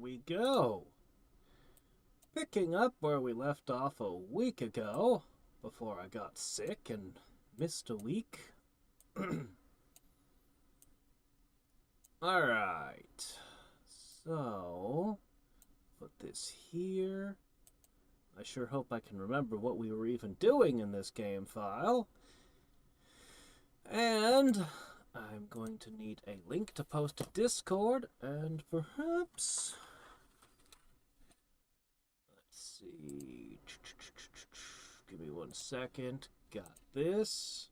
we go. Picking up where we left off a week ago, before I got sick and missed a week. Alright. So, put this here. I sure hope I can remember what we were even doing in this game file. And I'm going to need a link to post to Discord, and perhaps... Let's see... Give me 1 second. Got this.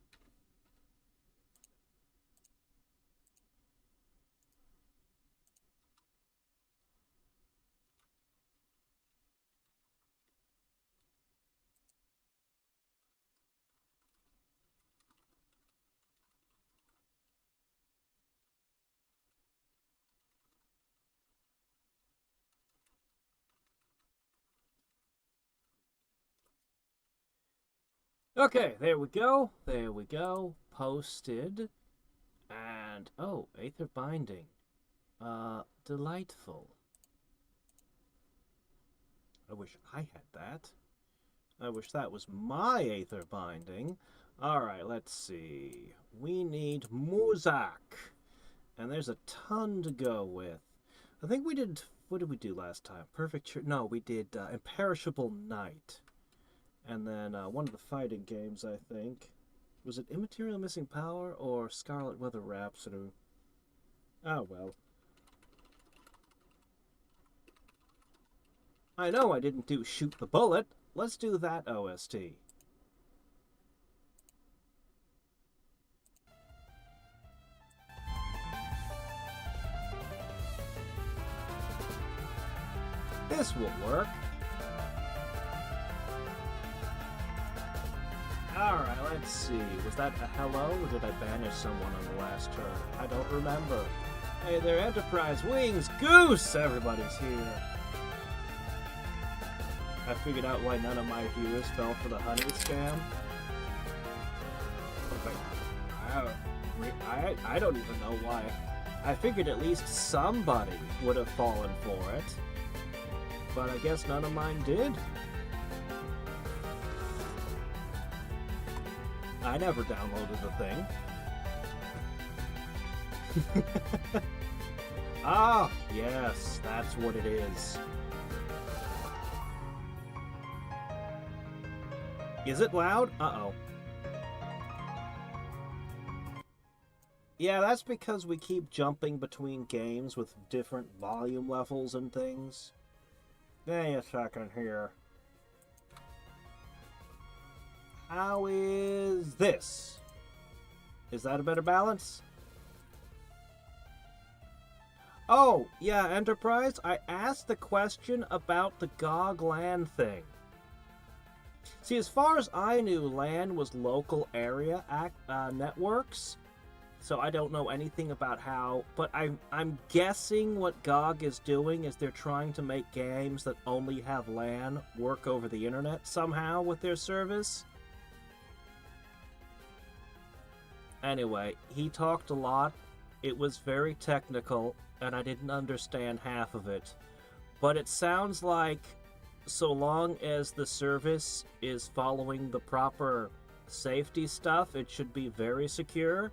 Okay, there we go. There we go. Posted. And, oh, Aether Binding. Delightful. I wish I had that. I wish that was my Aether Binding. Alright, let's see. We need Muzak. And there's a ton to go with. I think we did... What did we do last time? Perfect... No, we did Imperishable Night. And then one of the fighting games, I think. Was it Immaterial Missing Power or Scarlet Weather Rhapsody? Oh, well. I know I didn't do Shoot the Bullet. Let's do that OST. This will work. Alright, let's see. Was that a hello, or did I banish someone on the last turn? I don't remember. Hey there, Enterprise Wings! Goose! Everybody's here. I figured out why none of my viewers fell for the honey scam. I don't even know why. I figured at least somebody would have fallen for it. But I guess none of mine did. I never downloaded the thing. Ah, yes, that's what it is. Is it loud? Uh-oh. Yeah, that's because we keep jumping between games with different volume levels and things. Give me a second here. How is this? Is that a better balance? Oh, yeah, Enterprise, I asked the question about the GOG LAN thing. See, as far as I knew, LAN was local area networks, so I don't know anything about how, but I'm guessing what GOG is doing is they're trying to make games that only have LAN work over the internet somehow with their service. Anyway, he talked a lot. It was very technical, and I didn't understand half of it. But it sounds like so long as the service is following the proper safety stuff, it should be very secure,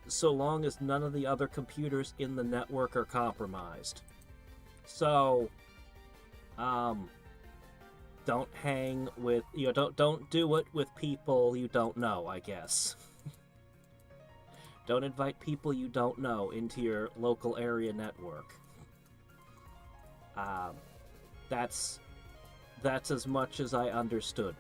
so long as none of the other computers in the network are compromised. So, don't hang with, don't do it with people you don't know, I guess. Don't invite people you don't know into your local area network. That's as much as I understood.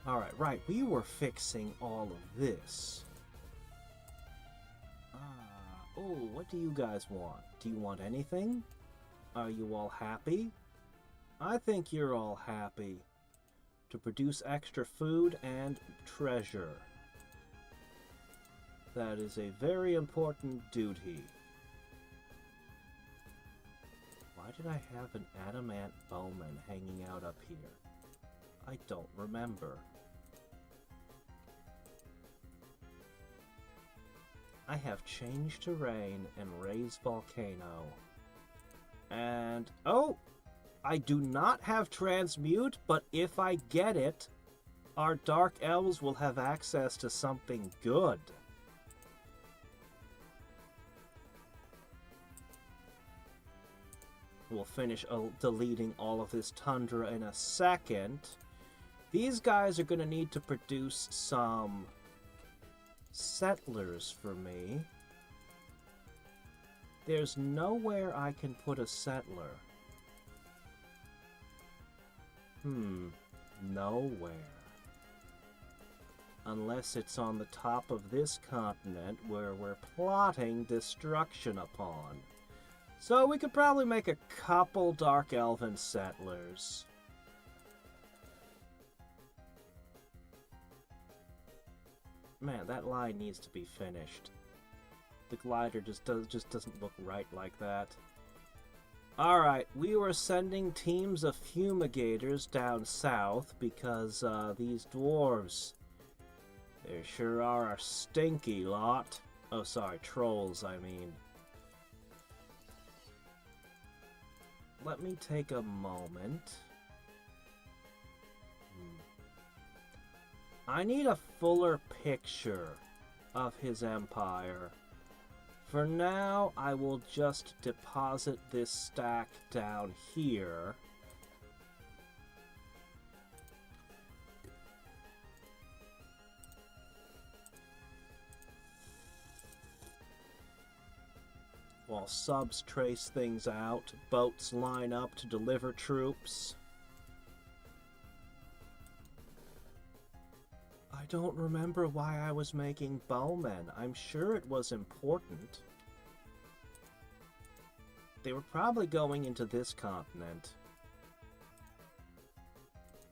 Alright, right, we were fixing all of this. Oh, what do you guys want? Do you want anything? Are you all happy? I think you're all happy. To produce extra food and treasure. That is a very important duty. Why did I have an adamant bowman hanging out up here? I don't remember. I I have Change Terrain and Raise Volcano. And, oh! I do not have Transmute, but if I get it, our Dark Elves will have access to something good. We'll finish deleting all of this Tundra in a second. These guys are going to need to produce some settlers for me. There's nowhere I can put a settler. Nowhere. Unless it's on the top of this continent where we're plotting destruction upon. So we could probably make a couple Dark Elven settlers. Man, that line needs to be finished. The glider just doesn't look right like that. Alright, we were sending teams of fumigators down south because these dwarves, they sure are a stinky lot. Oh, sorry, trolls, I mean. Let me take a moment. I need a fuller picture of his empire. For now, I will just deposit this stack down here. While subs trace things out, boats line up to deliver troops. I don't remember why I was making bowmen. I'm sure it was important. They were probably going into this continent.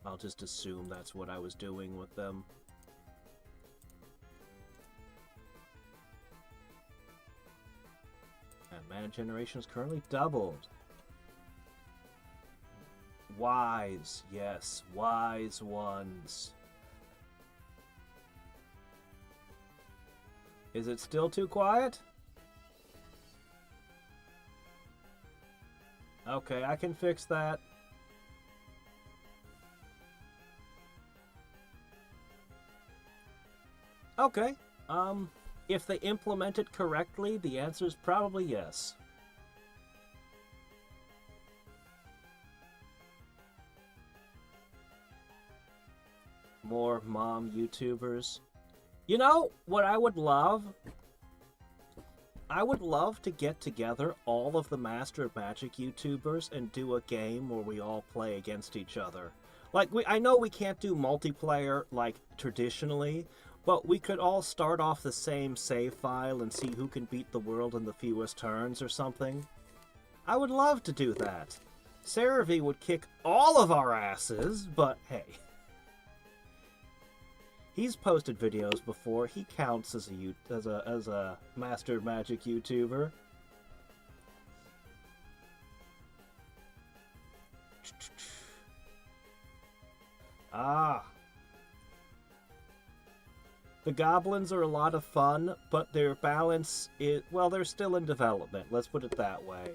I'll just assume that's what I was doing with them. And mana generation is currently doubled. Wise, yes, wise ones. Is it still too quiet? Okay, I can fix that. Okay, if they implement it correctly, the answer is probably yes. More mom YouTubers. You know what I would love? I would love to get together all of the Master of Magic YouTubers and do a game where we all play against each other. Like, I know we can't do multiplayer like traditionally, but we could all start off the same save file and see who can beat the world in the fewest turns or something. I would love to do that. Cerevi would kick all of our asses, but hey. He's posted videos before. He counts as a Master Magic YouTuber. Ah. The Goblins are a lot of fun, but their balance is, well, they're still in development. Let's put it that way.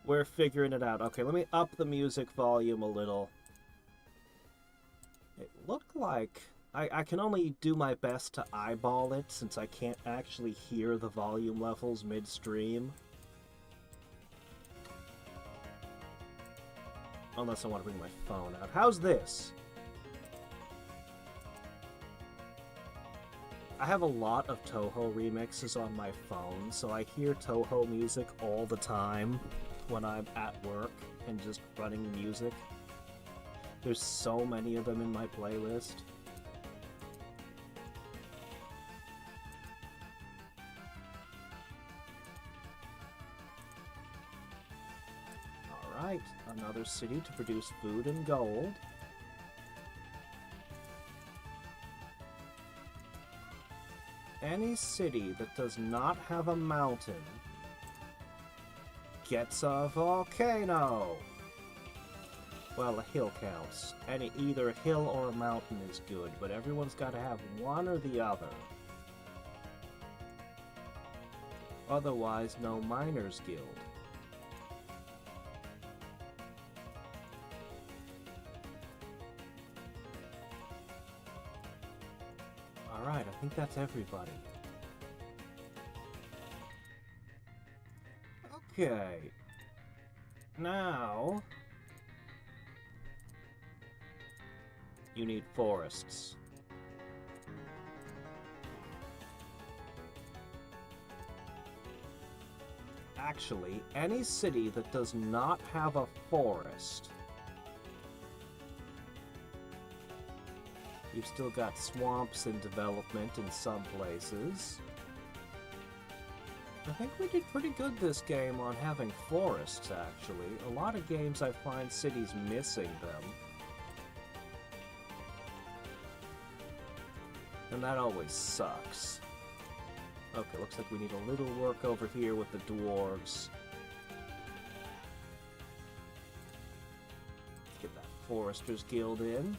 We're figuring it out. Okay, let me up the music volume a little. It looked like I can only do my best to eyeball it since I can't actually hear the volume levels midstream. Unless I want to bring my phone out. How's this? I have a lot of Toho remixes on my phone, so I hear Toho music all the time when I'm at work and just running music. There's so many of them in my playlist. Alright, another city to produce food and gold. Any city that does not have a mountain gets a volcano. Well, a hill counts. Either a hill or a mountain is good, but everyone's got to have one or the other. otherwise no miners guild. Alright, I think that's everybody. Okay. Now... you need forests. Actually, any city that does not have a forest, you've still got swamps in development in some places. I think we did pretty good this game on having forests, actually. A lot of games I find cities missing them. And that always sucks. Okay, looks like we need a little work over here with the dwarves. Get that Foresters Guild in.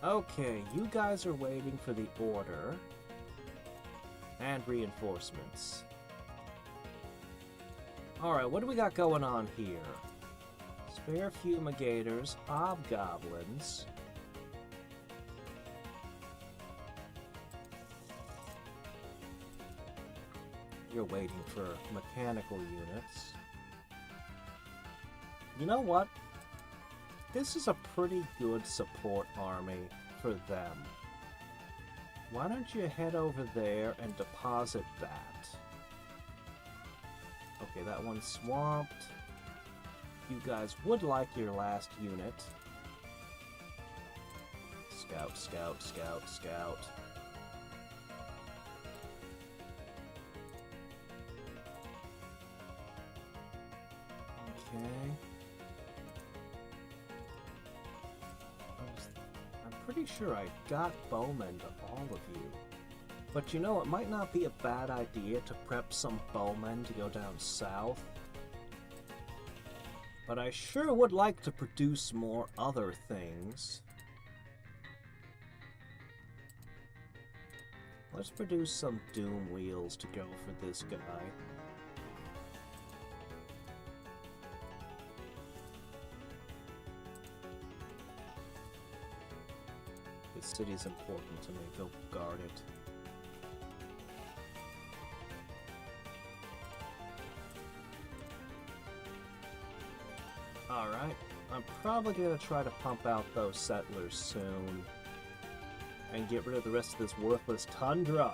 Okay, you guys are waiting for the order and reinforcements. Alright, what do we got going on here? Spare fumigators, hobgoblins. You're waiting for mechanical units. You know what? This is a pretty good support army for them. Why don't you head over there and deposit that? Okay, that one's swamped. You guys would like your last unit. Scout, scout, scout, scout. Okay. I'm pretty sure I got bowmen to all of you. But you know, it might not be a bad idea to prep some bowmen to go down south. But I sure would like to produce more other things. Let's produce some doom wheels to go for this guy. This city's important to me, go guard it. Alright, I'm probably gonna try to pump out those settlers soon. And get rid of the rest of this worthless tundra.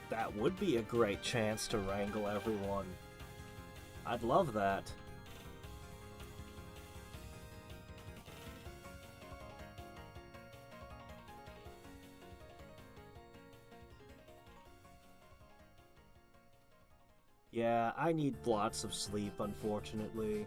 That would be a great chance to wrangle everyone. I'd love that. Yeah, I need lots of sleep, unfortunately.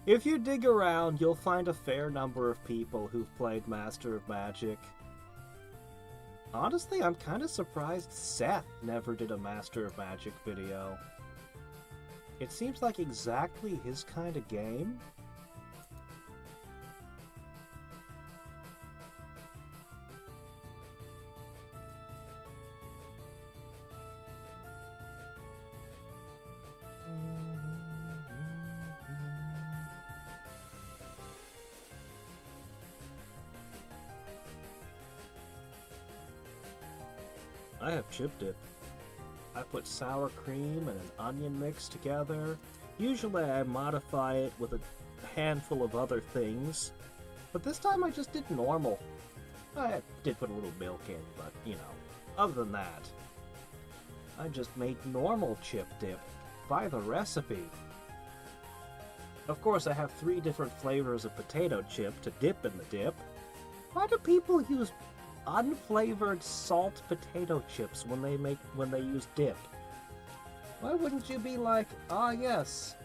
If you dig around, you'll find a fair number of people who've played Master of Magic. Honestly, I'm kind of surprised Seth never did a Master of Magic video. It seems like exactly his kind of game. I have chip dip. I put sour cream and an onion mix together. Usually I modify it with a handful of other things, but this time I just did normal. I did put a little milk in, but, you know, other than that, I just made normal chip dip by the recipe. Of course, I have 3 different flavors of potato chip to dip in the dip. Why do people use unflavored salt potato chips when they use dip? Why wouldn't you be like, ah yes,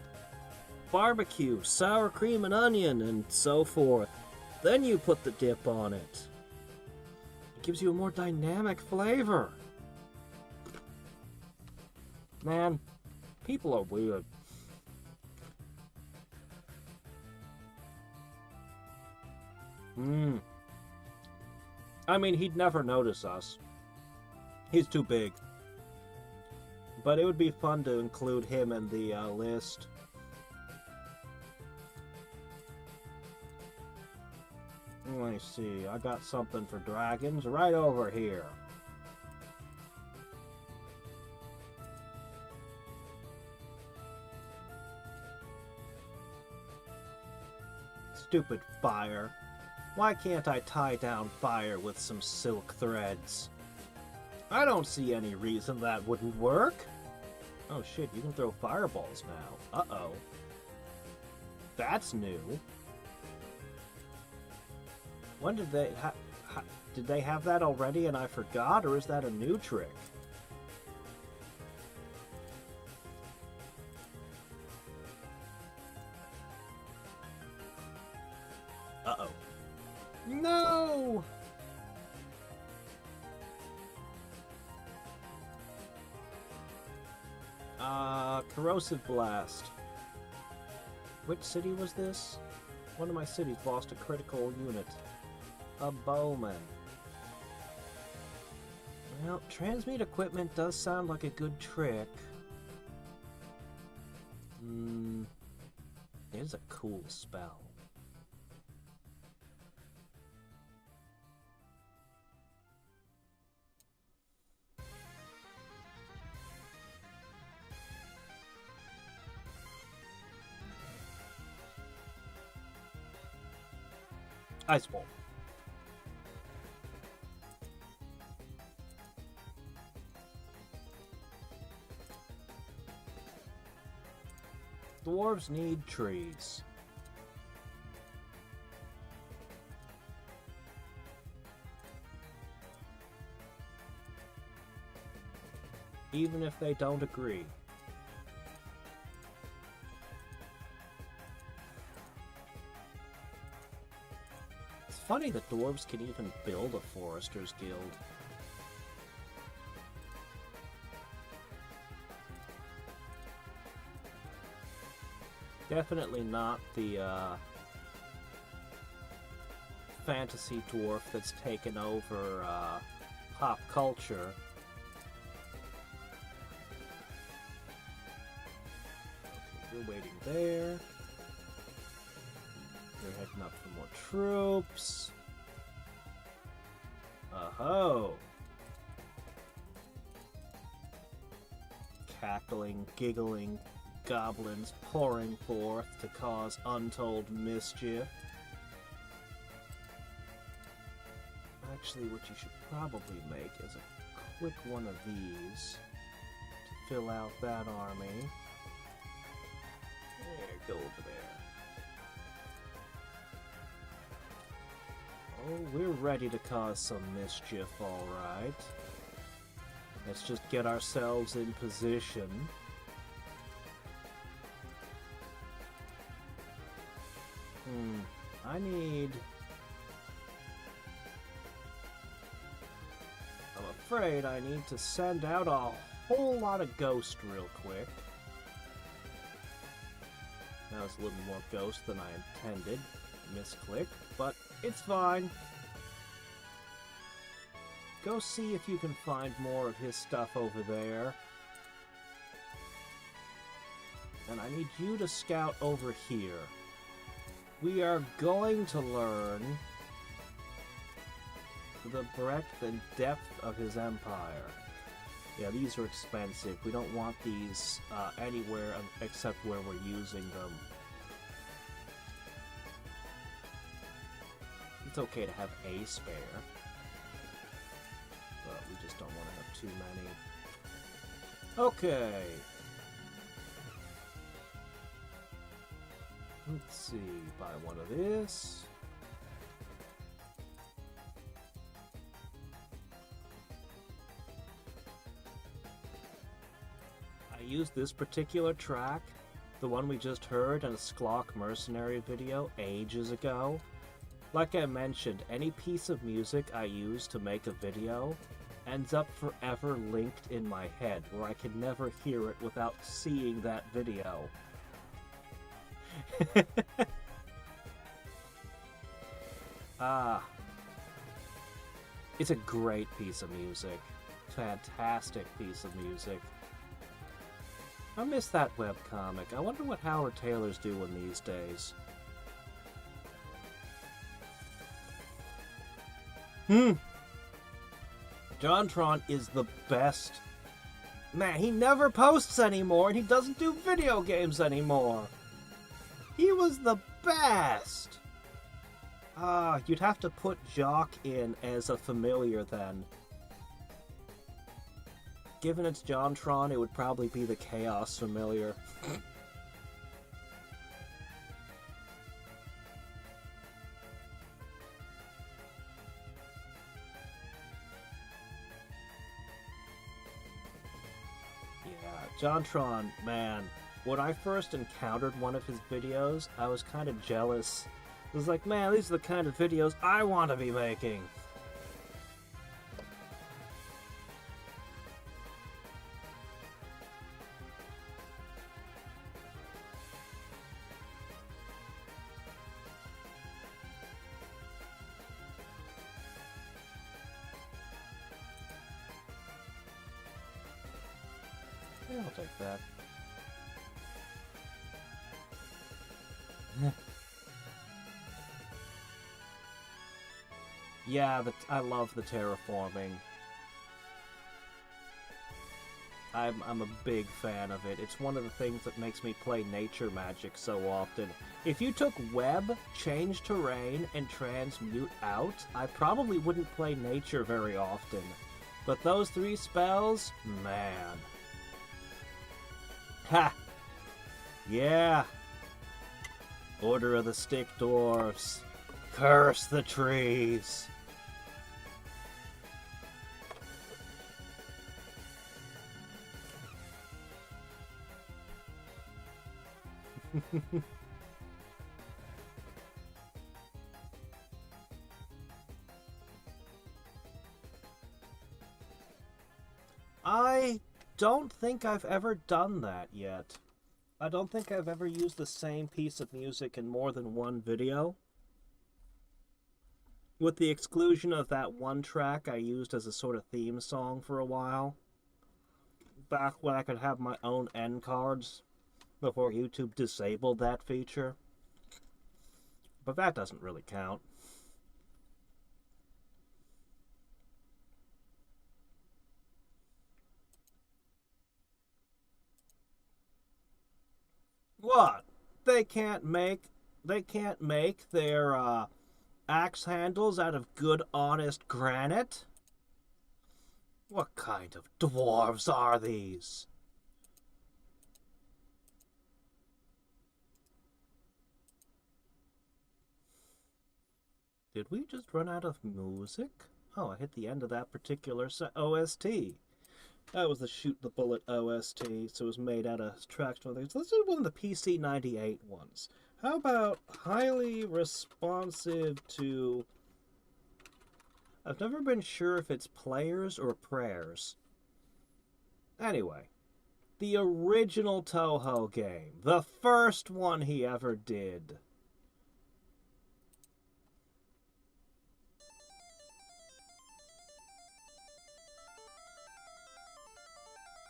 barbecue, sour cream and onion, and so forth. Then you put the dip on it. gives you a more dynamic flavor. Man, people are weird. I mean, he'd never notice us. He's too big. But it would be fun to include him in the list. Let me see. I got something for dragons right over here. Stupid fire. Why can't I tie down fire with some silk threads? I don't see any reason that wouldn't work. Oh shit, you can throw fireballs now. Uh-oh. That's new. When did they did they have that already and I forgot, or is that a new trick? Uh-oh. No! Corrosive Blast. Which city was this? One of my cities lost a critical unit. A bowman. Well, transmute equipment does sound like a good trick. It is a cool spell. Ice Ball. Dwarves need trees. Even if they don't agree. It's funny that dwarves can even build a Forester's Guild. Definitely not the fantasy dwarf that's taken over pop culture. Okay, you're waiting there. You're heading up for more troops. Oh. Cackling, giggling goblins pouring forth to cause untold mischief. Actually, what you should probably make is a quick one of these to fill out that army. There, go over there. Oh, we're ready to cause some mischief, alright. Let's just get ourselves in position. I need... I'm afraid I need to send out a whole lot of ghost real quick. That was a little more ghost than I intended. Misclick, but it's fine. Go see if you can find more of his stuff over there. And I need you to scout over here. We are going to learn the breadth and depth of his empire. Yeah, these are expensive. We don't want these anywhere except where we're using them. It's okay to have a spare, but we just don't want to have too many. Okay. Let's see, buy one of this. I used this particular track, the one we just heard in a Sklock Mercenary video ages ago, Like I mentioned, any piece of music I use to make a video ends up forever linked in my head, where I can never hear it without seeing that video. It's a great piece of music. Fantastic piece of music. I miss that webcomic. I wonder what Howard Taylor's doing these days. JonTron is the best. Man, he never posts anymore, and he doesn't do video games anymore. He was the best. You'd have to put Jock in as a familiar then. Given it's JonTron, it would probably be the Chaos familiar. JonTron, man, when I first encountered one of his videos, I was kind of jealous. I was like, man, these are the kind of videos I want to be making. Yeah, I'll take that. Yeah, I love the terraforming. I'm a big fan of it. It's one of the things that makes me play nature magic so often. If you took web, change terrain, and transmute out, I probably wouldn't play nature very often. But those three spells, man. Ha! Yeah! Order of the Stick Dwarfs. Curse the trees! I don't think I've ever done that yet. I don't think I've ever used the same piece of music in more than one video. With the exclusion of that one track I used as a sort of theme song for a while. Back when I could have my own end cards before YouTube disabled that feature. But that doesn't really count. What? They can't make their axe handles out of good honest granite? What kind of dwarves are these? Did we just run out of music? Oh, I hit the end of that particular OST. That was the Shoot the Bullet OST, so it was made out of tracks from things. Let's do one of the PC 98 ones. How about highly responsive to... I've never been sure if it's players or prayers. Anyway, the original Toho game. The first one he ever did.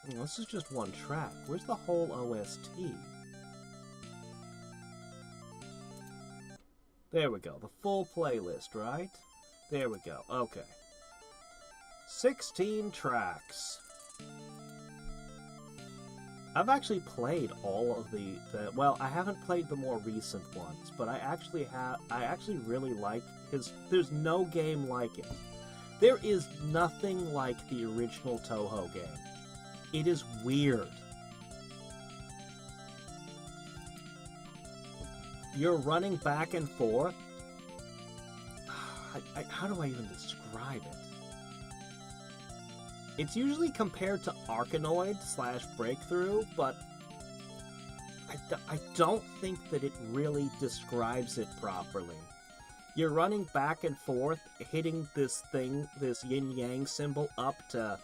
This is just one track. Where's the whole OST? There we go. The full playlist, right? There we go. Okay. 16 tracks. I've actually played all of the well, I haven't played the more recent ones, but I actually really like his... There's no game like it. There is nothing like the original Toho game. It is weird. You're running back and forth. How do I even describe it? It's usually compared to Arkanoid / Breakthrough, but I don't think that it really describes it properly. You're running back and forth, hitting this thing, this yin-yang symbol, up to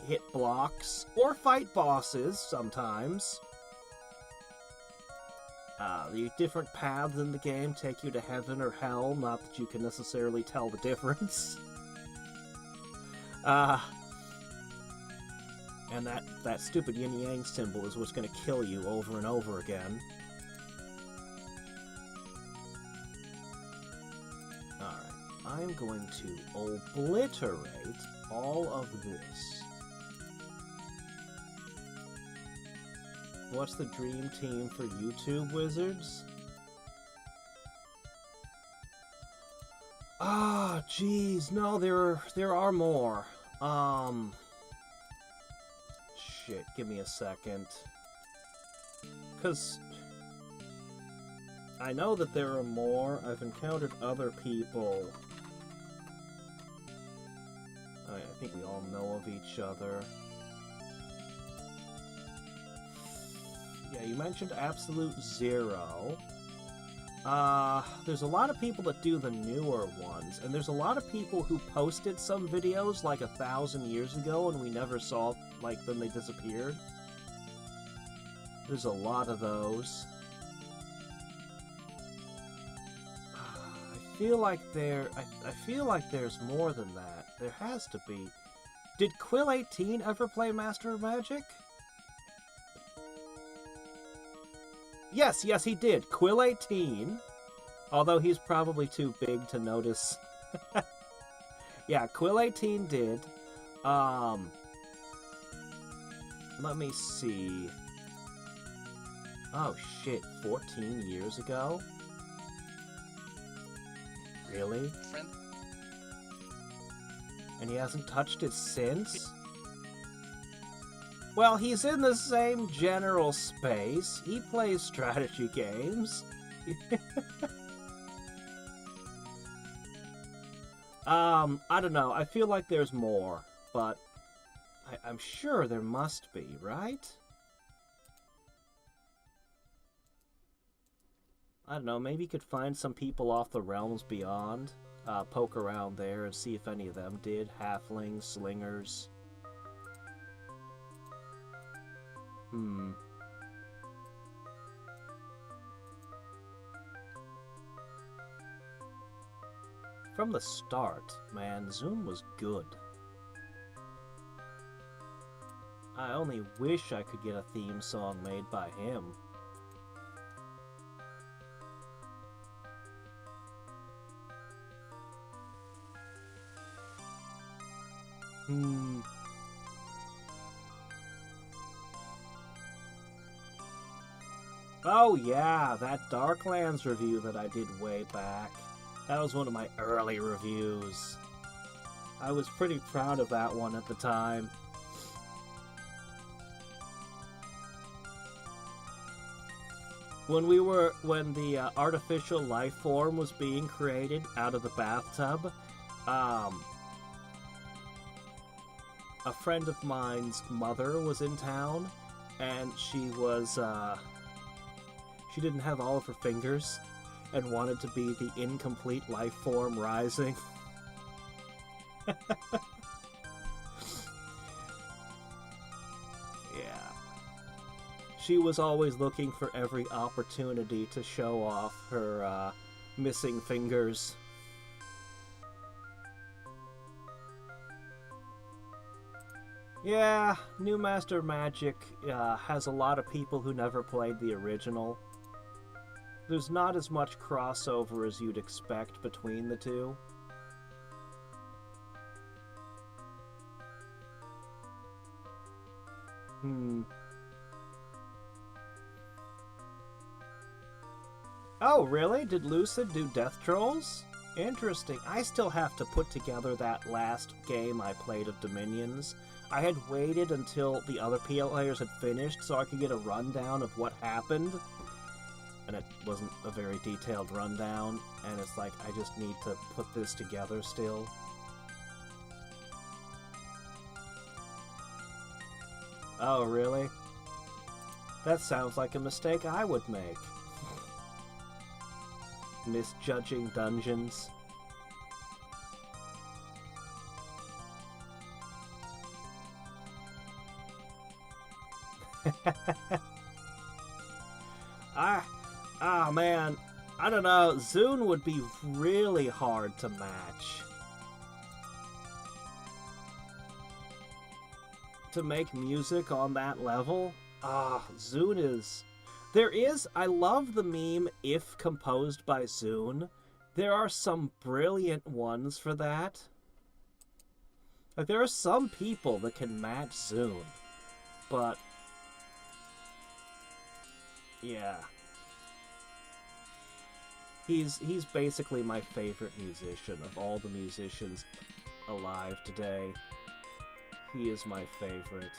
hit blocks, or fight bosses, sometimes. The different paths in the game take you to heaven or hell, not that you can necessarily tell the difference. And that stupid yin-yang symbol is what's going to kill you over and over again. Alright, I'm going to obliterate all of this. What's the dream team for YouTube wizards? Ah, jeez, no, there are more. Shit, give me a second. 'Cause I know that there are more. I've encountered other people. I think we all know of each other. Yeah, you mentioned Absolute Zero. There's a lot of people that do the newer ones, and there's a lot of people who posted some videos like 1,000 years ago and we never saw, like, then they disappeared. There's a lot of those. I feel like there's more than that. There has to be. Did Quill18 ever play Master of Magic? Yes, he did. Quill18. Although he's probably too big to notice. Yeah, Quill18 did. Let me see. Oh shit, 14 years ago? Really? Friend? And he hasn't touched it since? Well, he's in the same general space. He plays strategy games. I don't know. I feel like there's more, but I'm sure there must be, right? I don't know. Maybe you could find some people off the realms beyond, poke around there and see if any of them did. Halflings, slingers. From the start, man, Zoom was good. I only wish I could get a theme song made by him. Oh yeah, that Darklands review that I did way back. That was one of my early reviews. I was pretty proud of that one at the time. When the artificial life form was being created out of the bathtub, a friend of mine's mother was in town, and she didn't have all of her fingers, and wanted to be the incomplete life form rising. Yeah. She was always looking for every opportunity to show off her missing fingers. Yeah, New Master Magic has a lot of people who never played the original. There's not as much crossover as you'd expect between the two. Oh, really? Did Lucid do Death Trolls? Interesting. I still have to put together that last game I played of Dominions. I had waited until the other players had finished so I could get a rundown of what happened. And it wasn't a very detailed rundown, and it's like, I just need to put this together still. Oh, really? That sounds like a mistake I would make. misjudging dungeons. Man, I don't know. Zune would be really hard to match. To make music on that level, Zune is... I love the meme, if composed by Zune. There are some brilliant ones for that. Like, there are some people that can match Zune, but... yeah. He's basically my favorite musician of all the musicians alive today. He is my favorite.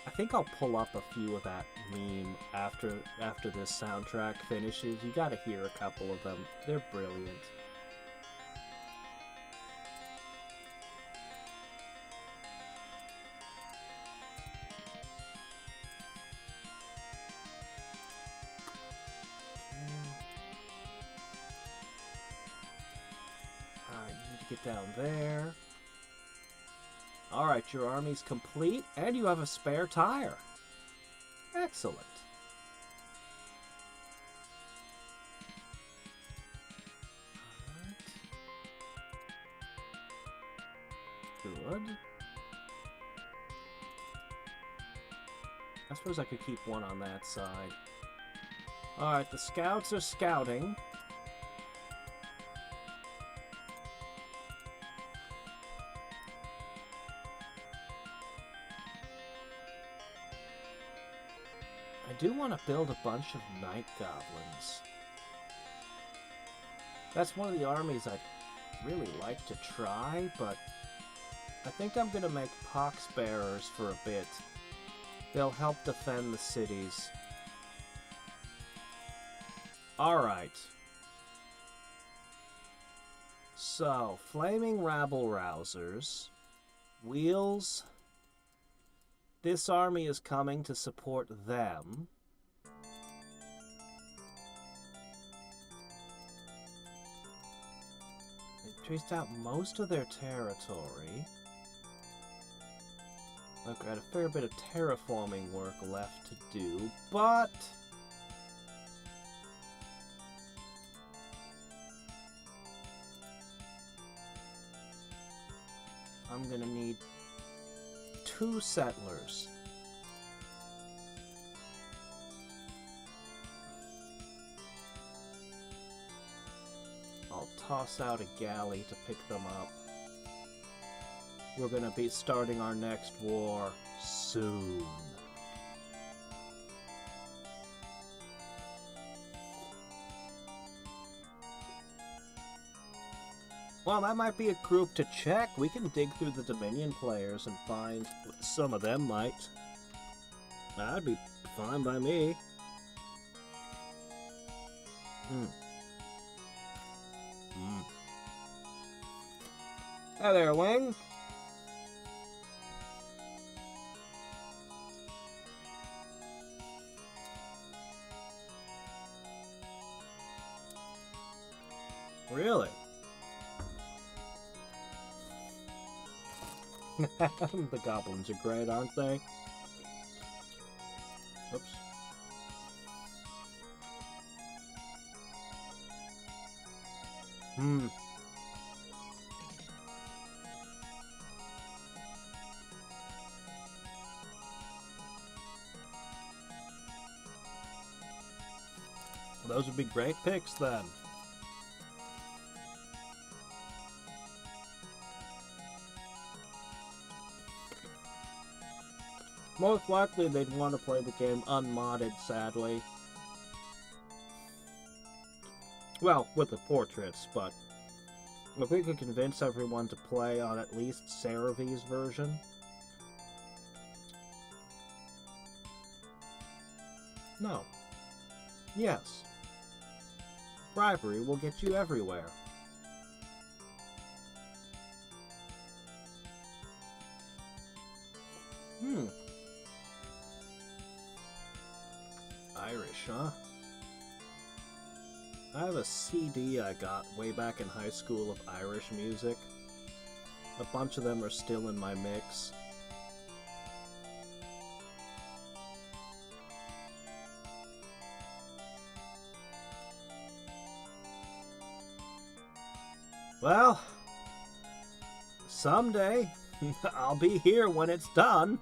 I think I'll pull up a few of that meme after this soundtrack finishes. You gotta hear a couple of them. They're brilliant. Get down there. Alright, your army's complete, and you have a spare tire. Excellent. Alright. Good. I suppose I could keep one on that side. Alright, the scouts are scouting. I do want to build a bunch of night goblins. That's one of the armies I'd really like to try, but I think I'm going to make pox bearers for a bit. They'll help defend the cities. Alright. So, flaming rabble-rousers. Wheels. This army is coming to support them. They've traced out most of their territory. I've got a fair bit of terraforming work left to do, but... I'm gonna need 2 settlers. I'll toss out a galley to pick them up. We're gonna be starting our next war soon. Well, that might be a group to check. We can dig through the Dominion players and find what some of them might. That'd be fine by me. Hi there, Wing. Really? The goblins are great, aren't they? Oops. Those would be great picks then. Most likely they'd want to play the game unmodded, sadly. Well, with the portraits, but if we could convince everyone to play on at least Saravi's version. No. Yes. Bribery will get you everywhere. Hmm. Irish, huh? I have a CD I got way back in high school of Irish music. A bunch of them are still in my mix. Well, someday I'll be here when it's done.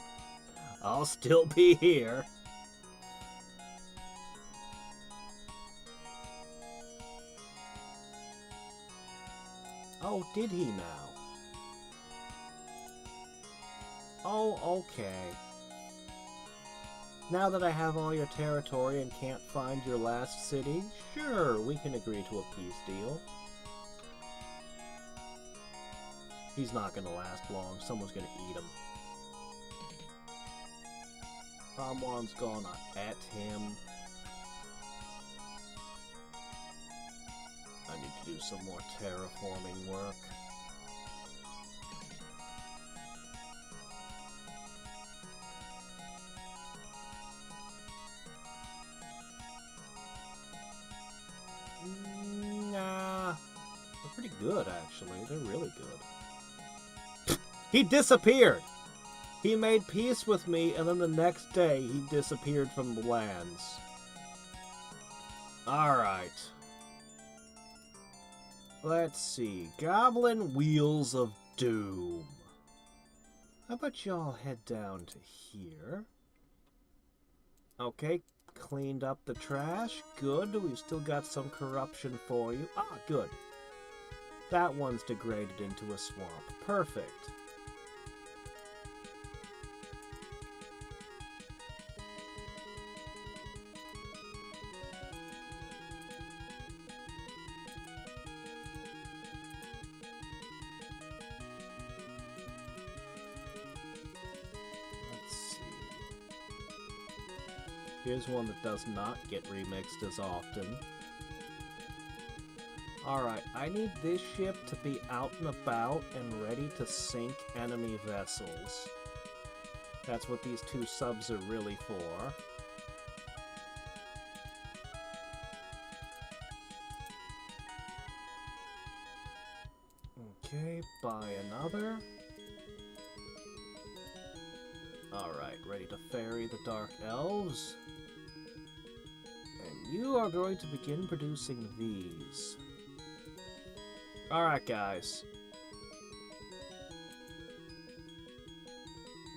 I'll still be here. Oh, did he now? Oh, okay. Now that I have all your territory and can't find your last city, sure, we can agree to a peace deal. He's not gonna last long. Someone's gonna eat him. Someone's gonna at him. I need to do some more terraforming work. Nah. They're pretty good, actually. They're really good. He disappeared! He made peace with me, and then the next day he disappeared from the lands. Alright. Let's see. Goblin Wheels of Doom. How about y'all head down to here? Okay, cleaned up the trash. Good. We've still got some corruption for you. Ah, good. That one's degraded into a swamp. Perfect. Here's one that does not get remixed as often. Alright, I need this ship to be out and about and ready to sink enemy vessels. That's what these two subs are really for. Okay, buy another. Alright, ready to ferry the Dark Elves. And you are going to begin producing these. Alright, guys.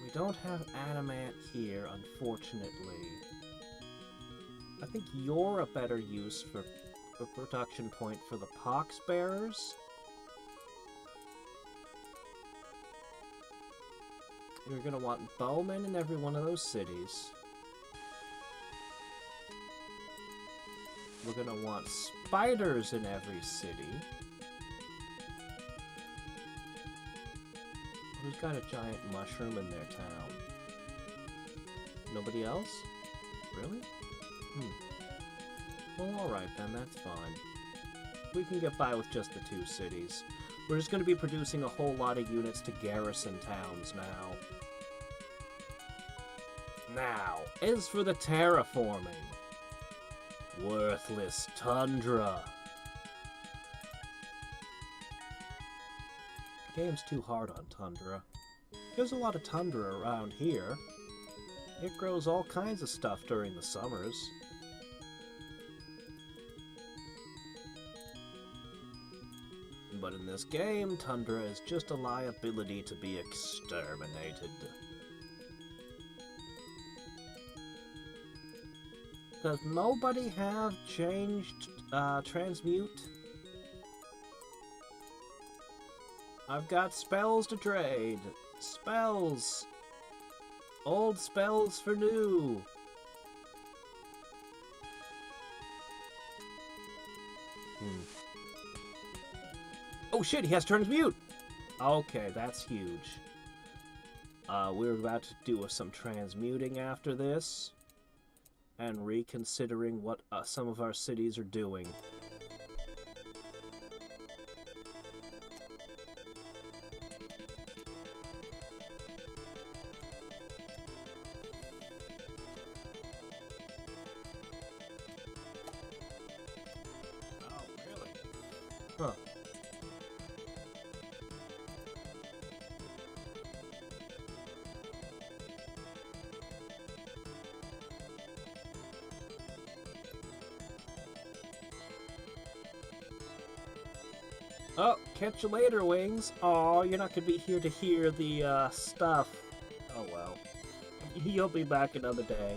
We don't have adamant here, unfortunately. I think you're a better use for a production point for the pox bearers. You're gonna want bowmen in every one of those cities. We're gonna want spiders in every city. Who's got a giant mushroom in their town? Nobody else? Really? Well, alright then, that's fine. We can get by with just the 2 cities. We're just going to be producing a whole lot of units to garrison towns now. Now, as for the terraforming. Worthless tundra. The game's too hard on tundra. There's a lot of tundra around here. It grows all kinds of stuff during the summers. But in this game, tundra is just a liability to be exterminated. Does nobody have changed transmute? I've got spells to trade. Spells. Old spells for new. Oh shit, he has transmute! Okay, that's huge. We're about to do some transmuting after this. And reconsidering what some of our cities are doing. Oh, catch you later, Wings. Aw, you're not gonna be here to hear the, stuff. Oh well. You'll be back another day.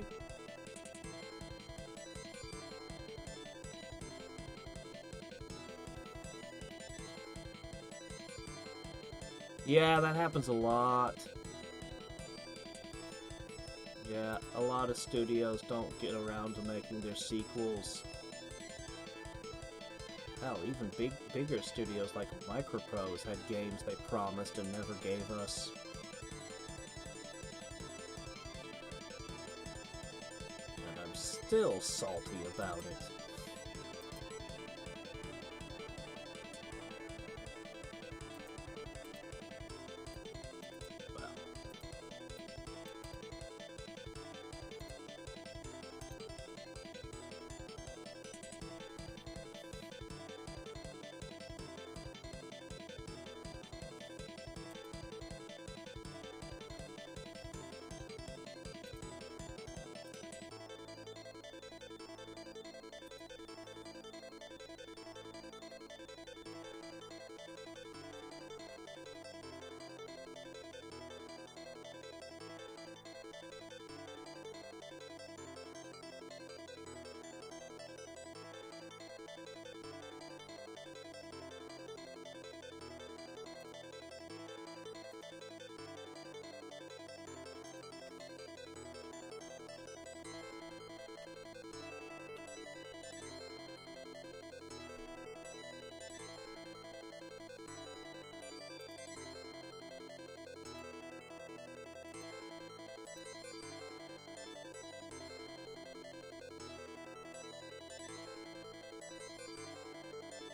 Yeah, that happens a lot. Yeah, a lot of studios don't get around to making their sequels. Hell, even bigger studios like Microprose had games they promised and never gave us. And I'm still salty about it.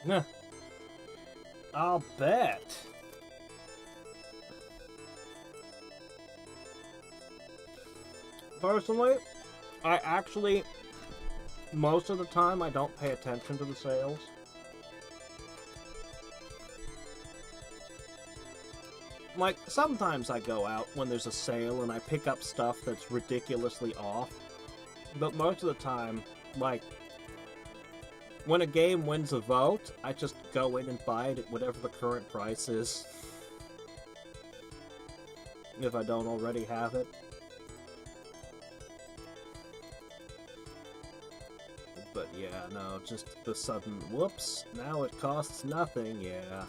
Nah. I'll bet. Personally, most of the time, I don't pay attention to the sales. Like, sometimes I go out when there's a sale and I pick up stuff that's ridiculously off. But most of the time, like, when a game wins a vote, I just go in and buy it at whatever the current price is. If I don't already have it. But yeah, no, just the sudden, whoops, now it costs nothing, yeah.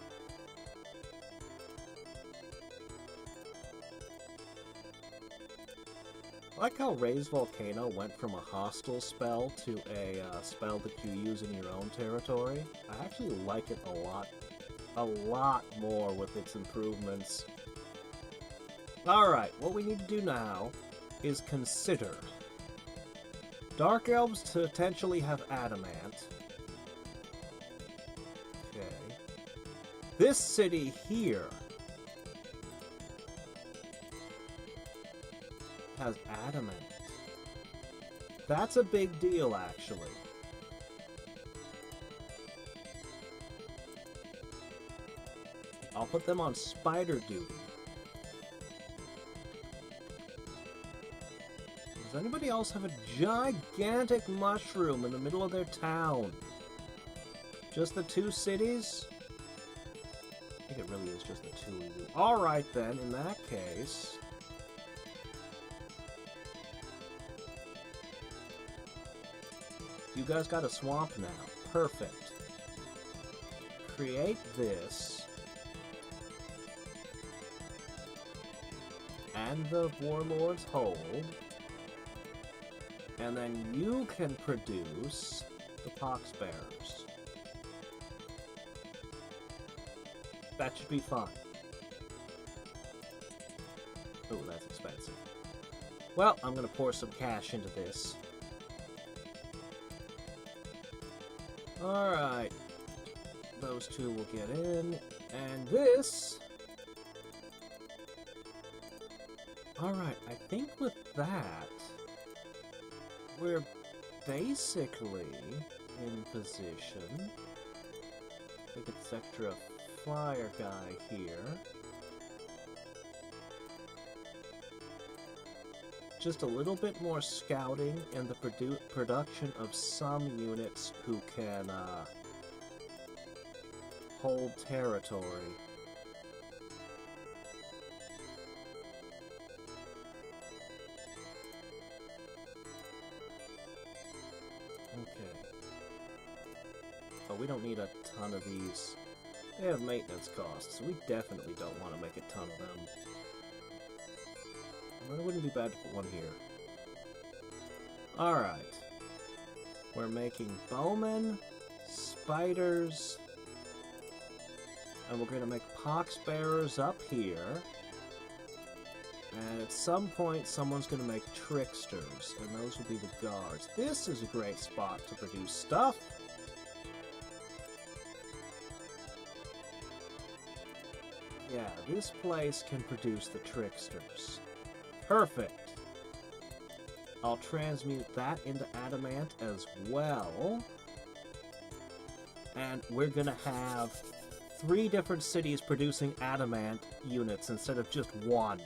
I like how Raise Volcano went from a hostile spell to a spell that you use in your own territory. I actually like it a lot more with its improvements. Alright, what we need to do now is consider Dark Elves to potentially have Adamant. Okay. This city here has Adamant. That's a big deal, actually. I'll put them on spider duty. Does anybody else have a gigantic mushroom in the middle of their town? Just the two cities? I think it really is just the two of you. Alright then, in that case... You guys got a swamp now. Perfect. Create this. And the Warlord's Hold. And then you can produce the Pox Bearers. That should be fun. Oh, that's expensive. Well, I'm gonna pour some cash into this. Alright. Those two will get in. And this... Alright, I think with that, we're basically in position. Look at this extra flyer guy here. Just a little bit more scouting and the production of some units who can hold territory. Okay. But we don't need a ton of these. They have maintenance costs, so we definitely don't want to make a ton of them. Well, it wouldn't be bad to put one here. Alright. We're making bowmen, spiders, and we're going to make poxbearers up here. And at some point, someone's going to make tricksters, and those will be the guards. This is a great spot to produce stuff. Yeah, this place can produce the tricksters. Perfect. I'll transmute that into adamant as well. And we're gonna have 3 different cities producing adamant units instead of just 1.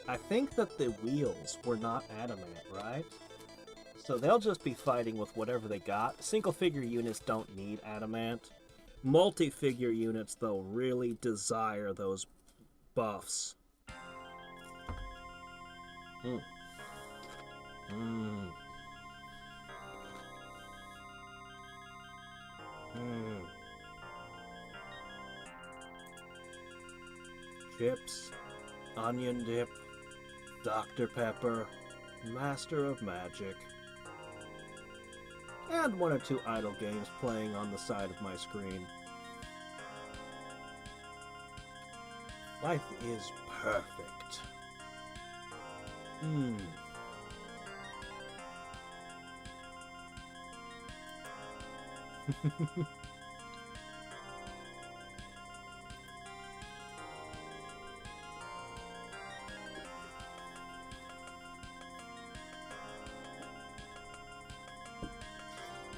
I think that the wheels were not adamant, right? So they'll just be fighting with whatever they got. Single-figure units don't need adamant. Multi-figure units, though, really desire those buffs. Mm. Mm. Mm. Chips, onion dip, Dr. Pepper, Master of Magic, and 1 or 2 idle games playing on the side of my screen. Life is perfect. Hmm.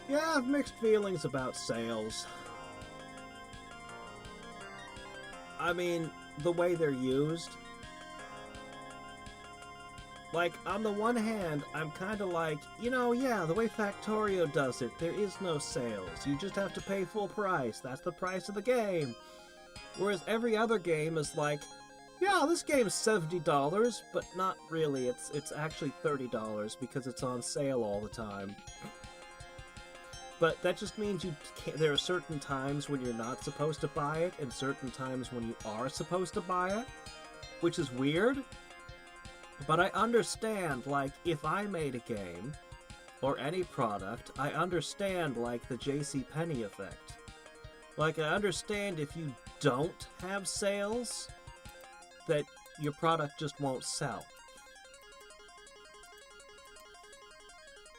Yeah, I have mixed feelings about sales. I mean, the way they're used. Like, on the one hand, I'm kind of like, you know, yeah, the way Factorio does it, there is no sales. You just have to pay full price. That's the price of the game. Whereas every other game is like, yeah, this game's $70, but not really. It's actually $30 because it's on sale all the time. But that just means there are certain times when you're not supposed to buy it, and certain times when you are supposed to buy it, which is weird. But I understand, like, if I made a game, or any product, I understand, like, the JCPenney effect. Like, I understand if you don't have sales, that your product just won't sell.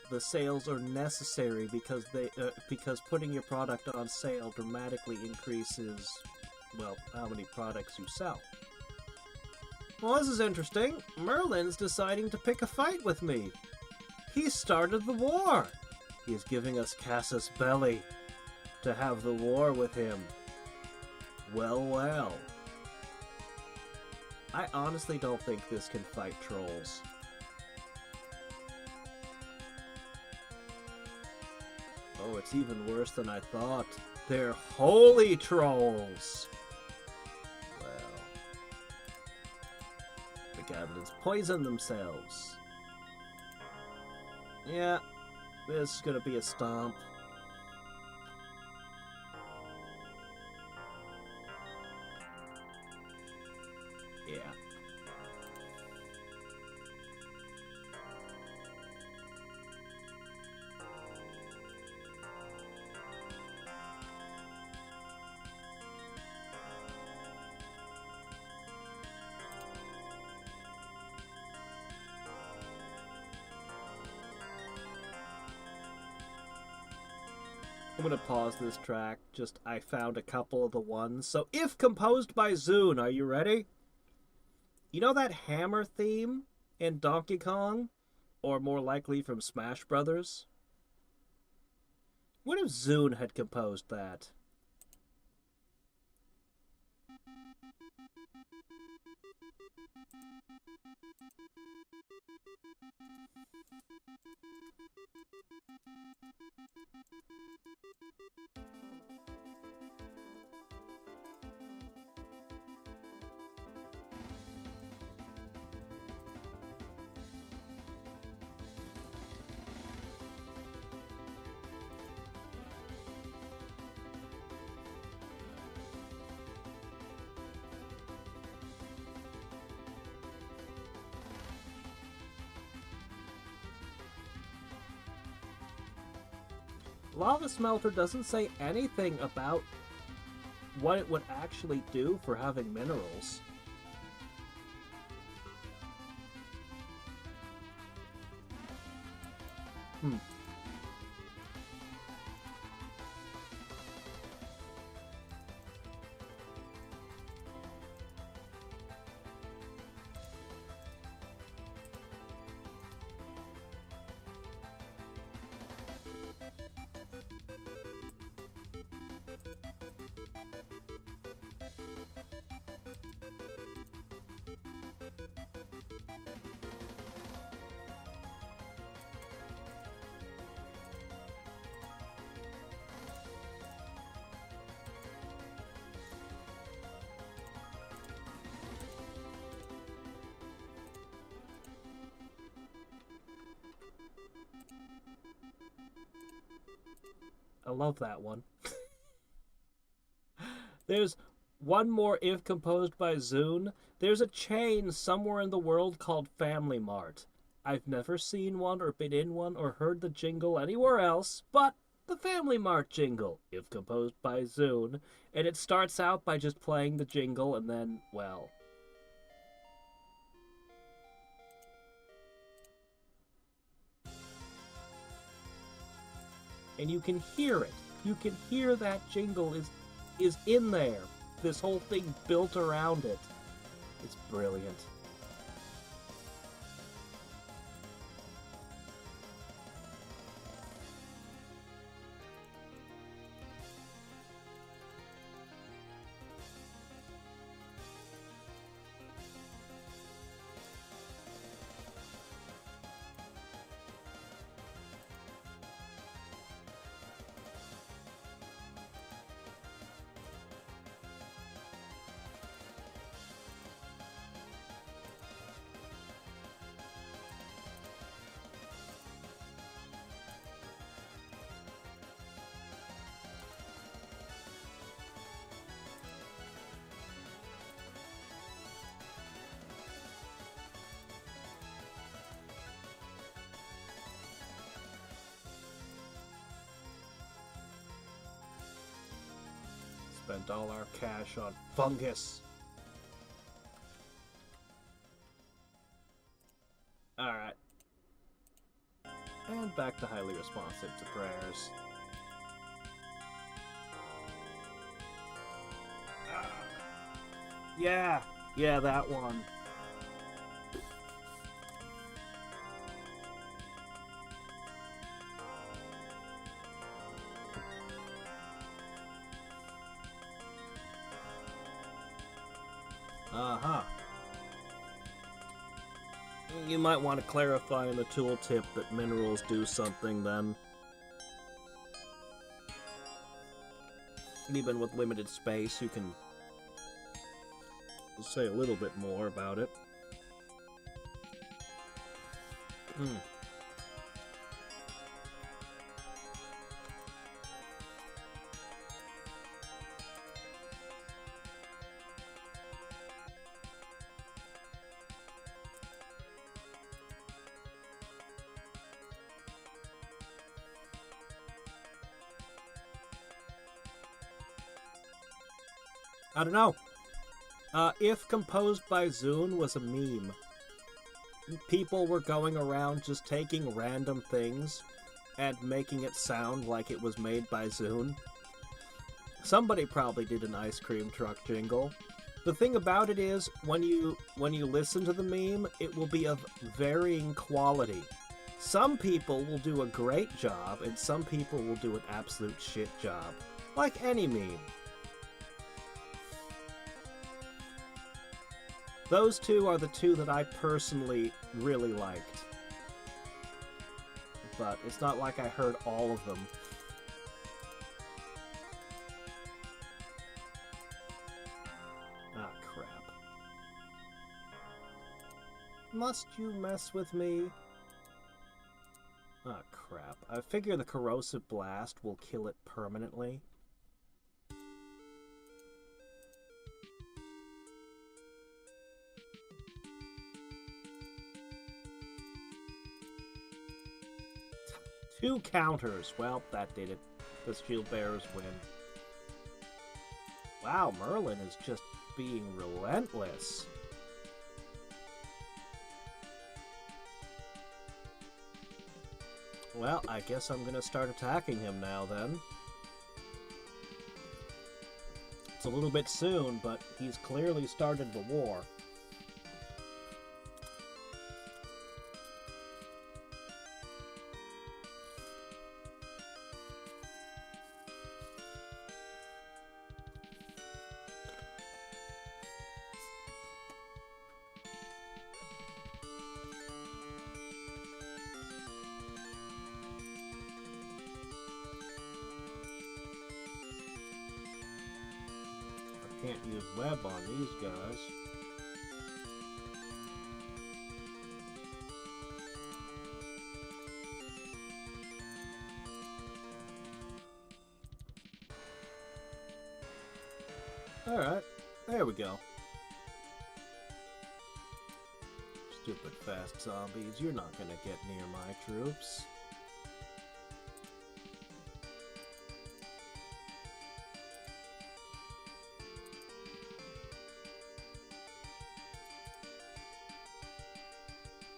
The sales are necessary because because putting your product on sale dramatically increases, well, how many products you sell. Well, this is interesting. Merlin's deciding to pick a fight with me. He started the war. He's giving us Casus Belli to have the war with him. Well, well. I honestly don't think this can fight trolls. Oh, it's even worse than I thought. They're holy trolls! Well, the goblins poison themselves. Yeah, this is gonna be a stomp. Yeah. I'm gonna pause this track, I found a couple of the ones. So, if composed by Zune, are you ready? You know that hammer theme in Donkey Kong? Or more likely from Smash Brothers? What if Zune had composed that? Lava Smelter doesn't say anything about what it would actually do for having minerals. I love that one. There's one more if composed by Zune. There's a chain somewhere in the world called Family Mart. I've never seen one or been in one or heard the jingle anywhere else, but the Family Mart jingle, if composed by Zune, and it starts out by just playing the jingle and then, well... and you can hear it. You can hear that jingle is in there. This whole thing built around it. It's brilliant. Spent all our cash on fungus. Alright. And back to highly responsive to prayers. Yeah, that one. Uh-huh. You might want to clarify in the tooltip that minerals do something then. Even with limited space, you can say a little bit more about it. I don't know. If composed by Zune was a meme, people were going around just taking random things and making it sound like it was made by Zune. Somebody probably did an ice cream truck jingle. The thing about it is, when you listen to the meme, it will be of varying quality. Some people will do a great job, and some people will do an absolute shit job. Like any meme. Those two are the two that I personally really liked. But it's not like I heard all of them. Ah, crap. Must you mess with me? Ah, crap. I figure the corrosive blast will kill it permanently. Two counters. Well, that did it. The shield bearers win. Wow, Merlin is just being relentless. Well, I guess I'm gonna start attacking him now then. It's a little bit soon, but he's clearly started the war. Can't use web on these guys. Alright, there we go. Stupid fast zombies, you're not gonna get near my troops.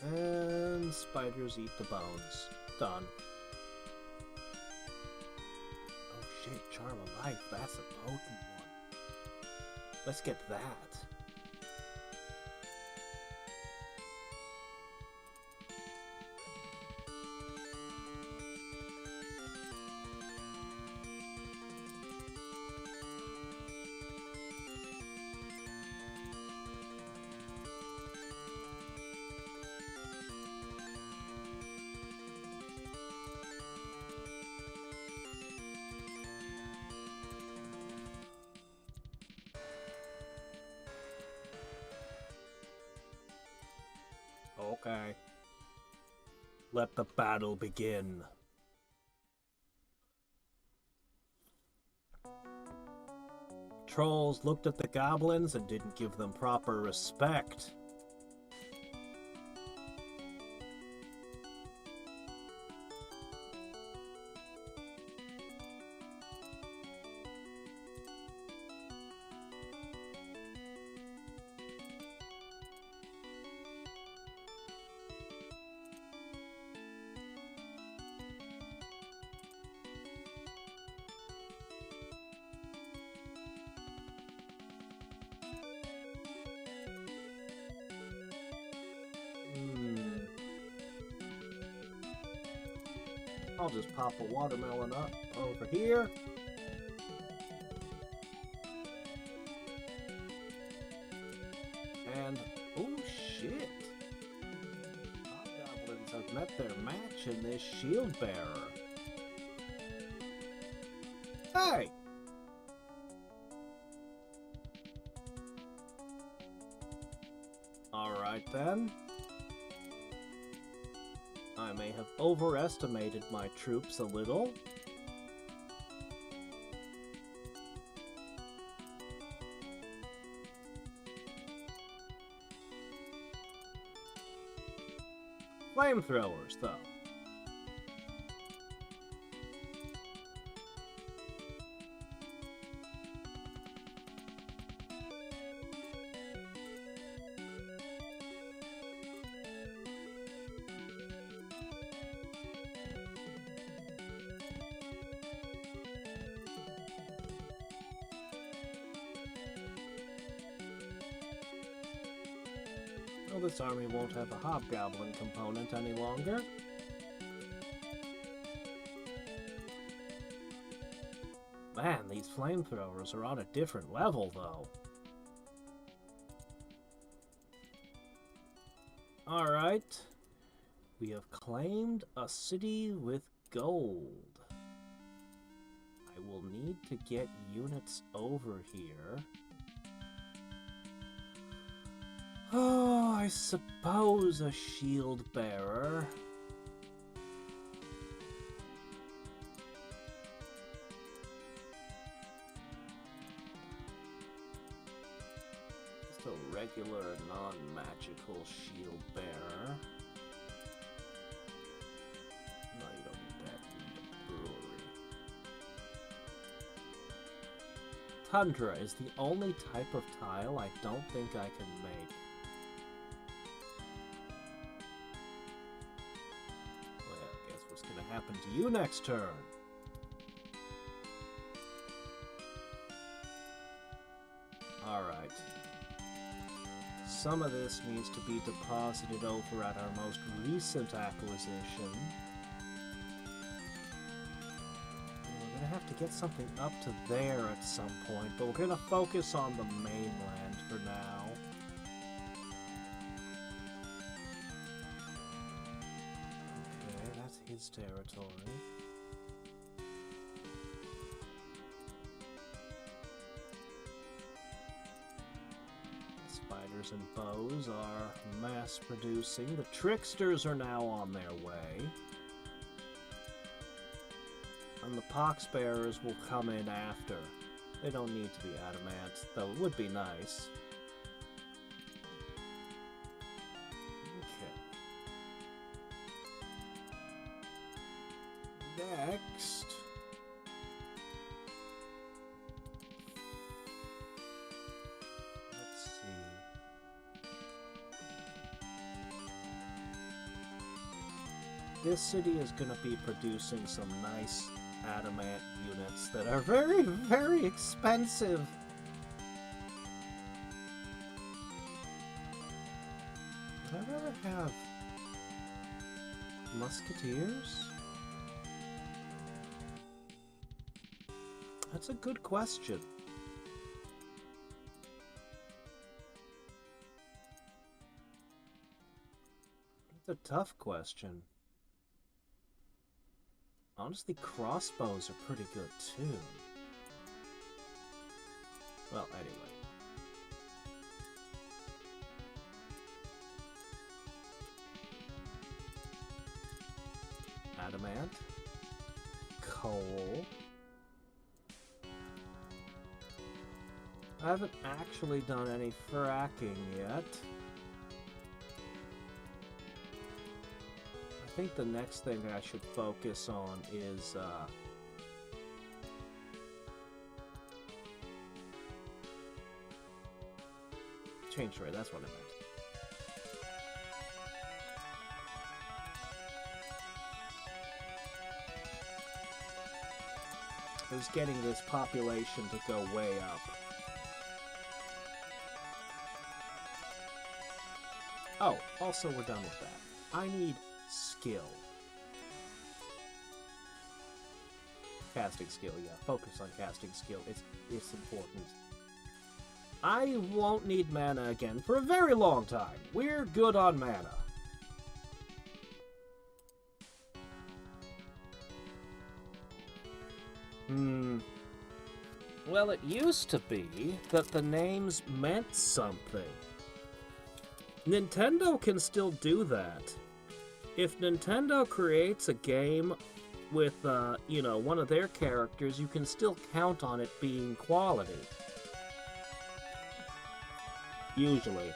And spiders eat the bones. Done. Oh shit, Charm of Life, that's a potent one. Let's get that. Okay. Let the battle begin. Trolls looked at the goblins and didn't give them proper respect. I'll just pop a watermelon up over here. And, oh shit! Goblins have met their match in this shield bearer. Hey! Alright then. I may have overestimated my troops a little. Flamethrowers, though. Well, this army won't have a hobgoblin component any longer. Man, these flamethrowers are on a different level, though. Alright. We have claimed a city with gold. I will need to get units over here. Oh, I suppose a shield bearer. Just a regular, non-magical shield bearer. No, you don't need that. You need a brewery. Tundra is the only type of tile I don't think I can make. Well, guess what's gonna happen to you next turn? Alright. Some of this needs to be deposited over at our most recent acquisition. We're gonna have to get something up to there at some point, but we're gonna focus on the mainland for now. Okay, that's his territory. Spiders and bows are mass producing. The tricksters are now on their way. And the poxbearers will come in after. They don't need to be adamant, though it would be nice. Okay. Next. Let's see. This city is going to be producing some nice adamant units that are very, very expensive. Would I rather have musketeers? That's a good question. It's a tough question. Honestly, crossbows are pretty good, too. Well, anyway. Adamant. Coal. I haven't actually done any fracking yet. I think the next thing I should focus on is change rate, that's what I meant. I was getting this population to go way up. Oh, also we're done with that. I need skill. Casting skill, yeah. Focus on casting skill. It's important. I won't need mana again for a very long time. We're good on mana. Well, it used to be that the names meant something. Nintendo can still do that. If Nintendo creates a game with, you know, one of their characters, you can still count on it being quality. Usually.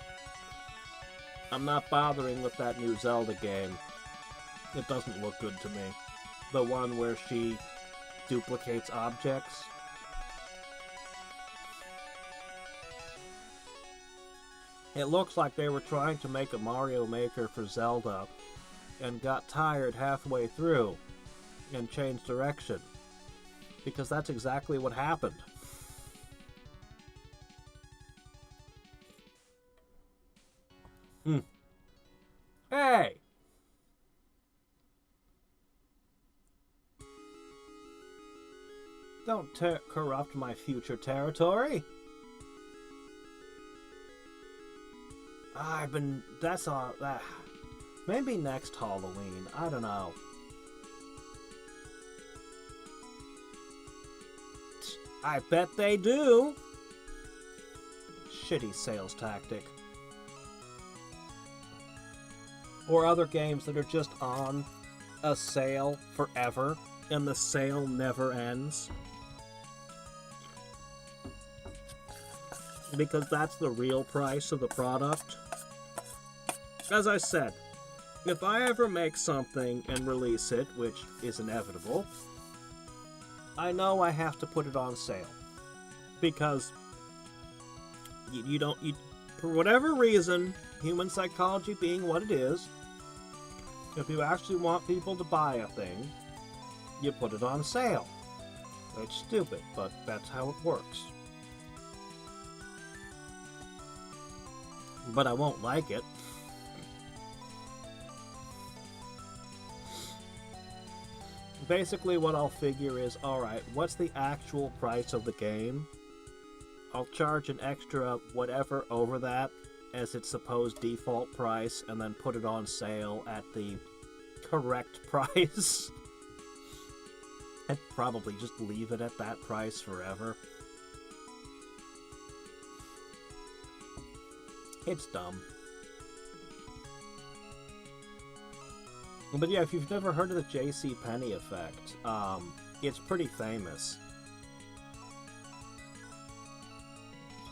I'm not bothering with that new Zelda game. It doesn't look good to me. The one where she duplicates objects. It looks like they were trying to make a Mario Maker for Zelda and got tired halfway through and changed direction. Because that's exactly what happened. Hey! Don't corrupt my future territory. That's all. Maybe next Halloween. I don't know. I bet they do. Shitty sales tactic. Or other games that are just on a sale forever, and the sale never ends. Because that's the real price of the product. As I said, if I ever make something and release it, which is inevitable, I know I have to put it on sale. Because you don't, for whatever reason, human psychology being what it is, if you actually want people to buy a thing, you put it on sale. It's stupid, but that's how it works. But I won't like it. Basically what I'll figure is, alright, what's the actual price of the game? I'll charge an extra whatever over that as its supposed default price, and then put it on sale at the correct price. I'd probably just leave it at that price forever. It's dumb. But yeah, if you've never heard of the JCPenney effect, it's pretty famous.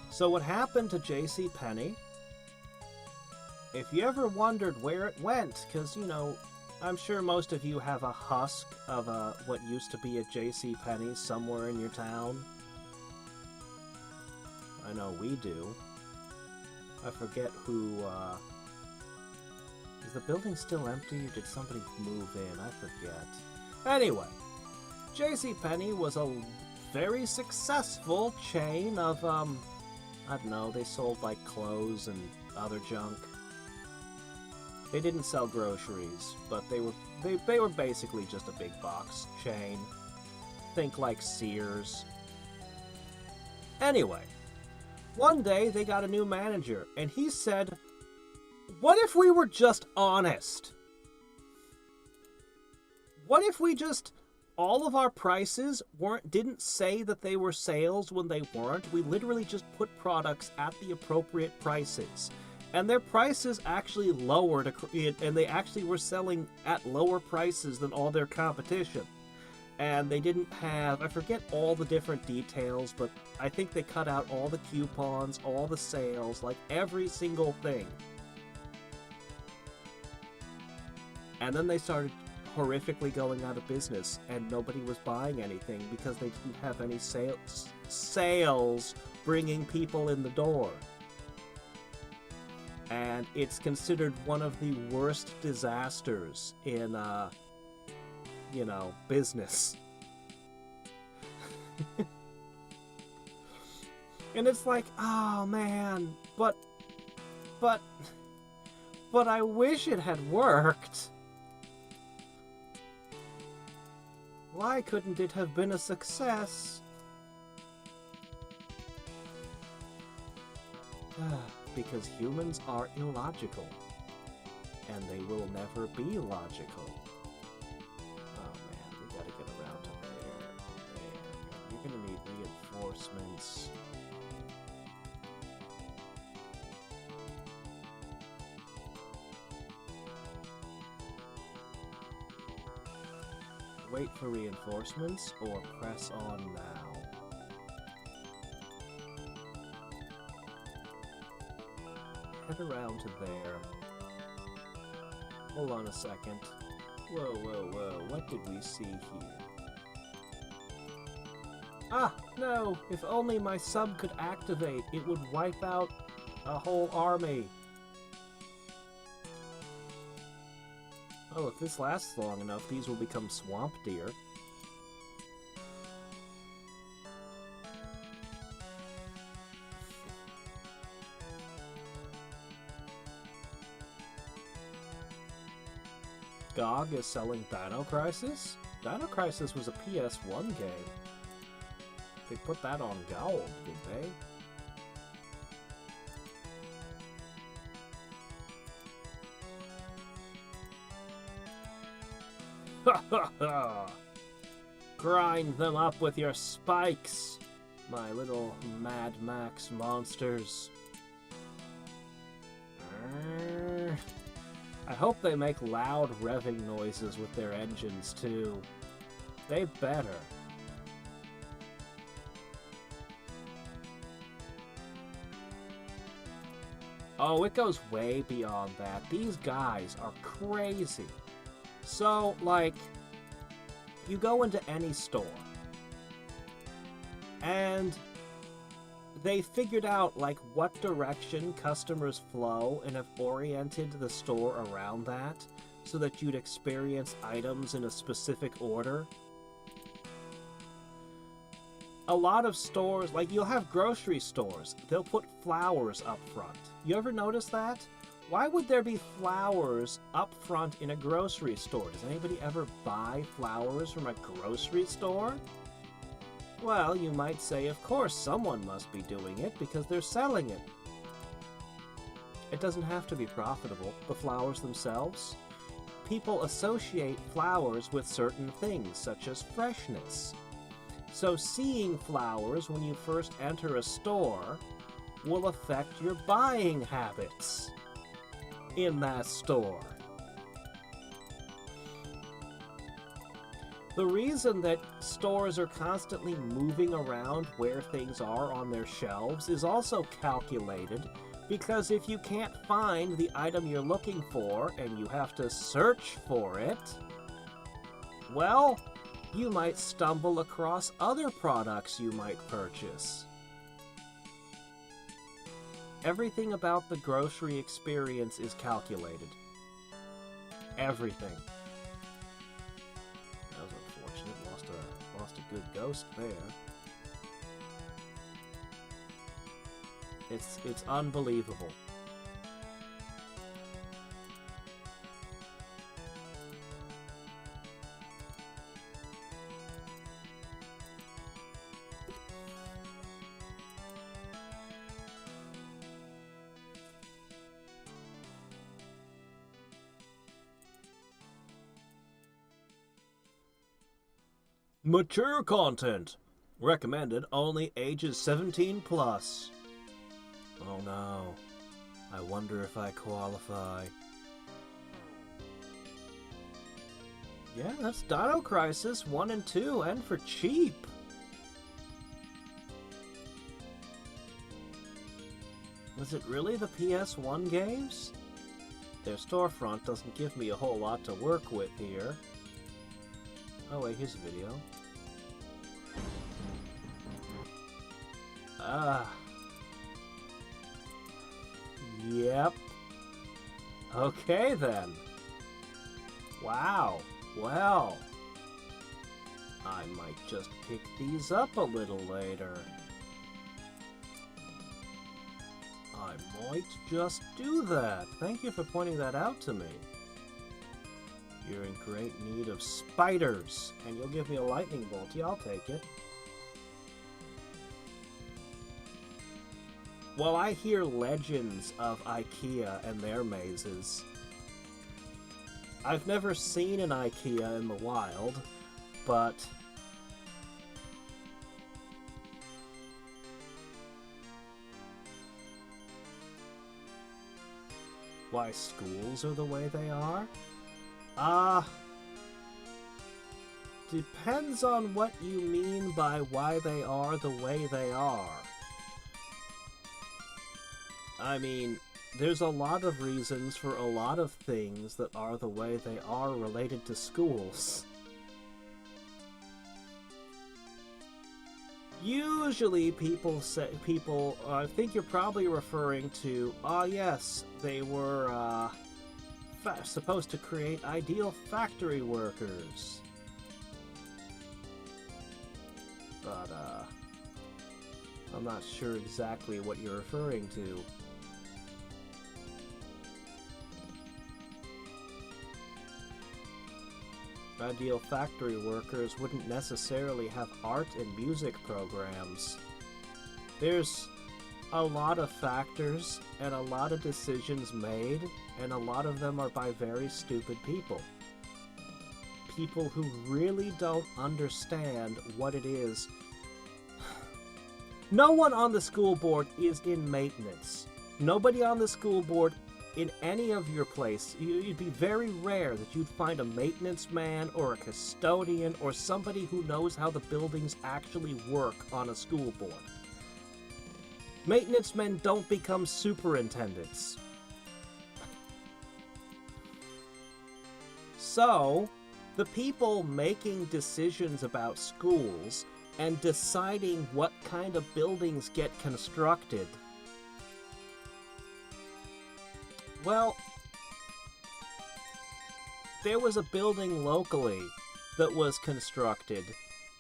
So what happened to JCPenney, if you ever wondered where it went, because, you know, I'm sure most of you have a husk of what used to be a JCPenney somewhere in your town. I know we do. I forget who, is the building still empty, or did somebody move in? I forget. Anyway, JCPenney was a very successful chain of, I don't know, they sold, like, clothes and other junk. They didn't sell groceries, but they were basically just a big box chain. Think like Sears. Anyway, one day they got a new manager, and he said, what if we were just honest? What if we just, all of our prices didn't say that they were sales when they weren't? We literally just put products at the appropriate prices. And their prices actually lowered, and they actually were selling at lower prices than all their competition. And they didn't have, I forget all the different details, but I think they cut out all the coupons, all the sales, like every single thing. And then they started horrifically going out of business, and nobody was buying anything because they didn't have any sales bringing people in the door. And it's considered one of the worst disasters in, you know, business. And it's like, oh man, but I wish it had worked. Why couldn't it have been a success? Because humans are illogical, and they will never be logical. Oh man, we gotta get around to there. You're gonna need reinforcements. Wait for reinforcements, or press on now. Head around to there. Hold on a second. Whoa, whoa, whoa. What did we see here? Ah, no! If only my sub could activate, it would wipe out a whole army. Oh, if this lasts long enough, these will become swamp deer. GOG is selling Dino Crisis? Dino Crisis was a PS1 game. They put that on gold, did they? Ha ha ha! Grind them up with your spikes, my little Mad Max monsters. I hope they make loud revving noises with their engines, too. They better. Oh, it goes way beyond that. These guys are crazy. So, like, you go into any store, and they figured out, like, what direction customers flow and have oriented the store around that so that you'd experience items in a specific order. A lot of stores, like, you'll have grocery stores, they'll put flowers up front. You ever notice that? Why would there be flowers up front in a grocery store? Does anybody ever buy flowers from a grocery store? Well, you might say, of course, someone must be doing it because they're selling it. It doesn't have to be profitable, the flowers themselves. People associate flowers with certain things, such as freshness. So seeing flowers when you first enter a store will affect your buying habits in that store. The reason that stores are constantly moving around where things are on their shelves is also calculated, because if you can't find the item you're looking for and you have to search for it, well, you might stumble across other products you might purchase. Everything about the grocery experience is calculated. Everything. That was unfortunate. Lost a good ghost there. It's unbelievable. Mature content. Recommended only ages 17 plus. Oh no. I wonder if I qualify. Yeah, that's Dino Crisis 1 and 2, and for cheap. Was it really the PS1 games? Their storefront doesn't give me a whole lot to work with here. Oh wait, here's a video. Yep. Okay then. Wow. Well, I might just pick these up a little later. I might just do that. Thank you for pointing that out to me. You're in great need of spiders, and you'll give me a lightning bolt. Yeah, I'll take it. Well, I hear legends of IKEA and their mazes. I've never seen an IKEA in the wild, but why schools are the way they are? Depends on what you mean by why they are the way they are. I mean, there's a lot of reasons for a lot of things that are the way they are related to schools. Usually I think you're probably referring to, yes, they were, supposed to create ideal factory workers. But, I'm not sure exactly what you're referring to. Ideal factory workers wouldn't necessarily have art and music programs. There's a lot of factors and a lot of decisions made, and a lot of them are by very stupid people. People who really don't understand what it is. No one on the school board is in maintenance. Nobody on the school board in any of your place, it'd be very rare that you'd find a maintenance man or a custodian or somebody who knows how the buildings actually work on a school board. Maintenance men don't become superintendents. So, the people making decisions about schools and deciding what kind of buildings get constructed. Well, there was a building locally that was constructed,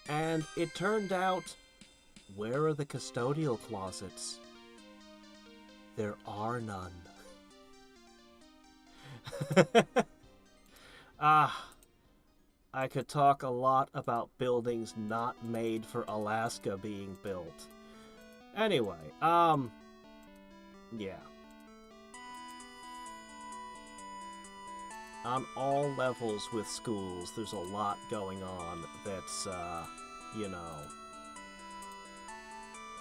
and it turned out, where are the custodial closets? There are none. I could talk a lot about buildings not made for Alaska being built. Anyway, yeah. On all levels with schools, there's a lot going on that's, you know.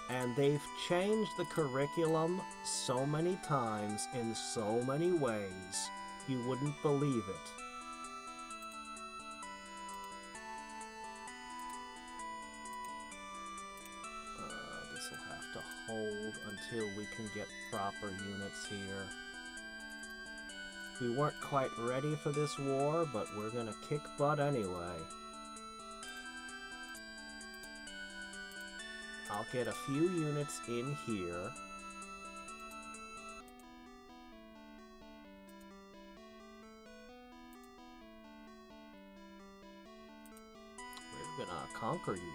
And they've changed the curriculum so many times in so many ways, you wouldn't believe it. This'll have to hold until we can get proper units here. We weren't quite ready for this war, but we're gonna kick butt anyway. I'll get a few units in here. We're gonna conquer you.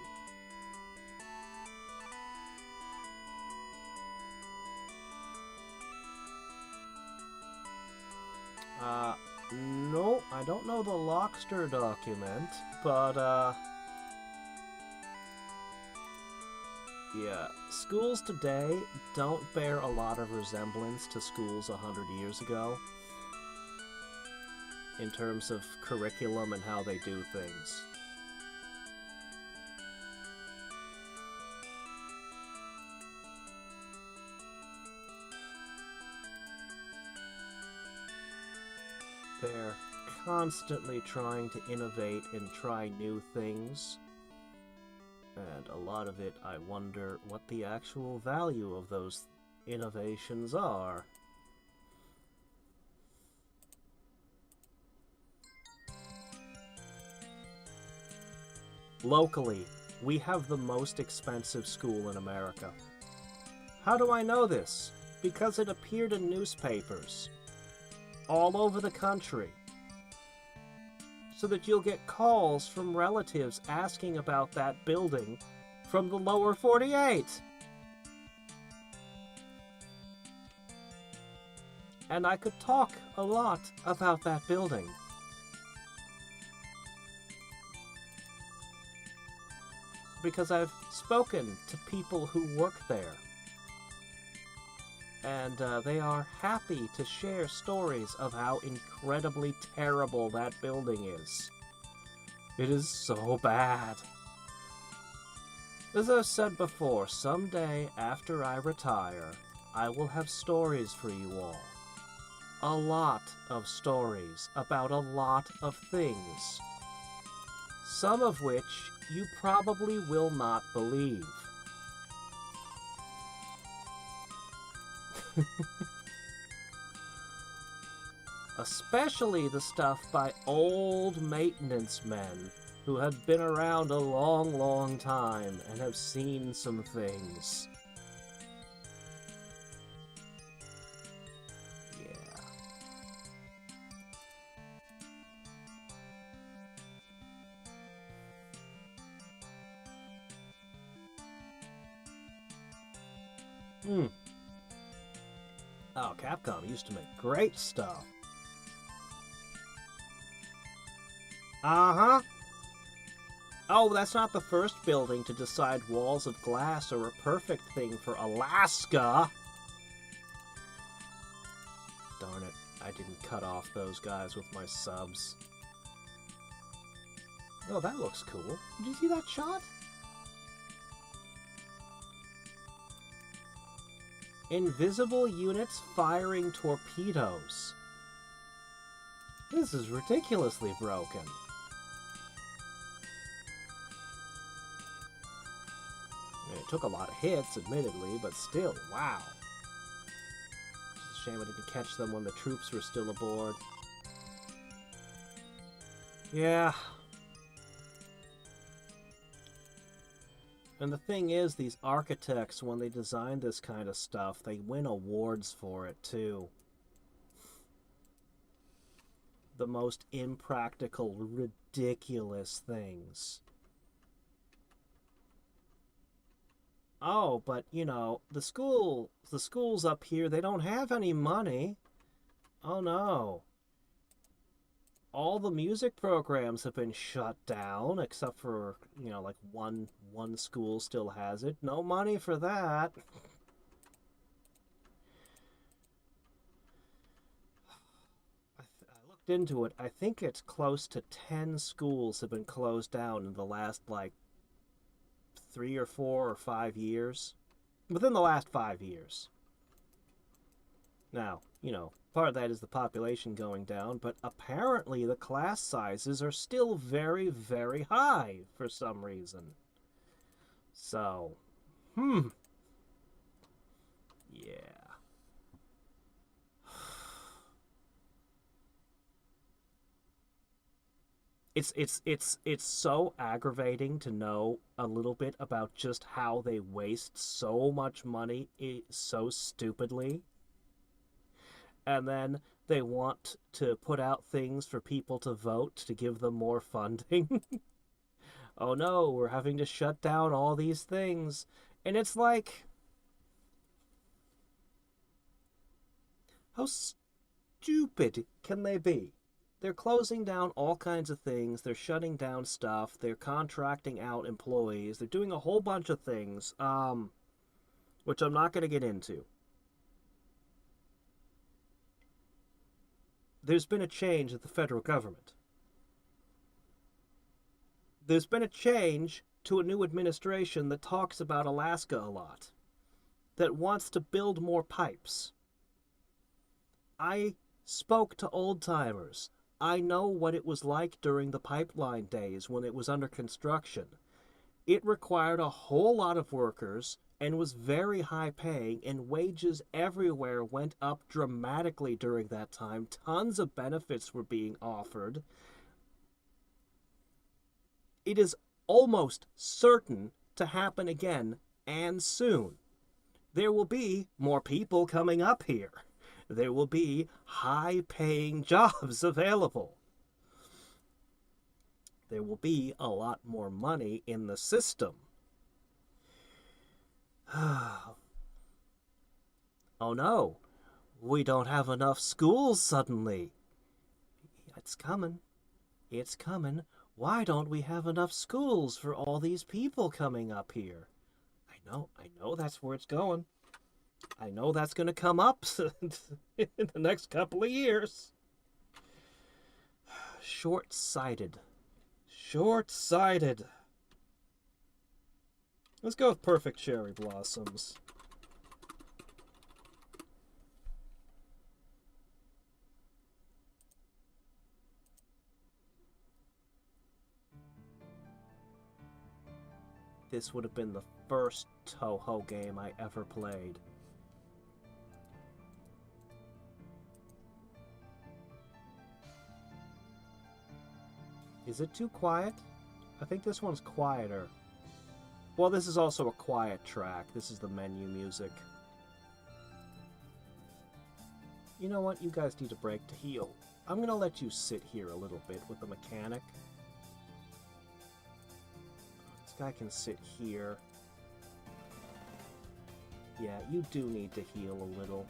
No, I don't know the Lockster document, but, yeah, schools today don't bear a lot of resemblance to schools 100 years ago, in terms of curriculum and how they do things. They're constantly trying to innovate and try new things. And a lot of it, I wonder what the actual value of those innovations are. Locally, we have the most expensive school in America. How do I know this? Because it appeared in newspapers all over the country, so that you'll get calls from relatives asking about that building from the lower 48. And I could talk a lot about that building. Because I've spoken to people who work there. And they are happy to share stories of how incredibly terrible that building is. It is so bad. As I've said before, someday after I retire, I will have stories for you all. A lot of stories about a lot of things. Some of which you probably will not believe. Especially the stuff by old maintenance men who have been around a long, long time and have seen some things. Yeah. Oh, Capcom used to make great stuff. Uh-huh. Oh, that's not the first building to decide walls of glass are a perfect thing for Alaska. Darn it, I didn't cut off those guys with my subs. Oh, that looks cool. Did you see that shot? Invisible units firing torpedoes. This is ridiculously broken. It took a lot of hits, admittedly, but still, wow. It's a shame I didn't catch them when the troops were still aboard. Yeah. And the thing is, these architects, when they design this kind of stuff, they win awards for it, too. The most impractical, ridiculous things. Oh, but, you know, the schools up here, they don't have any money. Oh, no. All the music programs have been shut down, except for, you know, like one school still has it. No money for that. I looked into it. I think it's close to 10 schools have been closed down in the last, like, 3 or 4 or 5 years. Within the last 5 years. Now, you know, part of that is the population going down, but apparently the class sizes are still very, very high for some reason. So, yeah. It's so aggravating to know a little bit about just how they waste so much money so stupidly. And then they want to put out things for people to vote to give them more funding. Oh no, we're having to shut down all these things. And it's like, how stupid can they be? They're closing down all kinds of things. They're shutting down stuff. They're contracting out employees. They're doing a whole bunch of things, which I'm not going to get into. There's been a change at the federal government. There's been a change to a new administration that talks about Alaska a lot, that wants to build more pipes. I spoke to old-timers. I know what it was like during the pipeline days when it was under construction. It required a whole lot of workers and was very high paying, and wages everywhere went up dramatically during that time. Tons of benefits were being offered. It is almost certain to happen again, and soon. There will be more people coming up here. There will be high-paying jobs available. There will be a lot more money in the system. Oh no, we don't have enough schools suddenly. It's coming. It's coming. Why don't we have enough schools for all these people coming up here? I know that's where it's going. I know that's going to come up in the next couple of years. Short-sighted. Short-sighted. Let's go with perfect cherry blossoms. This would have been the first Toho game I ever played. Is it too quiet? I think this one's quieter. Well, this is also a quiet track. This is the menu music. You know what? You guys need a break to heal. I'm gonna let you sit here a little bit with the mechanic. This guy can sit here. Yeah, you do need to heal a little.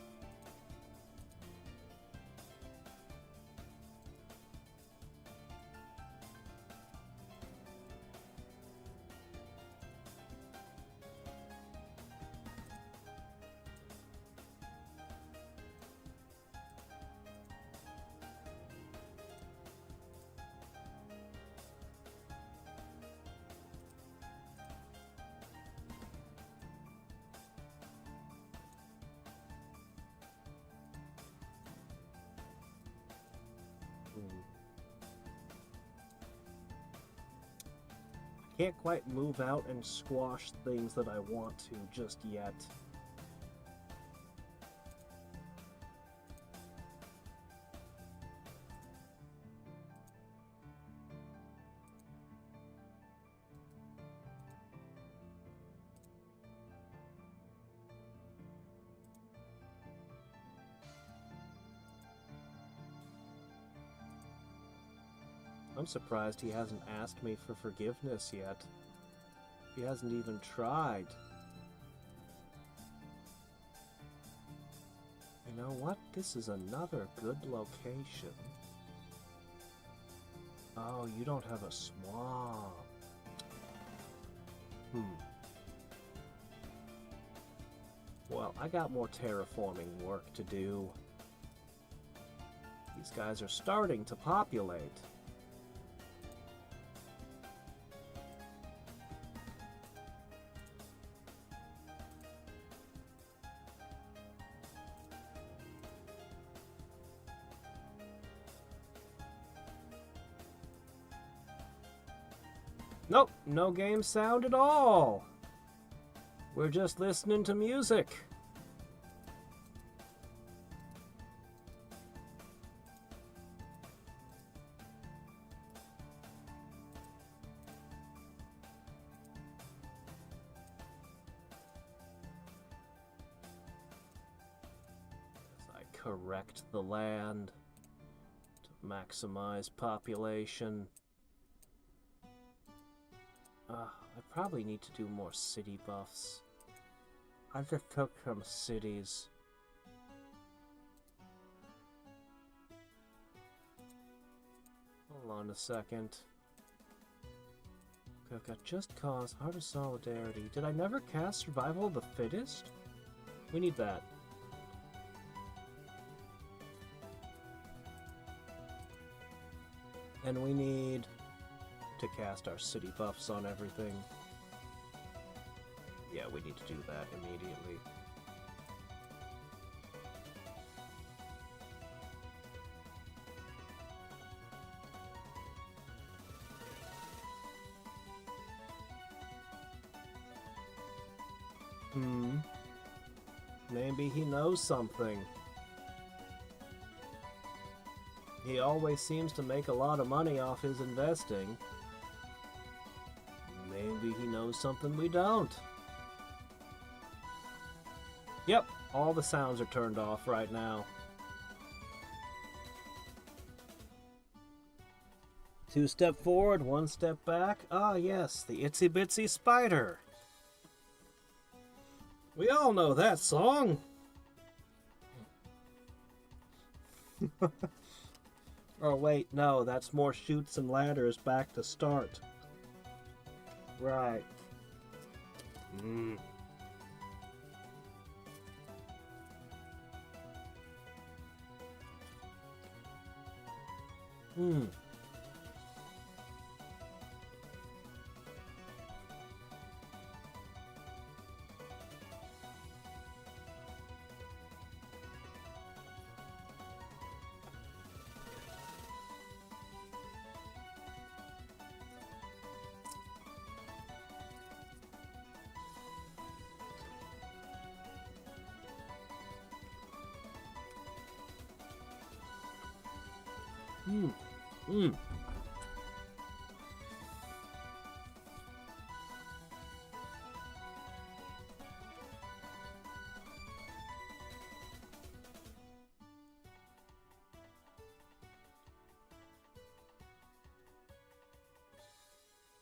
Can't quite move out and squash things that I want to just yet. I'm surprised he hasn't asked me for forgiveness yet. He hasn't even tried. You know what? This is another good location. Oh, you don't have a swamp. Well, I got more terraforming work to do. These guys are starting to populate. Nope, no game sound at all. We're just listening to music. As I correct the land to maximize population. I probably need to do more city buffs. I just took some cities. Hold on a second. Okay, I've got Just Cause, Heart of Solidarity. Did I never cast Survival of the Fittest? We need that. And we need to cast our city buffs on everything. Yeah, we need to do that immediately. Maybe he knows something. He always seems to make a lot of money off his investing. Maybe he knows something we don't. Yep, all the sounds are turned off right now. 2 step forward, 1 step back. Ah, yes, the Itsy Bitsy Spider. We all know that song. Oh, wait, no, that's more Chutes and Ladders back to start. Right.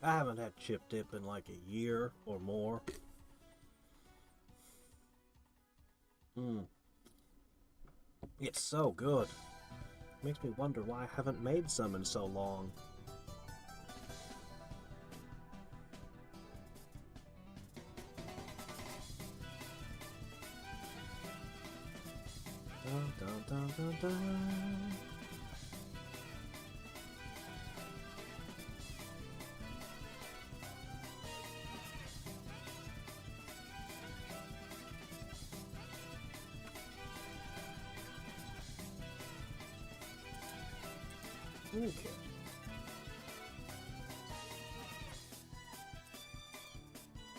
I haven't had chip dip in like a year or more. It's so good. Makes me wonder why I haven't made some in so long. Dun, dun, dun, dun, dun. Okay.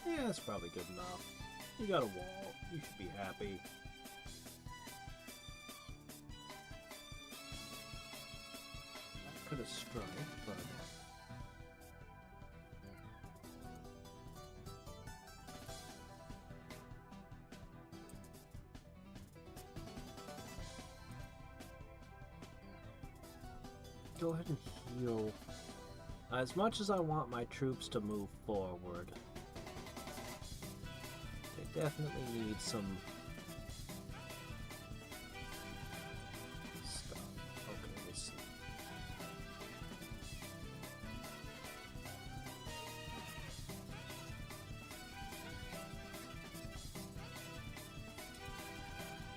Yeah, that's probably good enough. You got a wall. You should be happy. I could have struck, but... Go ahead and heal As much as I want my troops to move forward, they definitely need some stuff. Okay, let's see.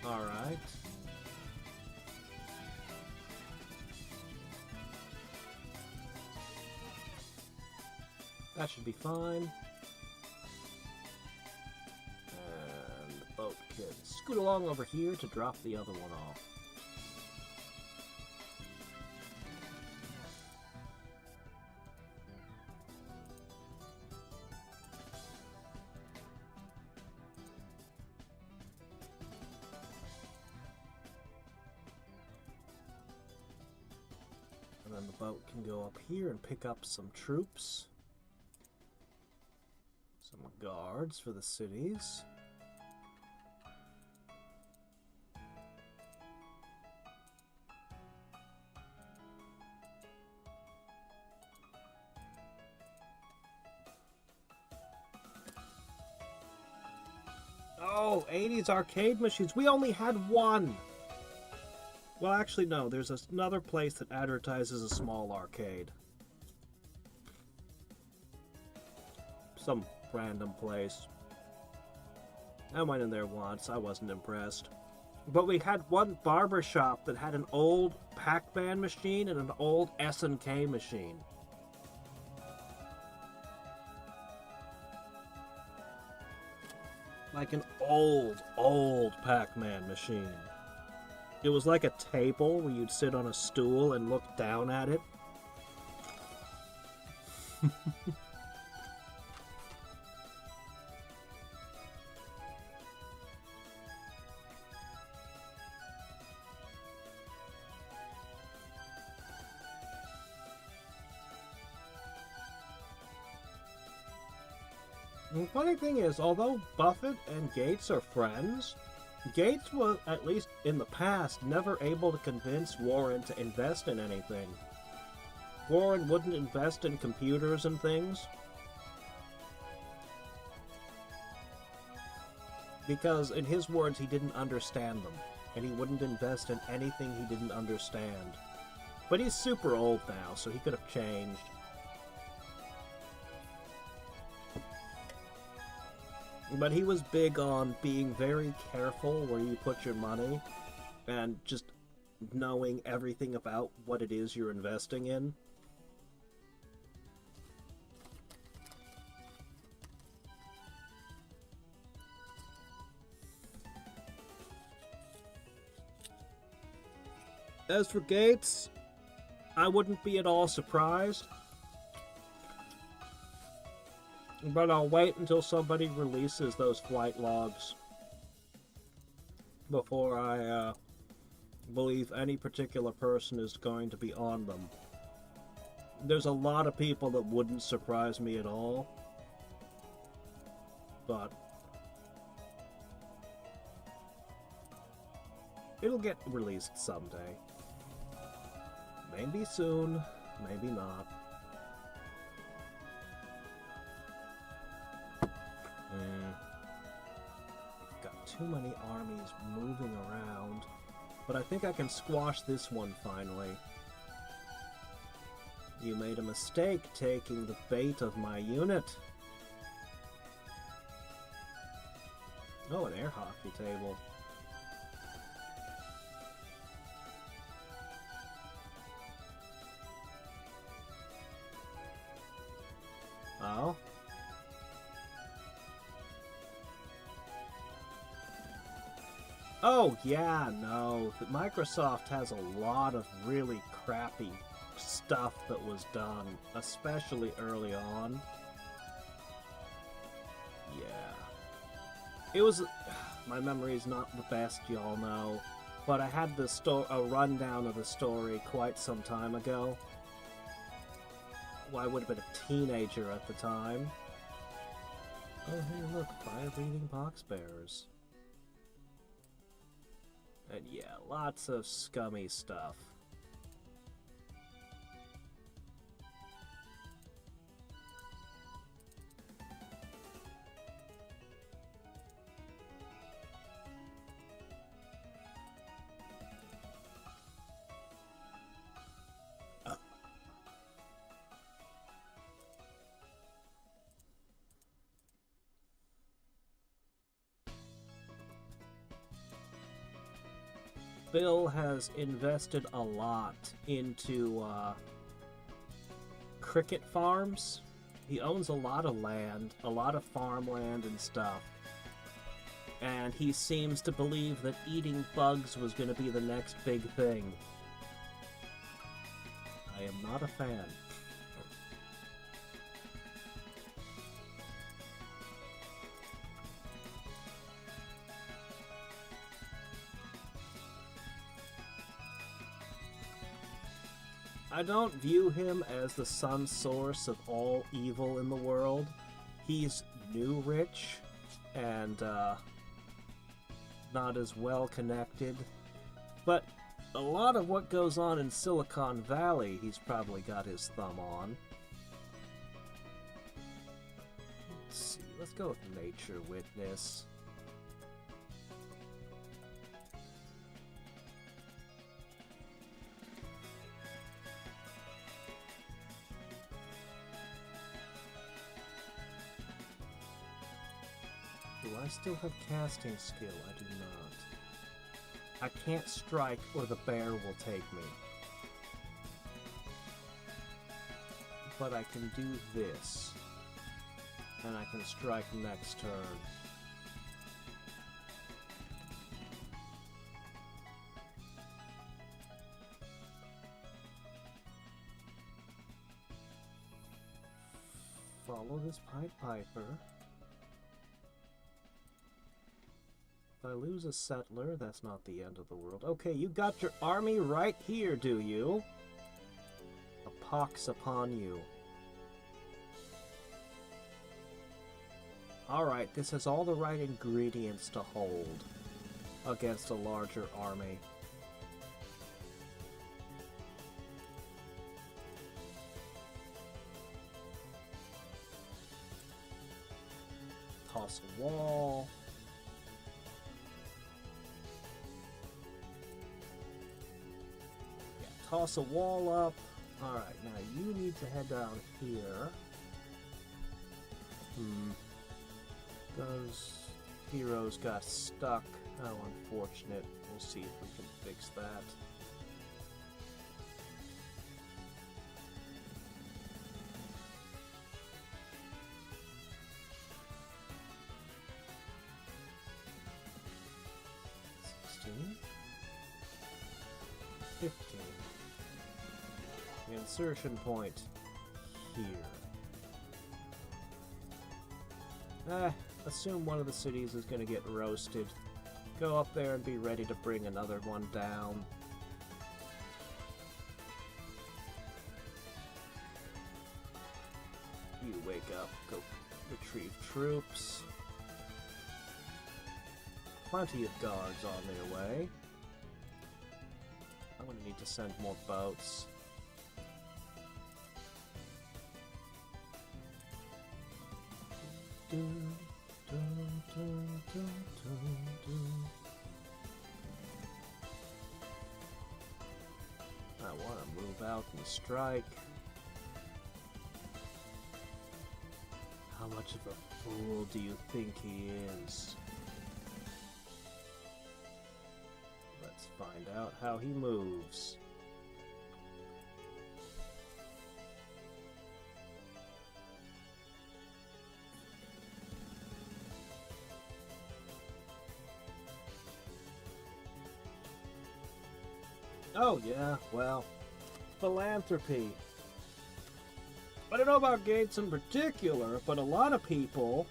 Alright. That should be fine. And the boat can scoot along over here to drop the other one off. And then the boat can go up here and pick up some troops. Some guards for the cities. Oh, 80s arcade machines. We only had one. Well, actually, no. There's another place that advertises a small arcade. Some random place. I went in there once. I wasn't impressed. But we had one barber shop that had an old Pac-Man machine and an old S&K machine. Like an old Pac-Man machine. It was like a table where you'd sit on a stool and look down at it. The funny thing is, although Buffett and Gates are friends, Gates was, at least in the past, never able to convince Warren to invest in anything. Warren wouldn't invest in computers and things because, in his words, he didn't understand them, and he wouldn't invest in anything he didn't understand. But he's super old now, so he could have changed. But he was big on being very careful where you put your money and just knowing everything about what it is you're investing in. As for Gates, I wouldn't be at all surprised. But I'll wait until somebody releases those flight logs before I believe any particular person is going to be on them. There's a lot of people that wouldn't surprise me at all. But it'll get released someday. Maybe soon, maybe not. Got too many armies moving around, but I think I can squash this one finally. You made a mistake taking the bait of my unit. Oh, an air hockey table. Oh? Oh, yeah, no. Microsoft has a lot of really crappy stuff that was done, especially early on. Yeah. It was... My memory's not the best, y'all know, but I had a rundown of the story quite some time ago. Well, I would have been a teenager at the time. Oh, hey, look, fire-breathing box bearers. And yeah, lots of scummy stuff. Bill has invested a lot into cricket farms. He owns a lot of land, a lot of farmland and stuff. And he seems to believe that eating bugs was going to be the next big thing. I am not a fan. I don't view him as the sun source of all evil in the world. He's new rich and not as well connected. But a lot of what goes on in Silicon Valley, he's probably got his thumb on. Let's see, let's go with Nature Witness. Do I still have casting skill? I do not. I can't strike or the bear will take me. But I can do this. And I can strike next turn. Follow this Pied Piper. If I lose a settler, that's not the end of the world. Okay, you got your army right here, do you? A pox upon you. Alright, this has all the right ingredients to hold against a larger army. Toss a wall. Toss a wall up. Alright, now you need to head down here. Those heroes got stuck. How unfortunate. We'll see if we can fix that. Insertion point here. Assume one of the cities is going to get roasted. Go up there and be ready to bring another one down. You wake up, go retrieve troops. Plenty of guards on their way. I'm going to need to send more boats. I want to move out and strike. How much of a fool do you think he is? Let's find out how he moves. Oh yeah, well, philanthropy. I don't know about Gates in particular, but a lot of people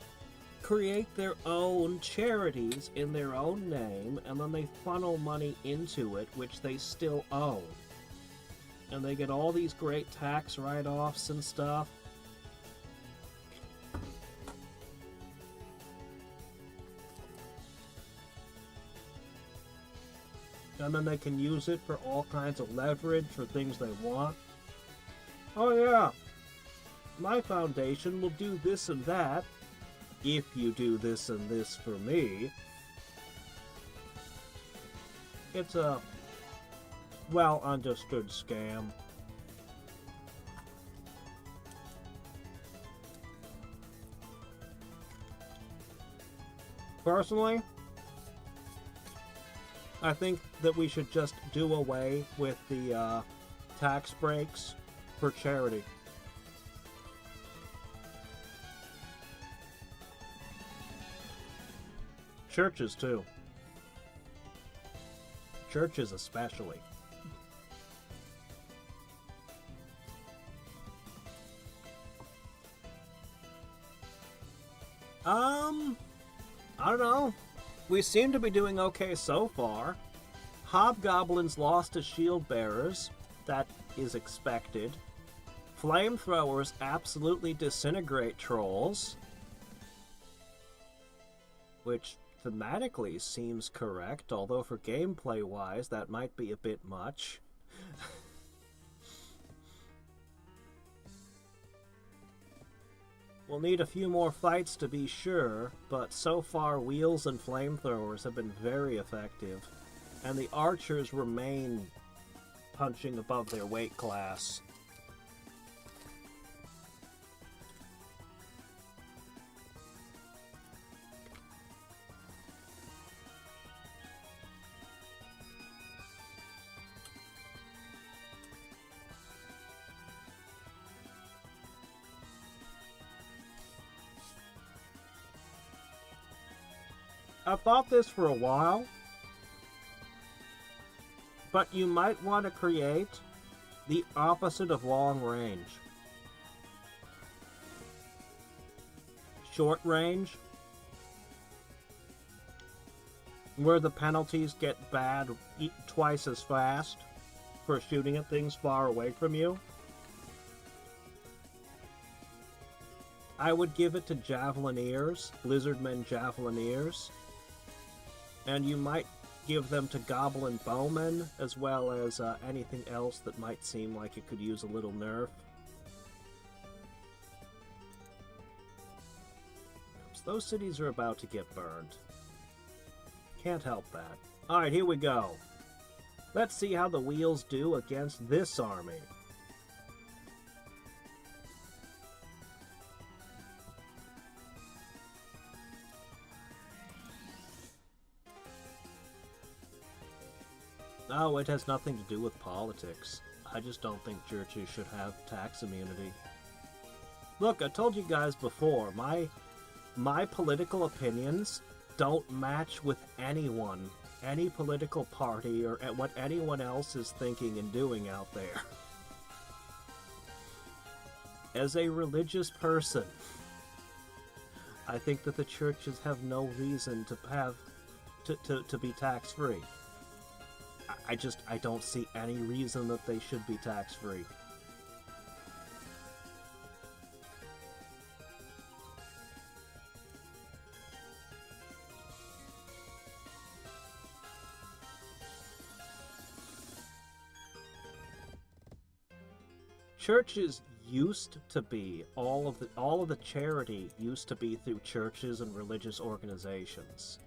create their own charities in their own name, and then they funnel money into it, which they still own. And they get all these great tax write-offs and stuff. And then they can use it for all kinds of leverage for things they want. Oh yeah, my foundation will do this and that if you do this and this for me. It's a well understood scam. Personally, I think that we should just do away with the tax breaks for charity. Churches, too. Churches especially. I don't know. We seem to be doing okay so far. Hobgoblins lost to shield bearers. That is expected. Flamethrowers absolutely disintegrate trolls. Which thematically seems correct, although for gameplay-wise that might be a bit much. We'll need a few more fights to be sure, but so far wheels and flamethrowers have been very effective, and the archers remain punching above their weight class. I've thought this for a while, but you might want to create the opposite of long range. Short range, where the penalties get bad twice as fast for shooting at things far away from you. I would give it to Javelineers, Lizardmen Javelineers. And you might give them to Goblin Bowmen, as well as anything else that might seem like it could use a little nerf. Oops, those cities are about to get burned. Can't help that. Alright, here we go. Let's see how the wheels do against this army. No, it has nothing to do with politics. I just don't think churches should have tax immunity. Look, I told you guys before, my political opinions don't match with anyone, any political party, or what anyone else is thinking and doing out there. As a religious person, I think that the churches have no reason to be tax-free. I don't see any reason that they should be tax-free. Churches used to be, all of the charity used to be through churches and religious organizations.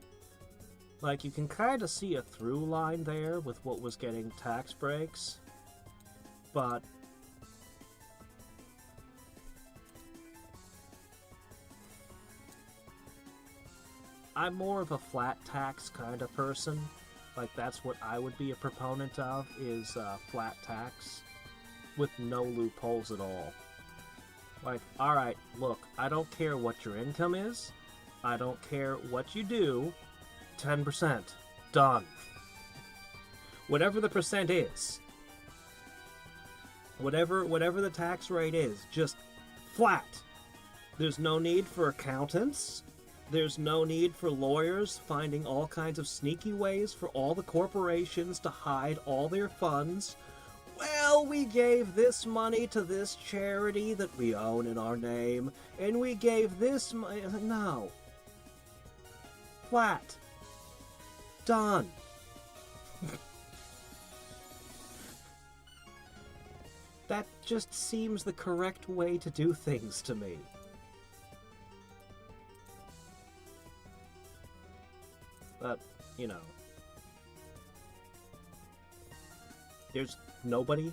Like, you can kind of see a through line there with what was getting tax breaks, but I'm more of a flat tax kind of person. Like, that's what I would be a proponent of, is flat tax with no loopholes at all. Like, alright, look, I don't care what your income is, I don't care what you do, 10%. Done. Whatever the percent is. Whatever the tax rate is, just flat. There's no need for accountants. There's no need for lawyers finding all kinds of sneaky ways for all the corporations to hide all their funds. Well, we gave this money to this charity that we own in our name, and we gave this money... No. Flat. Done. That just seems the correct way to do things to me. But, you know, there's nobody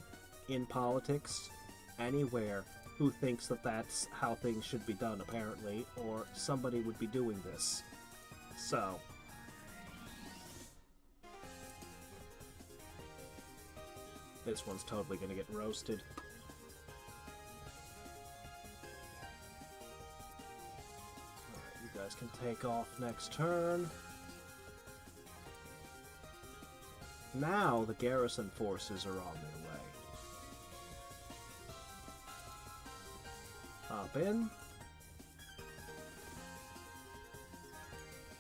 in politics anywhere who thinks that that's how things should be done, apparently, or somebody would be doing this. So... This one's totally gonna get roasted. Alright, you guys can take off next turn. Now the garrison forces are on their way. Hop in.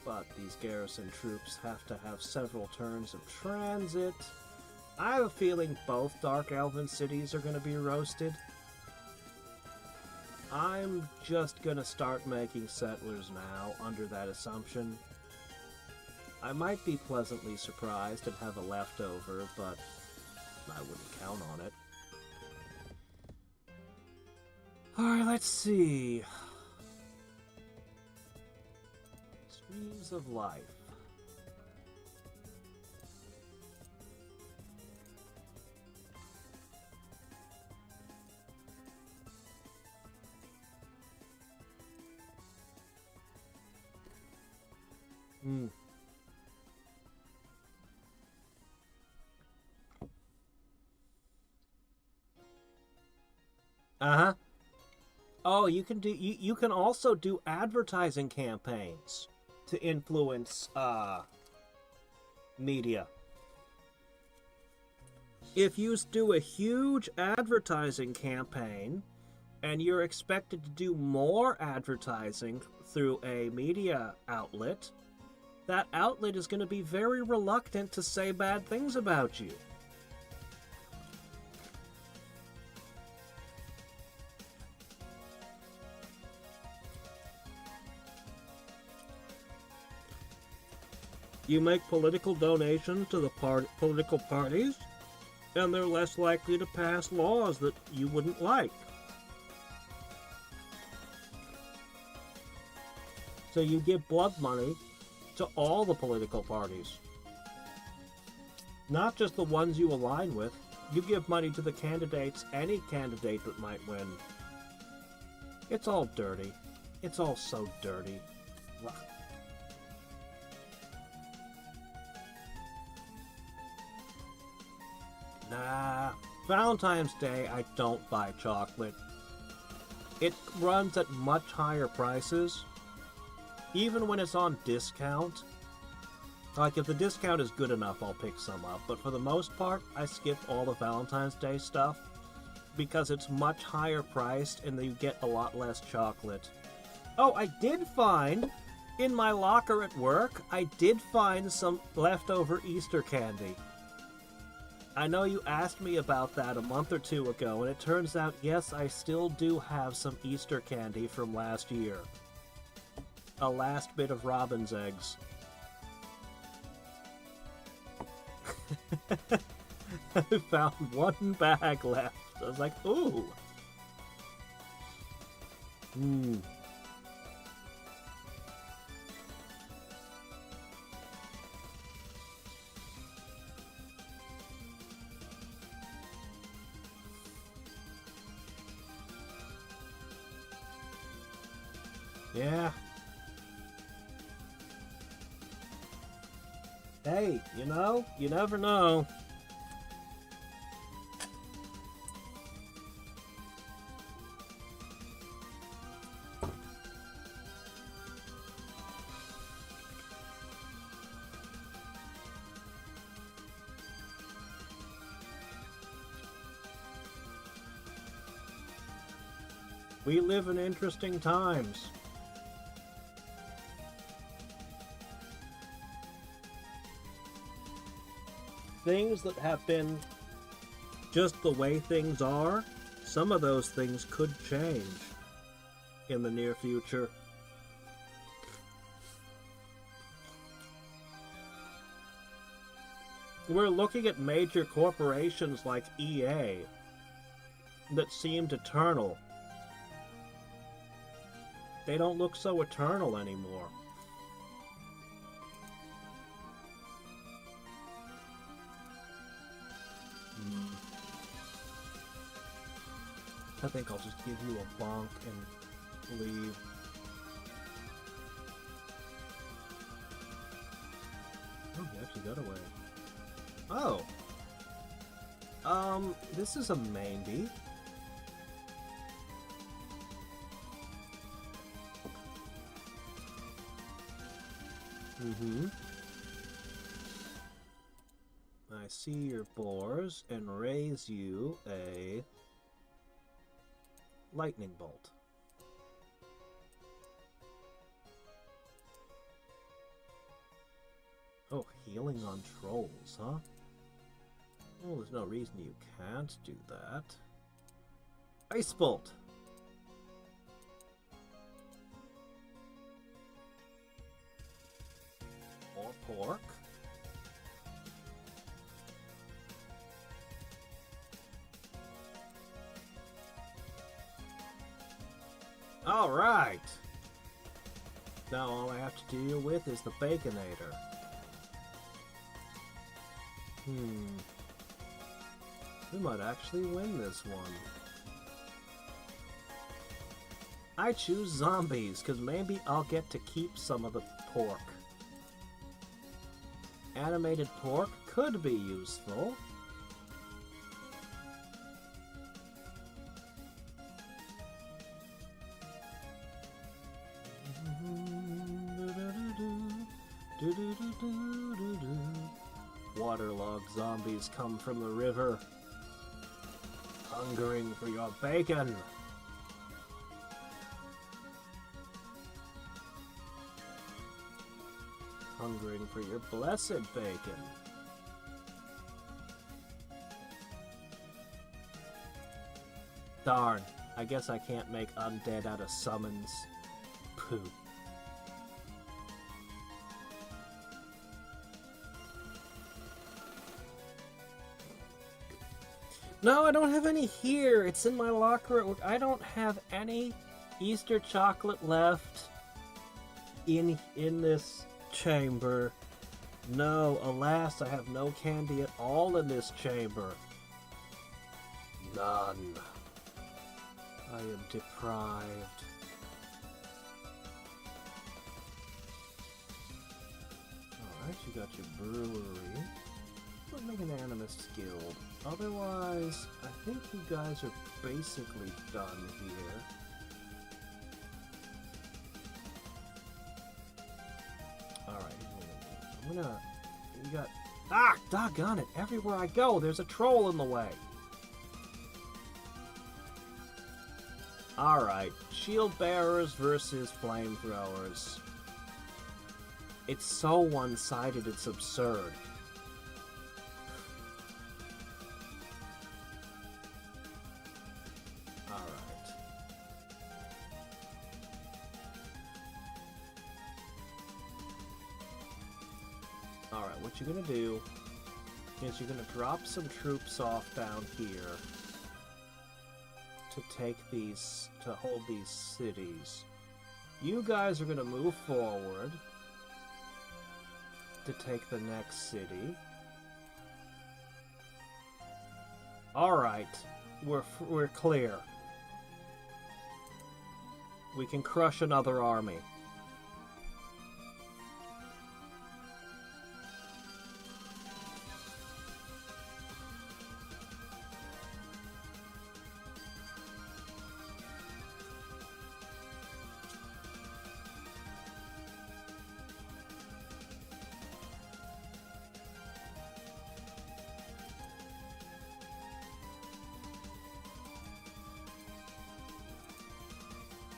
But these garrison troops have to have several turns of transit. I have a feeling both Dark Elven cities are going to be roasted. I'm just going to start making settlers now under that assumption. I might be pleasantly surprised and have a leftover, but I wouldn't count on it. Alright, let's see. Streams of life. Uh-huh. Oh, you can also do advertising campaigns to influence media. If you do a huge advertising campaign and you're expected to do more advertising through a media outlet, that outlet is going to be very reluctant to say bad things about you. You make political donations to the political parties, and they're less likely to pass laws that you wouldn't like. So you give blood money to all the political parties. Not just the ones you align with. You give money to the candidates, any candidate that might win. It's all dirty. It's all so dirty. Ugh. Nah, Valentine's Day I don't buy chocolate. It runs at much higher prices. Even when it's on discount. Like, if the discount is good enough, I'll pick some up. But for the most part, I skip all the Valentine's Day stuff because it's much higher priced and you get a lot less chocolate. Oh, I did find, in my locker at work, I did find some leftover Easter candy. I know you asked me about that a month or two ago, and it turns out, yes, I still do have some Easter candy from last year. A last bit of robin's eggs. I found one bag left. I was like, ooh. Yeah. Hey, you know, you never know. We live in interesting times. Things that have been just the way things are, some of those things could change in the near future. We're looking at major corporations like EA that seemed eternal. They don't look so eternal anymore. I think I'll just give you a bonk and leave. Oh, he actually got away. Oh! This is a maybe. I see your boars and raise you a lightning bolt. Oh, healing on trolls, huh? Well, there's no reason you can't do that. Ice bolt! Or pork. Alright! Now all I have to deal with is the Baconator. We might actually win this one. I choose zombies, because maybe I'll get to keep some of the pork. Animated pork could be useful. Waterlogged zombies come from the river, hungering for your bacon. Hungering for your blessed bacon. Darn, I guess I can't make undead out of summons. Pooh. No, I don't have any here. It's in my locker. I don't have any Easter chocolate left in this chamber. No, alas, I have no candy at all in this chamber. None. I am deprived. Alright, you got your brewery. We're making an Animist Guild. Otherwise, I think you guys are basically done here. Alright, I'm gonna... You got... Ah! Doggone it! Everywhere I go, there's a troll in the way! Alright, shield bearers versus flamethrowers. It's so one-sided, it's absurd. Alright, what you're gonna do is you're gonna drop some troops off down here to take these, to hold these cities. You guys are gonna move forward to take the next city. Alright, we're clear. We can crush another army.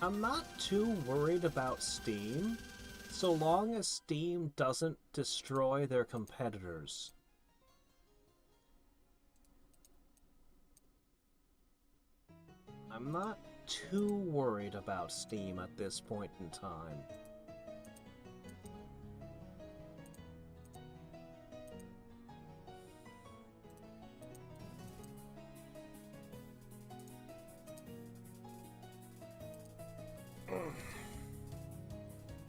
I'm not too worried about Steam, so long as Steam doesn't destroy their competitors. I'm not too worried about Steam at this point in time.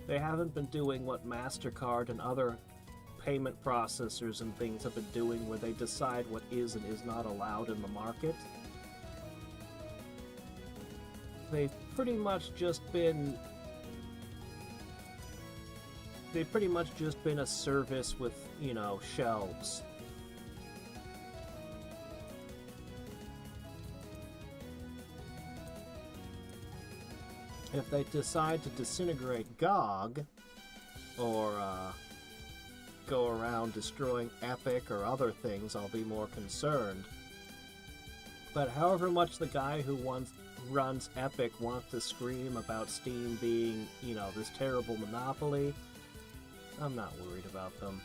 They haven't been doing what MasterCard and other payment processors and things have been doing, where they decide what is and is not allowed in the market. They've pretty much just been a service with, you know, shelves. If they decide to disintegrate GOG, or go around destroying Epic or other things, I'll be more concerned. But however much the guy who runs Epic wants to scream about Steam being, you know, this terrible monopoly, I'm not worried about them.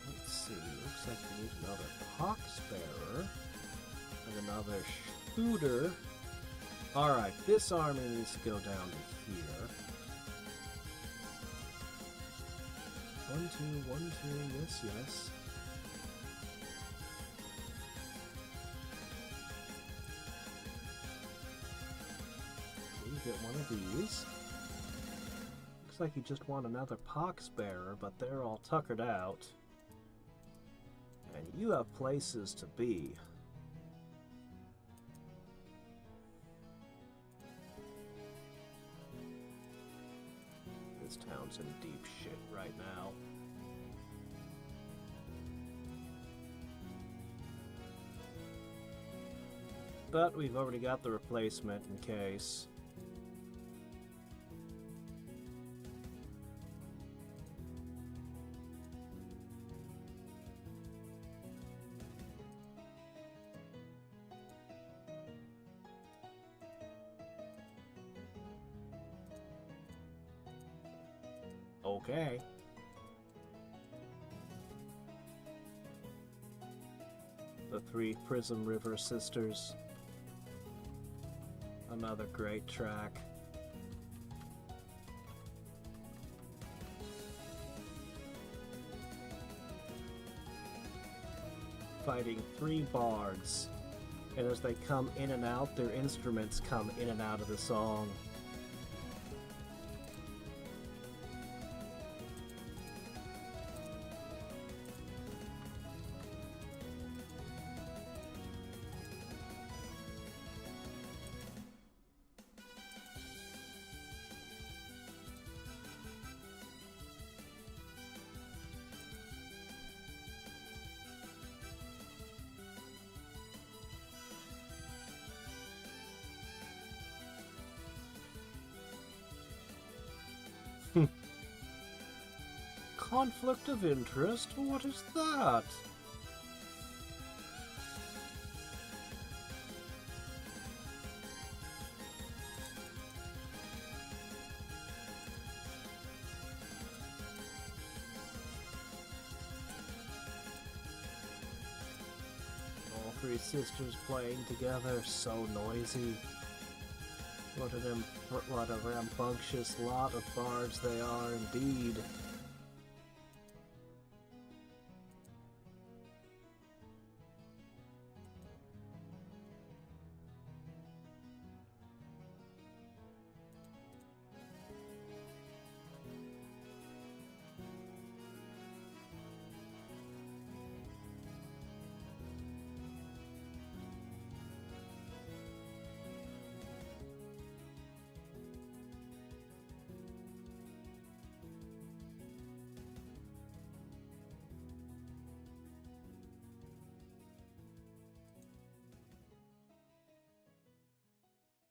Let's see, looks like we need another Poxbearer and another Shooter. Alright, this army needs to go down to here. 1, 2, 1, 2, yes, yes. Get one of these. Looks like you just want another Poxbearer, but they're all tuckered out. And you have places to be. This town's in deep shit right now. But we've already got the replacement in case. Okay. The Three Prism River Sisters. Another great track. Fighting 3 bards. And as they come in and out, their instruments come in and out of the song. Conflict of interest? What is that? All 3 sisters playing together, so noisy. What a rambunctious lot of bards they are indeed.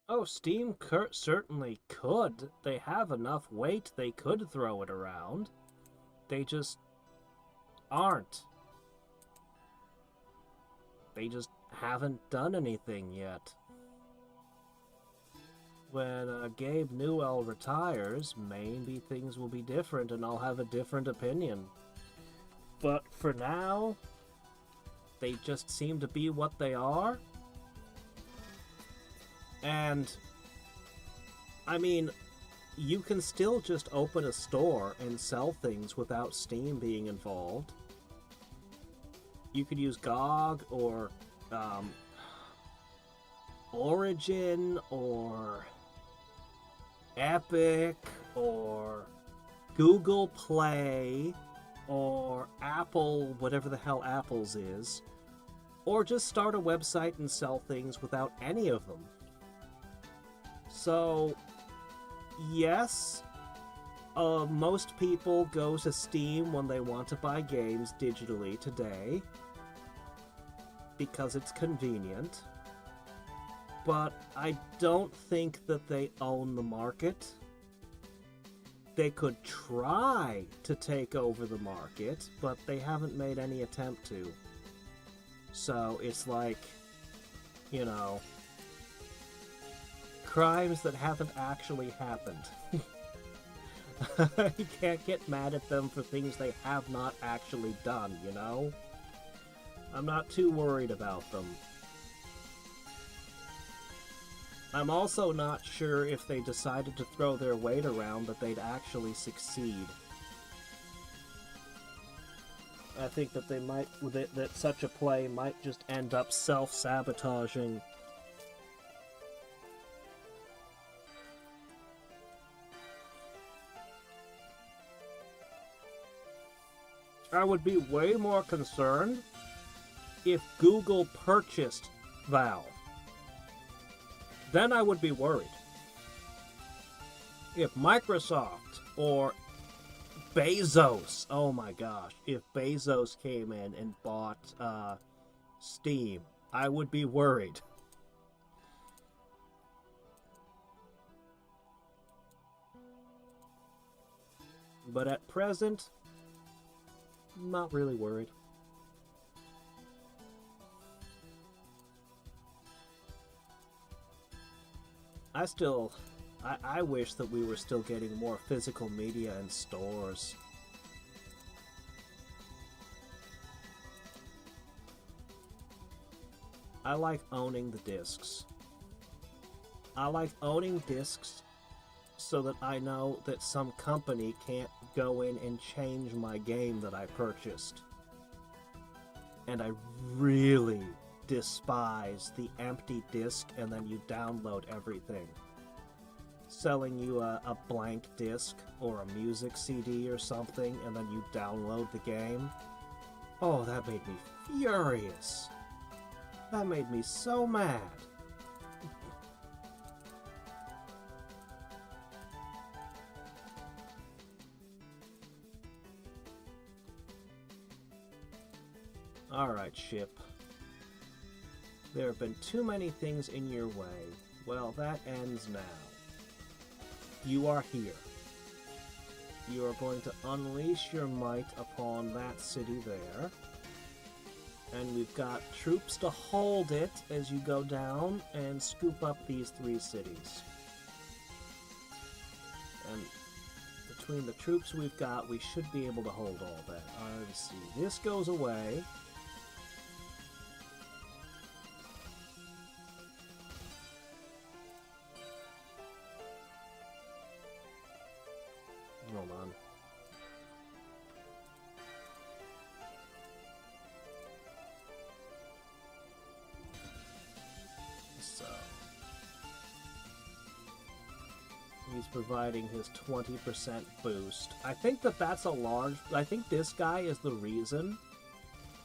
Oh, Steam certainly could. They have enough weight, they could throw it around. They just aren't. They just haven't done anything yet. When Gabe Newell retires, maybe things will be different and I'll have a different opinion. But for now, they just seem to be what they are. And, I mean, you can still just open a store and sell things without Steam being involved. You could use GOG or Origin or Epic or Google Play or Apple, whatever the hell Apple's is, or just start a website and sell things without any of them. So, yes, most people go to Steam when they want to buy games digitally today. because it's convenient, but I don't think that they own the market. They could try to take over the market, but they haven't made any attempt to. So it's like, you know, crimes that haven't actually happened. You can't get mad at them for things they have not actually done, you know? I'm not too worried about them. I'm also not sure if they decided to throw their weight around that they'd actually succeed. I think that they might, that such a play might just end up self-sabotaging. I would be way more concerned if Google purchased Valve. Then I would be worried. If Microsoft or Bezos, oh my gosh, if Bezos came in and bought Steam, I would be worried. But at present, I'm not really worried. I wish that we were still getting more physical media in stores. I like owning the discs. I like owning discs so that I know that some company can't go in and change my game that I purchased. And I really despise the empty disc and then you download everything. Selling you a blank disc or a music CD or something and then you download the game. Oh, that made me furious. That made me so mad. Alright, ship. There have been too many things in your way. Well, that ends now. You are here. You are going to unleash your might upon that city there. And we've got troops to hold it as you go down and scoop up these 3 cities. And between the troops we've got, we should be able to hold all that. Alright, let's see. This goes away. Hold on. So he's providing his 20% boost. I think that that's a large... I think this guy is the reason.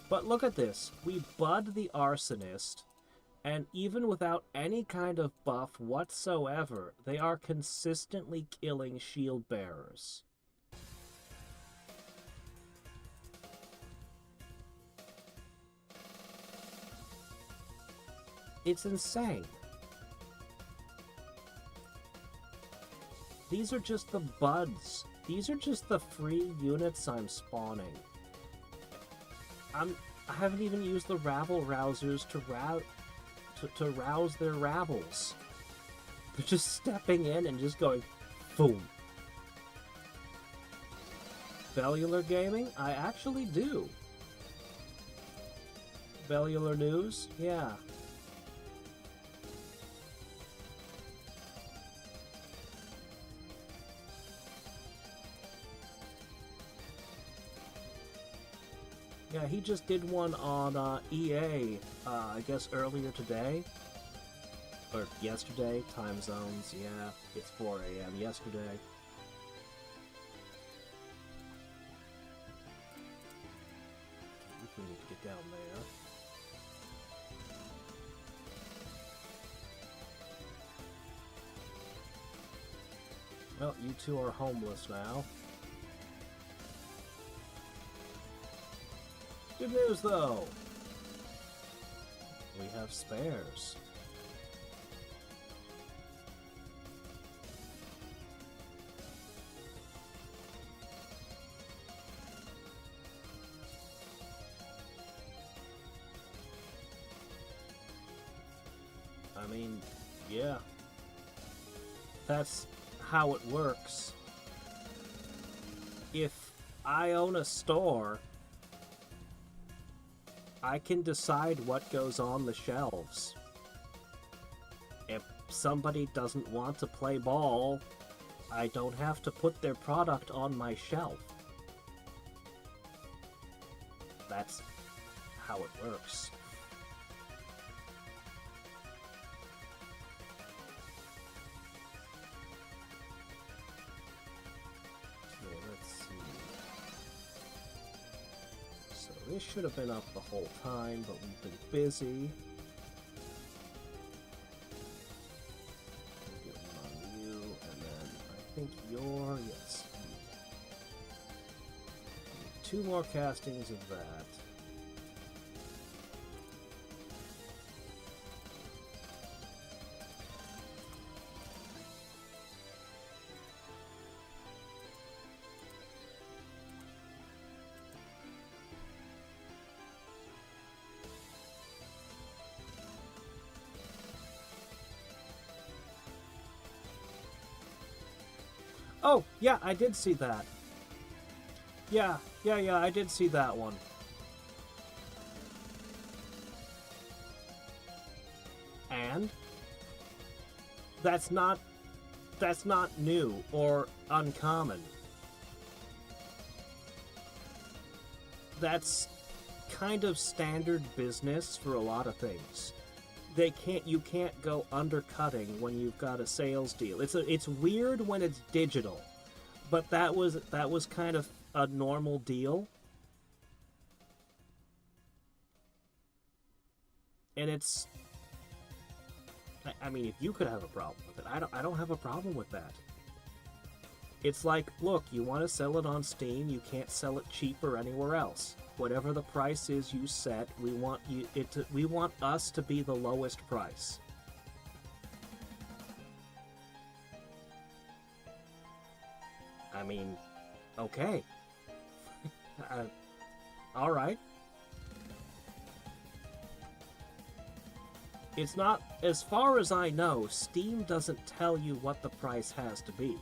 But look at this. We bud the arsonist, and even without any kind of buff whatsoever, they are consistently killing shield bearers. It's insane. These are just the buds. These are just the free units I'm spawning. I haven't even used the rabble rousers to rouse their rabbles. They're just stepping in and just going, boom. Bellular gaming? I actually do. Bellular news? Yeah. Yeah, he just did one on EA, I guess earlier today. Or yesterday, time zones, yeah. It's 4 a.m. yesterday. We need to get down there. Well, you two are homeless now. Good news, though. We have spares. I mean, yeah. That's how it works. If I own a store, I can decide what goes on the shelves. If somebody doesn't want to play ball, I don't have to put their product on my shelf. That's how it works. Okay, let's see. So this should have been up the whole time, but we've been busy. Get one on you, and then I think you're, yes. 2 more castings of that. Oh, yeah, I did see that. Yeah, I did see that one. And that's not new or uncommon. That's kind of standard business for a lot of things. You can't go undercutting when you've got a sales deal. It's weird when it's digital, but that was kind of a normal deal. And it's, I mean, if you could have a problem with it, I don't have a problem with that. It's like, look, you want to sell it on Steam, you can't sell it cheaper anywhere else. Whatever the price is you set, we want us to be the lowest price. I mean, okay. All right. It's not, as far as I know, Steam doesn't tell you what the price has to be.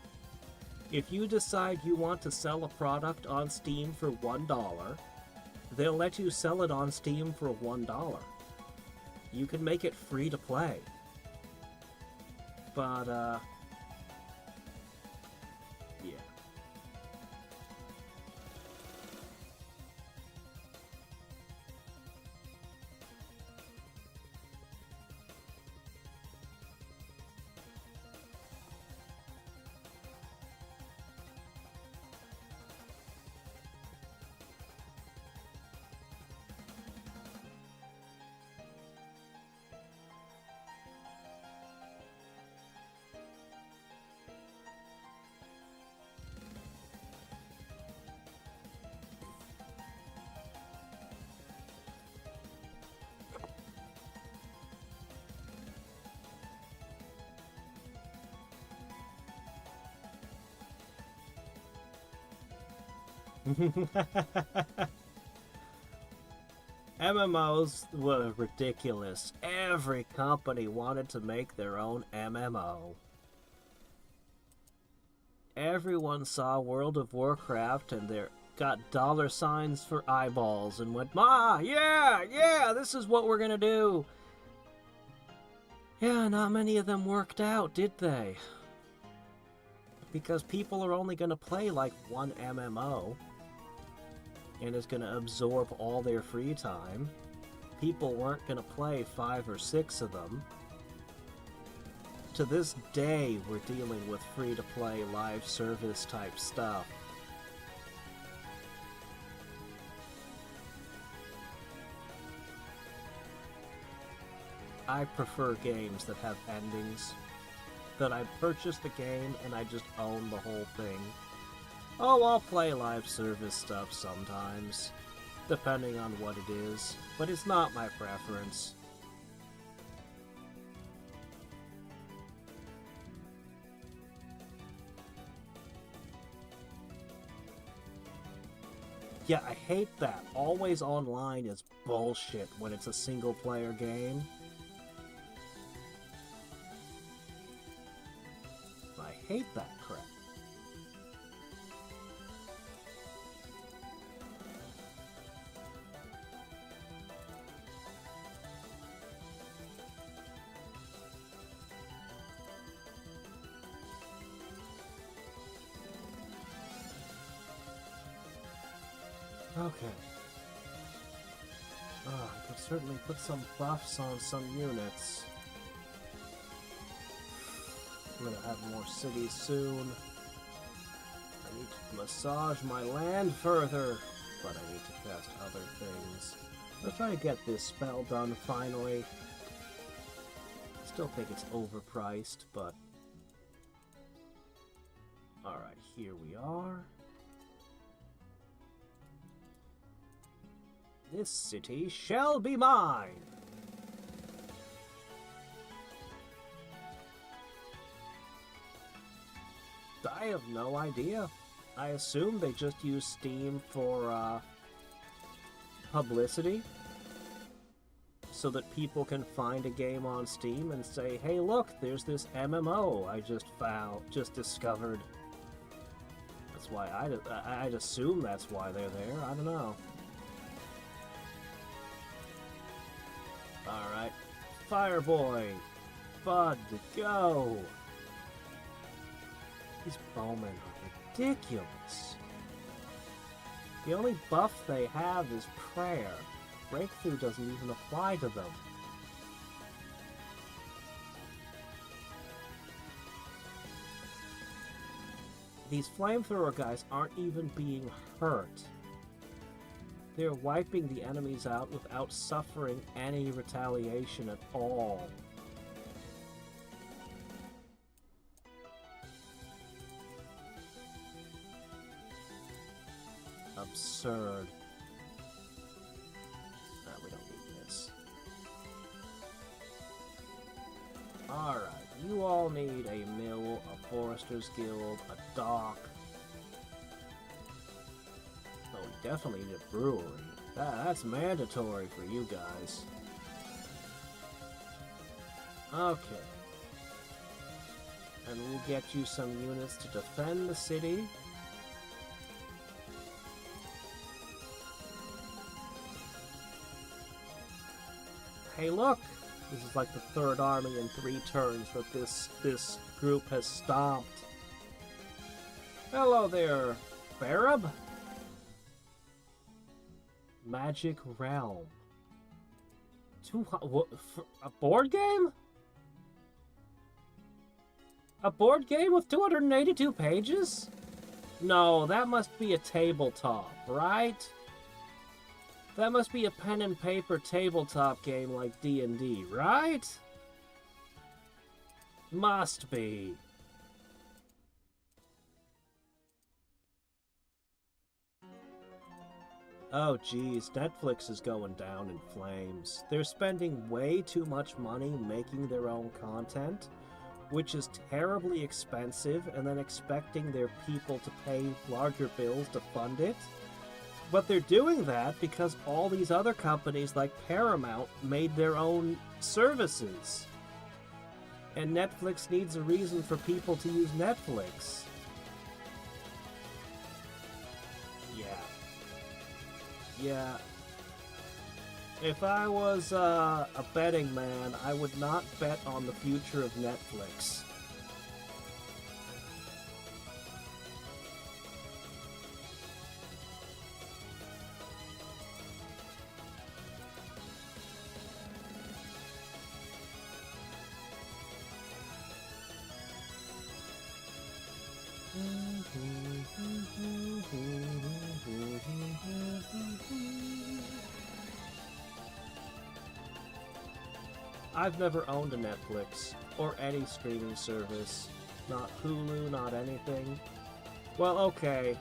If you decide you want to sell a product on Steam for $1, they'll let you sell it on Steam for $1. You can make it free to play. But, yeah. MMOs were ridiculous. Every company wanted to make their own MMO. Everyone saw World of Warcraft and they got $signs for eyeballs and went, yeah, this is what we're gonna do. Yeah, not many of them worked out, did they? Because people are only gonna play like one MMO. And is going to absorb all their free time. People weren't going to play 5 or 6 of them. To this day, we're dealing with free-to-play live service type stuff. I prefer games that have endings. That I purchase the game and I just own the whole thing. Oh, I'll play live service stuff sometimes, depending on what it is, but it's not my preference. Yeah, I hate that. Always online is bullshit when it's a single-player game. I hate that crap. Okay. I could certainly put some buffs on some units. I'm gonna have more cities soon. I need to massage my land further, but I need to cast other things. Let's try to get this spell done finally. Still think it's overpriced, but... Alright, here we are. This city shall be mine! I have no idea. I assume they just use Steam for, publicity. So that people can find a game on Steam and say, hey look, there's this MMO I just discovered. That's why I'd assume that's why they're there. I don't know. Alright. Fireboy! Bud, go! These bowmen are ridiculous. The only buff they have is prayer. Breakthrough doesn't even apply to them. These flamethrower guys aren't even being hurt. They're wiping the enemies out without suffering any retaliation at all. Absurd. No, we don't need this. Alright, you all need a mill, a forester's guild, a dock. Oh, we definitely need a brewery. That's mandatory for you guys. Okay. And we'll get you some units to defend the city. Hey look! This is like the third army in 3 turns that this group has stomped. Hello there, Barab? Magic Realm. What, a board game? A board game with 282 pages? No, that must be a tabletop, right? That must be a pen and paper tabletop game like D&D, right? Must be. Oh geez, Netflix is going down in flames. They're spending way too much money making their own content, which is terribly expensive, and then expecting their people to pay larger bills to fund it. But they're doing that because all these other companies like Paramount made their own services. And Netflix needs a reason for people to use Netflix. Yeah. If I was a betting man, I would not bet on the future of Netflix. I've never owned a Netflix, or any streaming service. Not Hulu, not anything. Well, okay.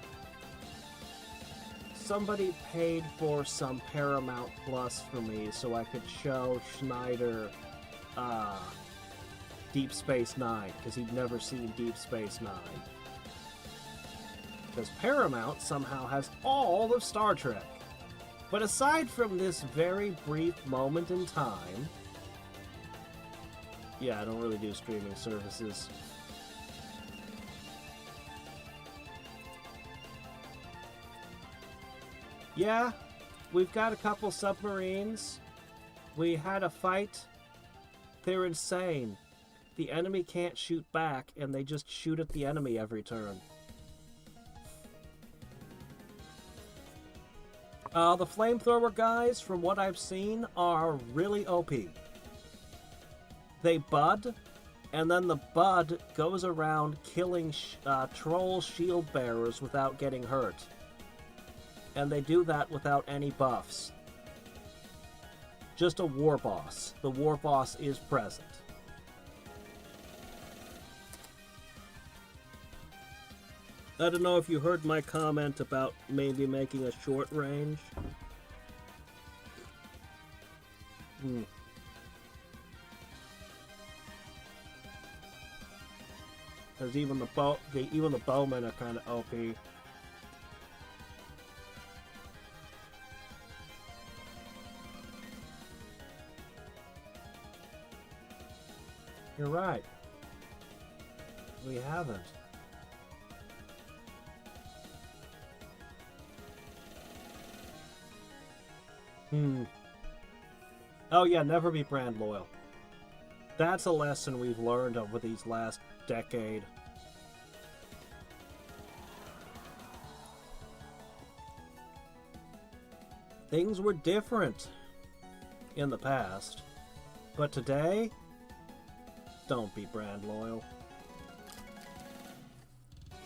Somebody paid for some Paramount Plus for me so I could show Schneider, Deep Space Nine, because he'd never seen Deep Space Nine. Because Paramount somehow has all of Star Trek. But aside from this very brief moment in time... Yeah, I don't really do streaming services. Yeah, we've got a couple submarines. We had a fight. They're insane. The enemy can't shoot back, and they just shoot at the enemy every turn. The flamethrower guys, from what I've seen, are really OP. They bud, and then the bud goes around killing troll shield bearers without getting hurt. And they do that without any buffs. Just a war boss. The war boss is present. I don't know if you heard my comment about maybe making a short range. Because even the bowmen are kind of OP. You're right. We haven't. Oh yeah, never be brand loyal. That's a lesson we've learned over these last decade. Things were different in the past, but today, don't be brand loyal.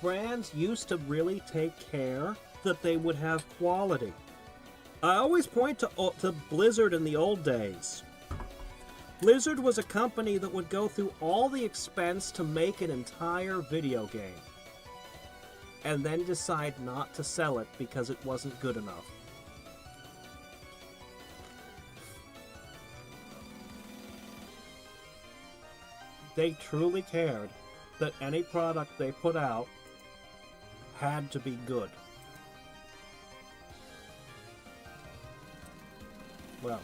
Brands used to really take care that they would have quality. I always point to Blizzard in the old days. Blizzard was a company that would go through all the expense to make an entire video game, and then decide not to sell it because it wasn't good enough. They truly cared that any product they put out had to be good. Well,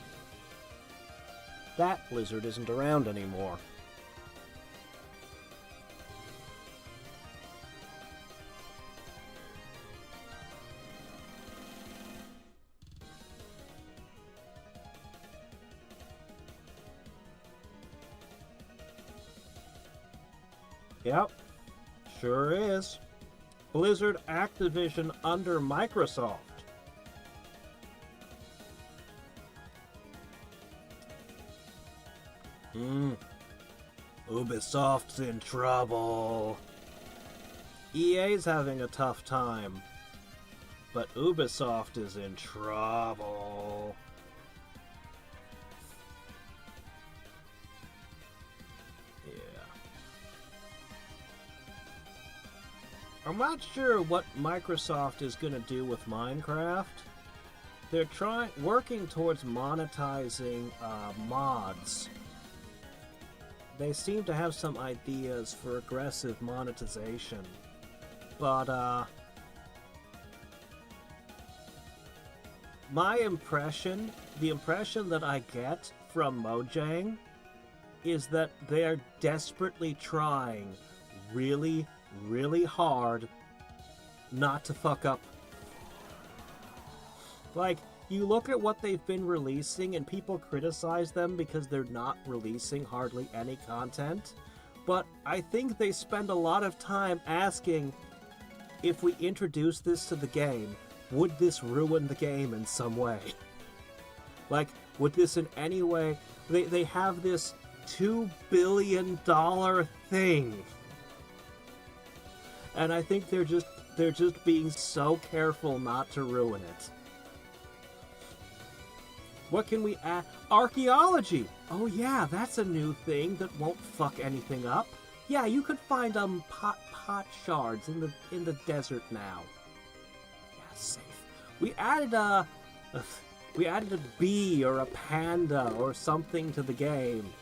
that Blizzard isn't around anymore. Yep, sure is. Blizzard Activision under Microsoft. Ubisoft's in trouble. EA's having a tough time, but Ubisoft is in trouble. Yeah. I'm not sure what Microsoft is going to do with Minecraft. They're working towards monetizing mods. They seem to have some ideas for aggressive monetization. But, the impression that I get from Mojang is that they're desperately trying really, really hard not to fuck up. Like, you look at what they've been releasing and people criticize them because they're not releasing hardly any content. But I think they spend a lot of time asking, if we introduce this to the game, would this ruin the game in some way? Like, would this in any way... They have this $2 billion thing. And I think they're just being so careful not to ruin it. What can we add? Archaeology! Oh yeah, that's a new thing that won't fuck anything up. Yeah, you could find pot shards in the desert now. Yeah, safe. We added a bee or a panda or something to the game.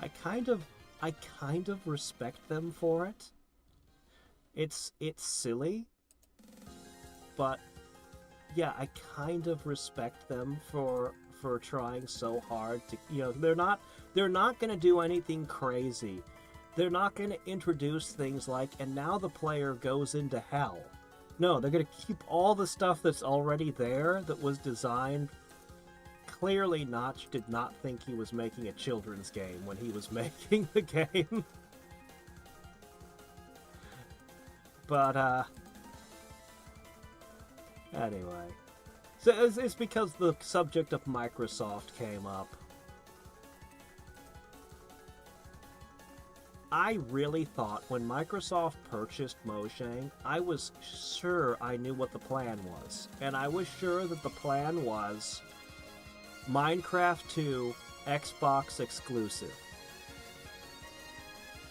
I kind of respect them for it. It's silly, but yeah, I kind of respect them for trying so hard to, you know, they're not going to do anything crazy. They're not going to introduce things like, and now the player goes into hell. No, they're going to keep all the stuff that's already there that was designed. Clearly Notch did not think he was making a children's game when he was making the game. But, anyway. So it's because the subject of Microsoft came up. I really thought when Microsoft purchased Mojang, I was sure I knew what the plan was. And I was sure that the plan was Minecraft 2, Xbox exclusive.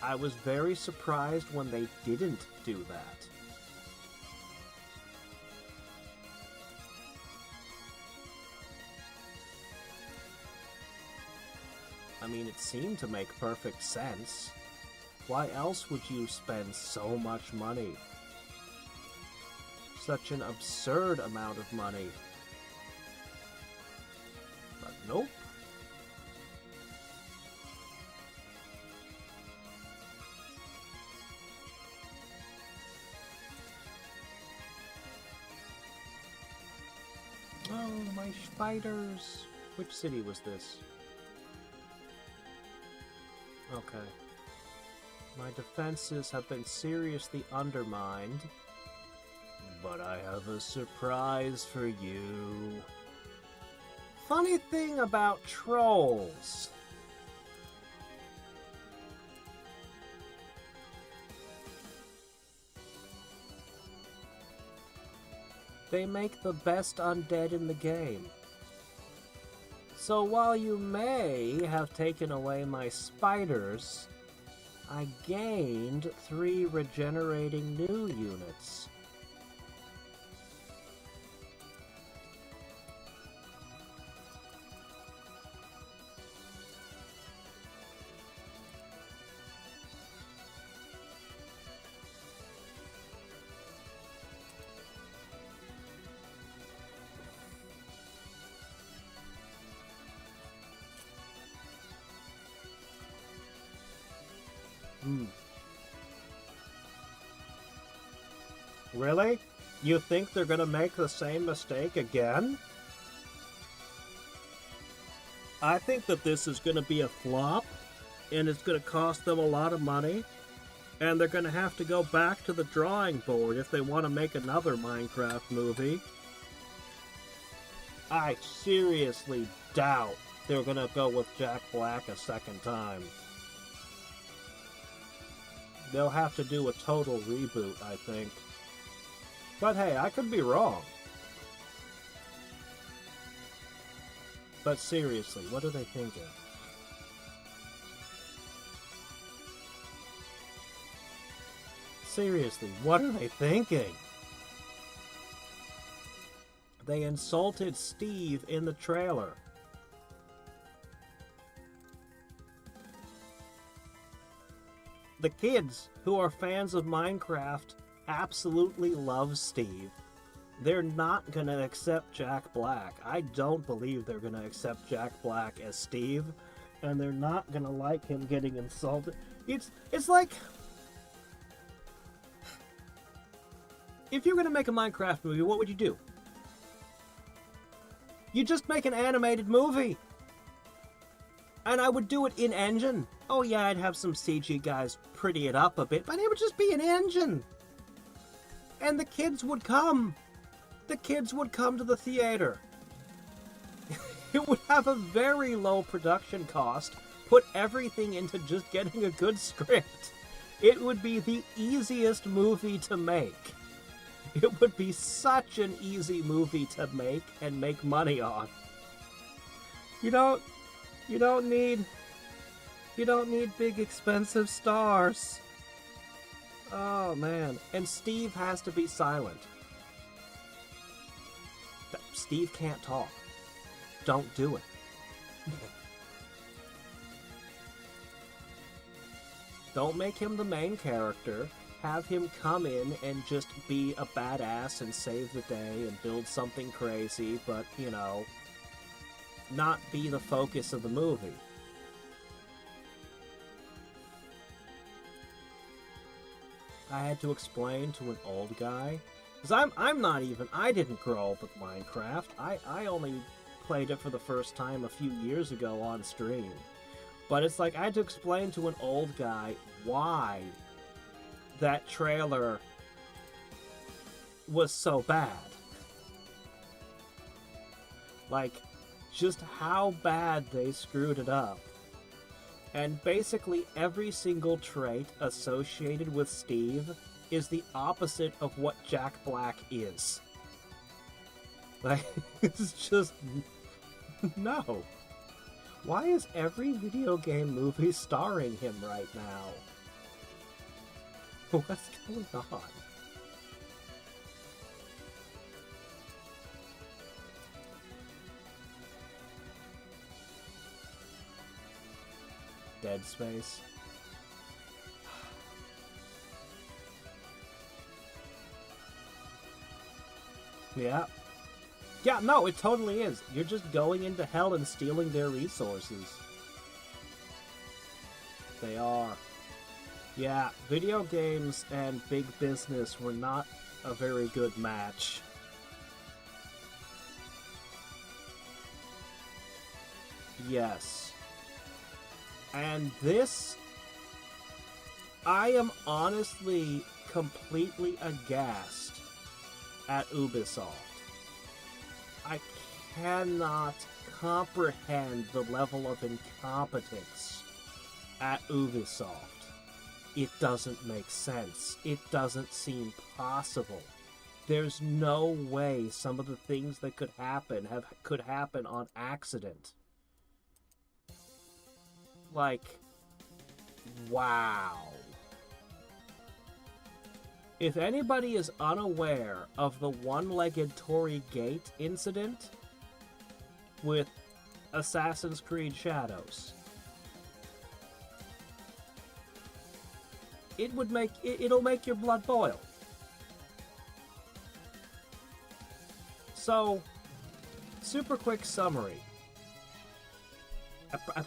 I was very surprised when they didn't do that. I mean, it seemed to make perfect sense. Why else would you spend so much money? Such an absurd amount of money. But nope. Oh, my spiders. Which city was this? Okay. My defenses have been seriously undermined, but I have a surprise for you. Funny thing about trolls. They make the best undead in the game. So while you may have taken away my spiders, I gained 3 regenerating new units. Really? You think they're gonna make the same mistake again? I think that this is gonna be a flop, and it's gonna cost them a lot of money, and they're gonna have to go back to the drawing board if they want to make another Minecraft movie. I seriously doubt they're gonna go with Jack Black a second time. They'll have to do a total reboot, I think. But hey, I could be wrong. But seriously, what are they thinking? Seriously, what are they thinking? They insulted Steve in the trailer. The kids who are fans of Minecraft absolutely love Steve. They're not gonna accept Jack Black. I don't believe they're gonna accept Jack Black as Steve, and they're not gonna like him getting insulted. It's like, if you're gonna make a Minecraft movie, what would you do? You just make an animated movie. And I would do it in engine. Oh yeah, I'd have some CG guys pretty it up a bit, but it would just be an engine. And the kids would come. The kids would come to the theater. It would have a very low production cost. Put everything into just getting a good script. It would be the easiest movie to make. It would be such an easy movie to make and make money on. You don't need big expensive stars. Oh man, and Steve has to be silent. Steve can't talk. Don't do it. Don't make him the main character. Have him come in and just be a badass and save the day and build something crazy, but, you know, not be the focus of the movie. I had to explain to an old guy, because I didn't grow up with Minecraft. I only played it for the first time a few years ago on stream. But it's like I had to explain to an old guy why that trailer was so bad. Like, just how bad they screwed it up. And basically every single trait associated with Steve is the opposite of what Jack Black is. Like, it's just... no. Why is every video game movie starring him right now? What's going on? Dead Space. Yeah. Yeah, no, it totally is. You're just going into hell and stealing their resources. They are. Yeah, video games and big business were not a very good match. Yes. And this... I am honestly completely aghast at Ubisoft. I cannot comprehend the level of incompetence at Ubisoft. It doesn't make sense. It doesn't seem possible. There's no way some of the things that could happen on accident. Like, wow. If anybody is unaware of the one-legged Tory Gate incident with Assassin's Creed Shadows, it'll make your blood boil. So, super quick summary.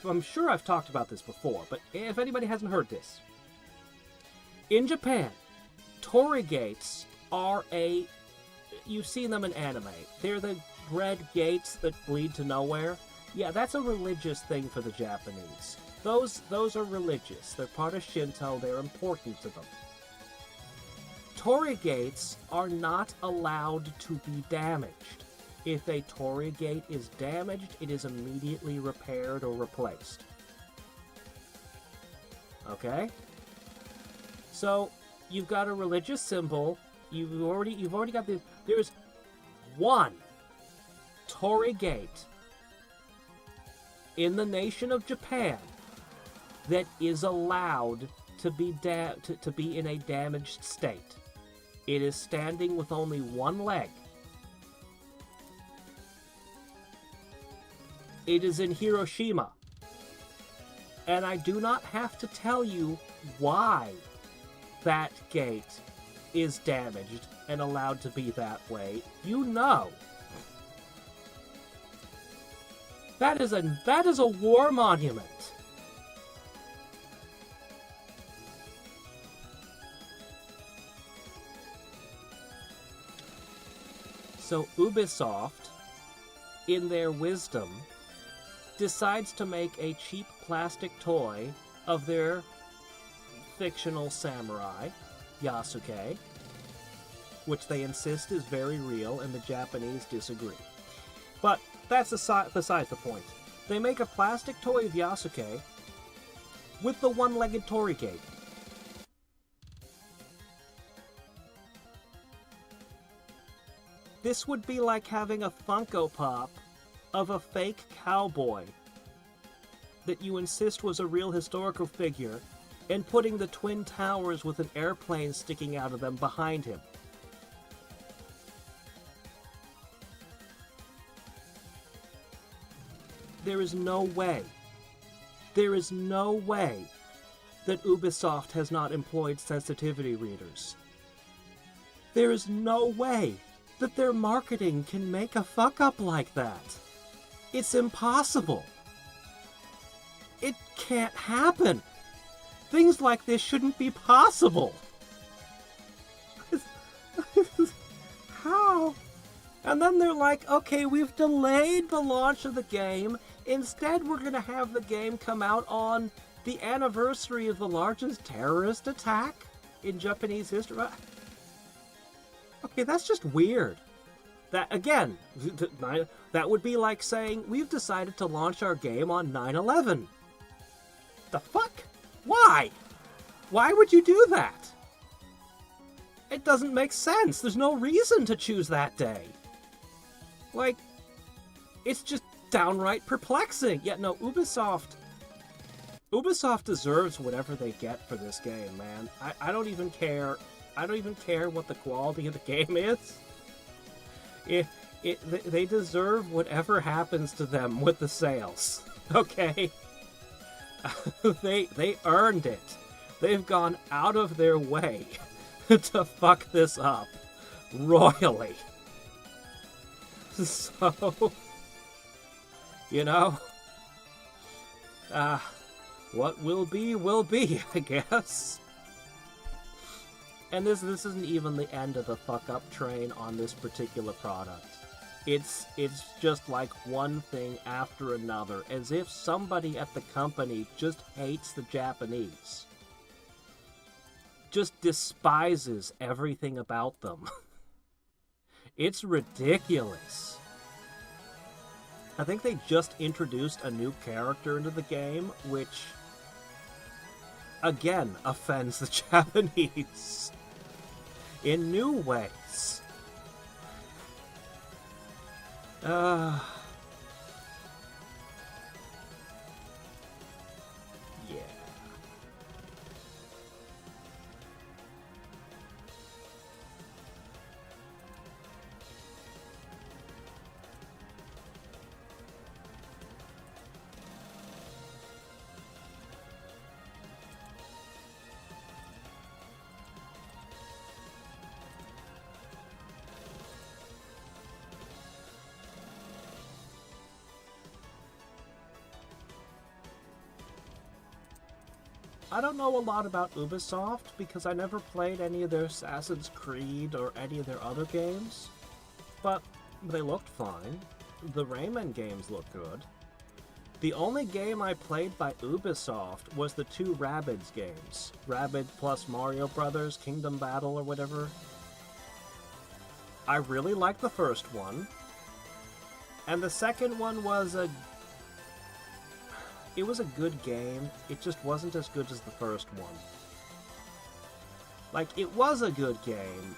I'm sure I've talked about this before, but if anybody hasn't heard this. In Japan, Torii gates are you've seen them in anime. They're the red gates that lead to nowhere. Yeah, that's a religious thing for the Japanese. Those are religious. They're part of Shinto. They're important to them. Torii gates are not allowed to be damaged. If a Torii gate is damaged, it is immediately repaired or replaced. Okay? So, you've got a religious symbol. You've already got this. There's one Torii gate in the nation of Japan that is allowed to be to be in a damaged state. It is standing with only one leg. It is in Hiroshima. And I do not have to tell you why that gate is damaged and allowed to be that way. You know. That is a war monument. So Ubisoft, in their wisdom, decides to make a cheap plastic toy of their fictional samurai, Yasuke, which they insist is very real, and the Japanese disagree. But that's besides the point. They make a plastic toy of Yasuke with the one-legged Torii gate. This would be like having a Funko Pop of a fake cowboy that you insist was a real historical figure and putting the Twin Towers with an airplane sticking out of them behind him. There is no way that Ubisoft has not employed sensitivity readers. There is no way that their marketing can make a fuck-up like that. It's impossible. It can't happen. Things like this shouldn't be possible. How? And then they're like, okay, we've delayed the launch of the game. Instead, we're going to have the game come out on the anniversary of the largest terrorist attack in Japanese history. Okay, that's just weird. That, again, that would be like saying, we've decided to launch our game on 9/11. The fuck? Why? Why would you do that? It doesn't make sense. There's no reason to choose that day. Like, it's just downright perplexing. Yet no, Ubisoft deserves whatever they get for this game, man. I don't even care. I don't even care what the quality of the game is. They deserve whatever happens to them with the sales. Okay? They earned it. They've gone out of their way to fuck this up royally. So, you know, what will be, I guess. And this isn't even the end of the fuck-up train on this particular product. It's just like one thing after another, as if somebody at the company just hates the Japanese. Just despises everything about them. It's ridiculous. I think they just introduced a new character into the game, which, again, offends the Japanese in new ways. Yeah. I don't know a lot about Ubisoft because I never played any of their Assassin's Creed or any of their other games, but they looked fine. The Rayman games looked good. The only game I played by Ubisoft was the two Rabbids games. Rabbids plus Mario Brothers, Kingdom Battle or whatever. I really liked the first one. And the second one was it was a good game, it just wasn't as good as the first one. Like, it was a good game,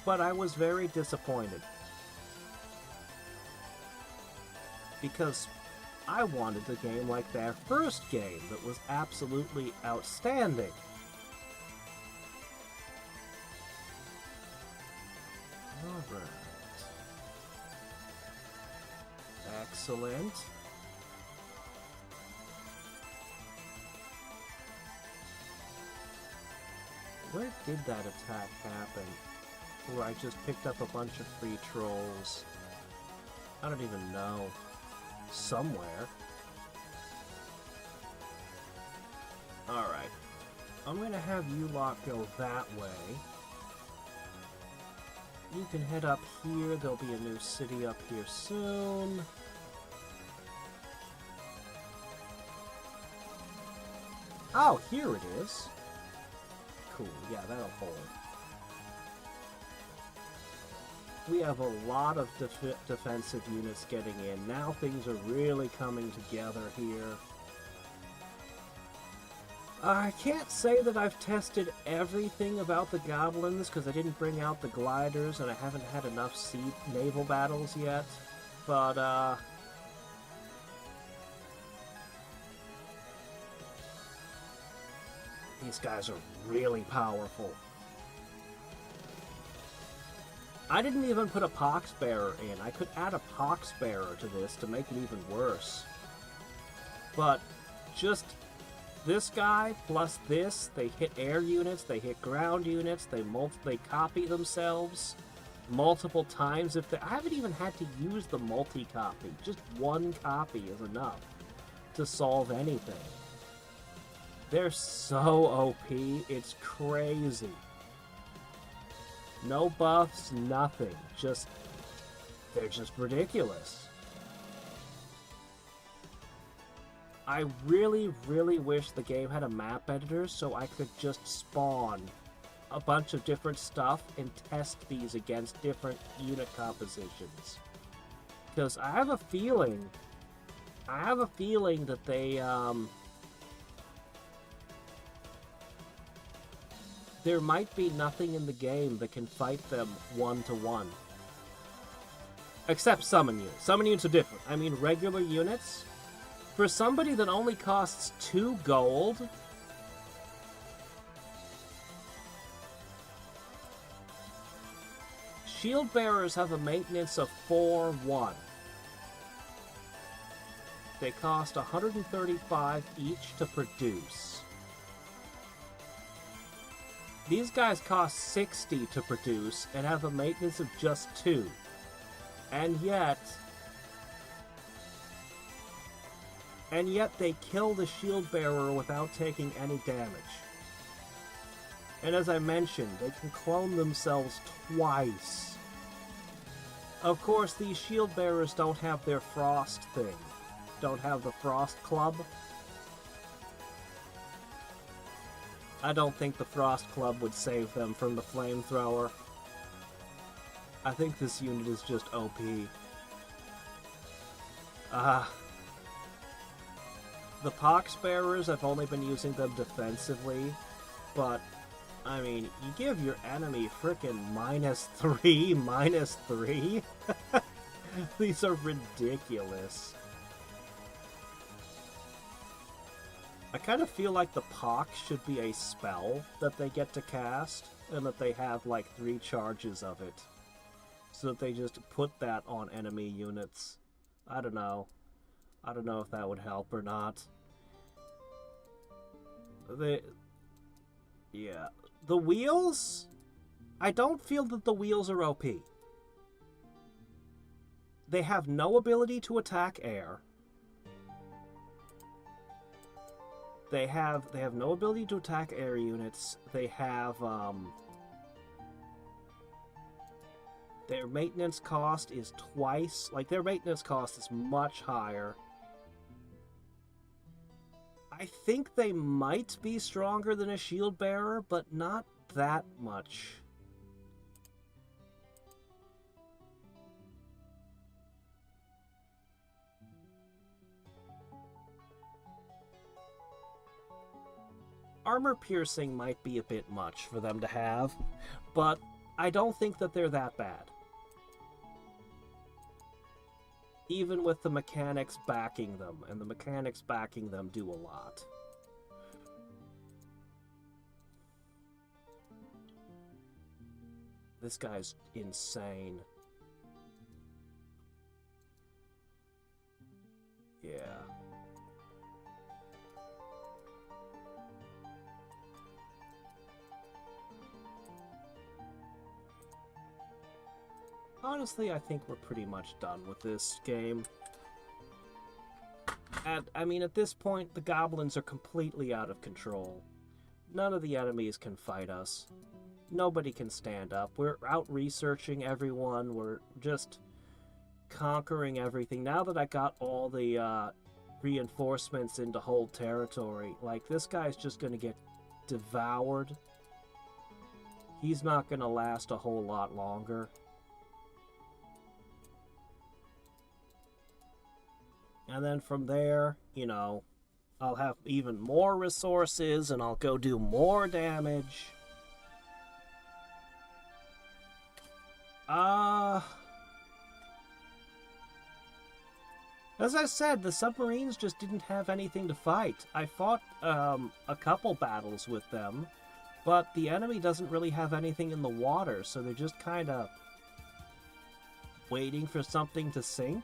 but I was very disappointed. Because I wanted a game like their first game that was absolutely outstanding. Alright. Excellent. Where did that attack happen? Where I just picked up a bunch of free trolls. I don't even know. Somewhere. Alright. I'm gonna have you lot go that way. You can head up here. There'll be a new city up here soon. Oh, here it is. Cool, yeah, that'll hold. We have a lot of defensive units getting in. Now things are really coming together here. I can't say that I've tested everything about the Goblins, because I didn't bring out the gliders, and I haven't had enough naval battles yet. But, these guys are really powerful. I didn't even put a Poxbearer in. I could add a Poxbearer to this to make it even worse. But just this guy plus this, they hit air units, they hit ground units, they copy themselves multiple times. I haven't even had to use the multi-copy. Just one copy is enough to solve anything. They're so OP, it's crazy. No buffs, nothing. They're just ridiculous. I really, really wish the game had a map editor so I could just spawn a bunch of different stuff and test these against different unit compositions. Because I have a feeling that there might be nothing in the game that can fight them one-to-one. Except summon units. Summon units are different. I mean, regular units, for somebody that only costs 2 gold, shield bearers have a maintenance of 4-1. They cost 135 each to produce. These guys cost 60 to produce and have a maintenance of just 2. And yet they kill the shield bearer without taking any damage. And as I mentioned, they can clone themselves twice. Of course, these shield bearers don't have their frost thing. Don't have the frost club. I don't think the frost club would save them from the flamethrower. I think this unit is just OP. The pox bearers, I've only been using them defensively, but I mean, you give your enemy frickin' -3, -3? These are ridiculous. I kind of feel like the pox should be a spell that they get to cast, and that they have like 3 charges of it. So that they just put that on enemy units. I don't know. I don't know if that would help or not. Yeah. The wheels? I don't feel that the wheels are OP. They have no ability to attack air. They have no ability to attack air units. They have, their maintenance cost is twice. Like, their maintenance cost is much higher. I think they might be stronger than a shield bearer, but not that much. Armor piercing might be a bit much for them to have, but I don't think that they're that bad. Even with the mechanics backing them, and the mechanics backing them do a lot. This guy's insane. Yeah. Honestly, I think we're pretty much done with this game. I mean, at this point, the goblins are completely out of control. None of the enemies can fight us. Nobody can stand up. We're out researching everyone. We're just conquering everything. Now that I got all the reinforcements into hold territory, like, this guy's just gonna get devoured. He's not gonna last a whole lot longer. And then from there, you know, I'll have even more resources and I'll go do more damage. As I said, the submarines just didn't have anything to fight. I fought a couple battles with them, but the enemy doesn't really have anything in the water, so they're just kind of waiting for something to sink.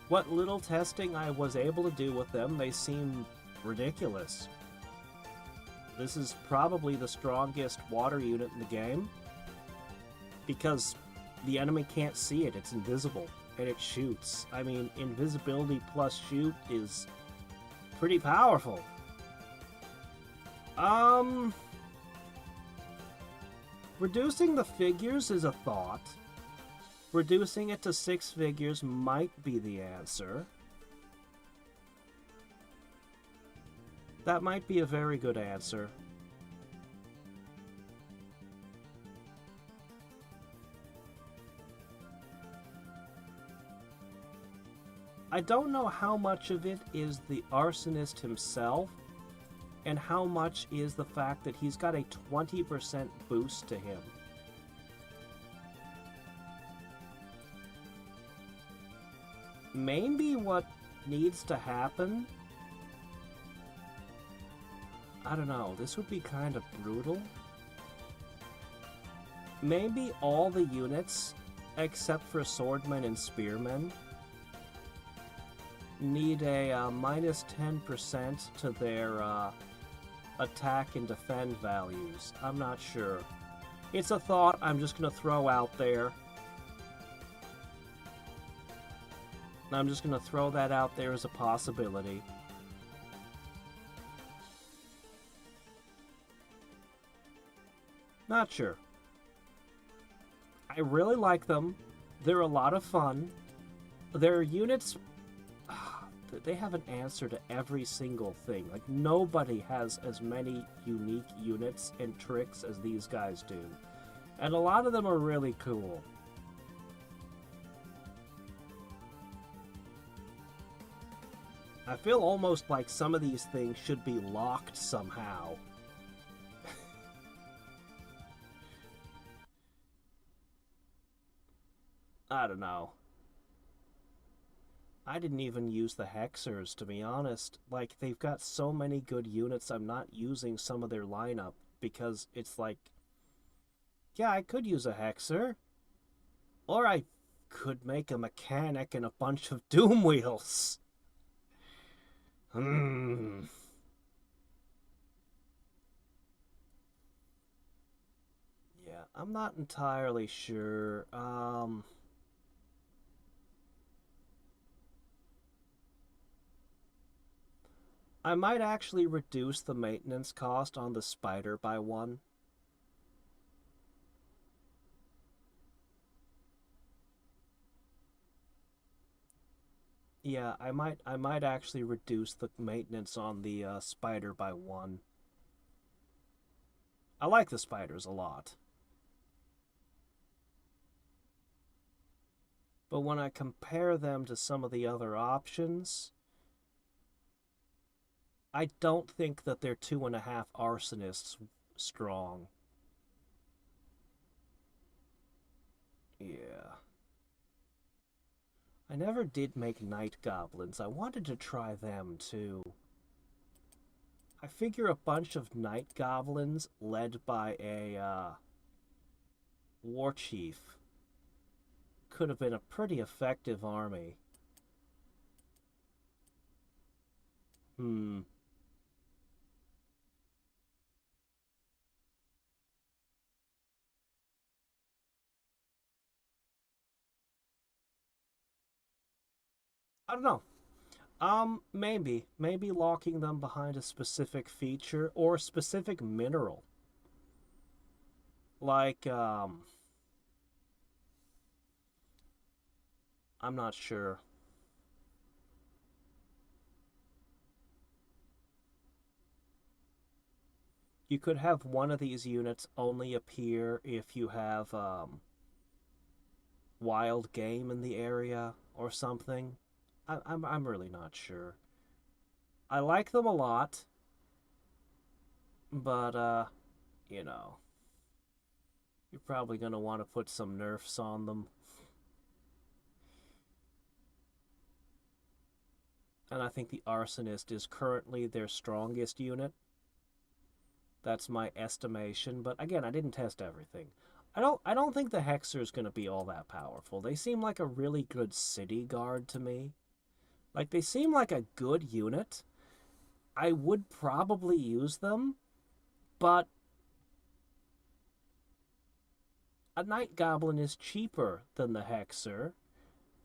What little testing I was able to do with them, they seem ridiculous. This is probably the strongest water unit in the game, because the enemy can't see it, it's invisible, and it shoots. I mean, invisibility plus shoot is pretty powerful. Reducing the figures is a thought. Reducing it to 6 figures might be the answer. That might be a very good answer. I don't know how much of it is the arsonist himself, and how much is the fact that he's got a 20% boost to him. Maybe what needs to happen... I don't know, this would be kind of brutal. Maybe all the units, except for swordmen and spearmen, need a minus 10% to their attack and defend values. I'm not sure. It's a thought I'm just going to throw out there. I'm just going to throw that out there as a possibility. Not sure. I really like them. They're a lot of fun. Their units... they have an answer to every single thing. Like, nobody has as many unique units and tricks as these guys do. And a lot of them are really cool. I feel almost like some of these things should be locked somehow. I don't know. I didn't even use the Hexers, to be honest. Like, they've got so many good units, I'm not using some of their lineup, because it's like, yeah, I could use a Hexer. Or I could make a mechanic and a bunch of Doom Wheels. Yeah, I'm not entirely sure. I might actually reduce the maintenance cost on the spider by 1. Yeah, I might actually reduce the maintenance on the spider by 1. I like the spiders a lot. But when I compare them to some of the other options, I don't think that they're 2.5 arsonists strong. Yeah. I never did make night goblins. I wanted to try them too. I figure a bunch of night goblins led by a war chief could have been a pretty effective army. I don't know. Maybe. Maybe locking them behind a specific feature or specific mineral. Like, I'm not sure. You could have one of these units only appear if you have, wild game in the area or something. I'm really not sure. I like them a lot, but, you know, you're probably going to want to put some nerfs on them. And I think the Arsonist is currently their strongest unit. That's my estimation, but again, I didn't test everything. I don't think the Hexer is going to be all that powerful. They seem like a really good city guard to me. Like, they seem like a good unit. I would probably use them, but a night goblin is cheaper than the hexer,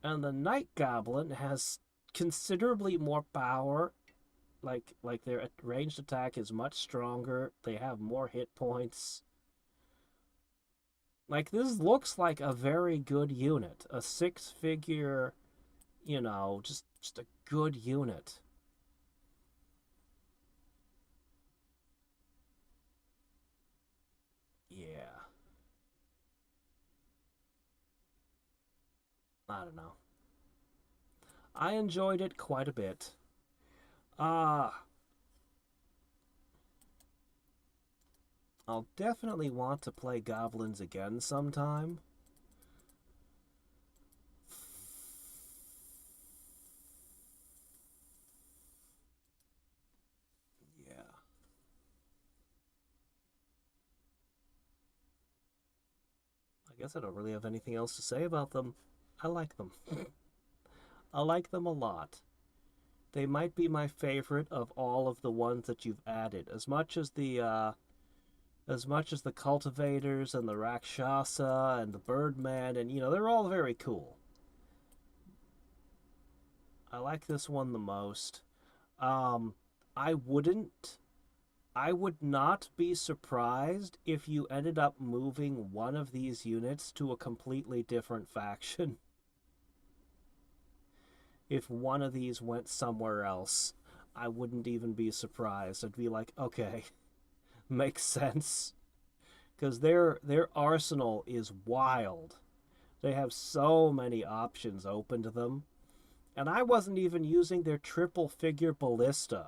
and the night goblin has considerably more power. Like their ranged attack is much stronger. They have more hit points. Like, this looks like a very good unit. A six-figure, just a good unit. Yeah. I don't know. I enjoyed it quite a bit. Uh, I'll definitely want to play Goblins again sometime. Yeah. I guess I don't really have anything else to say about them. I like them. I like them a lot. They might be my favorite of all of the ones that you've added. As much as the cultivators and the Rakshasa and the Birdman, and they're all very cool. I like this one the most. Um, I wouldn't. I would not be surprised if you ended up moving one of these units to a completely different faction. If one of these went somewhere else, I wouldn't even be surprised. I'd be like, okay, makes sense. Because their arsenal is wild. They have so many options open to them. And I wasn't even using their triple figure ballista.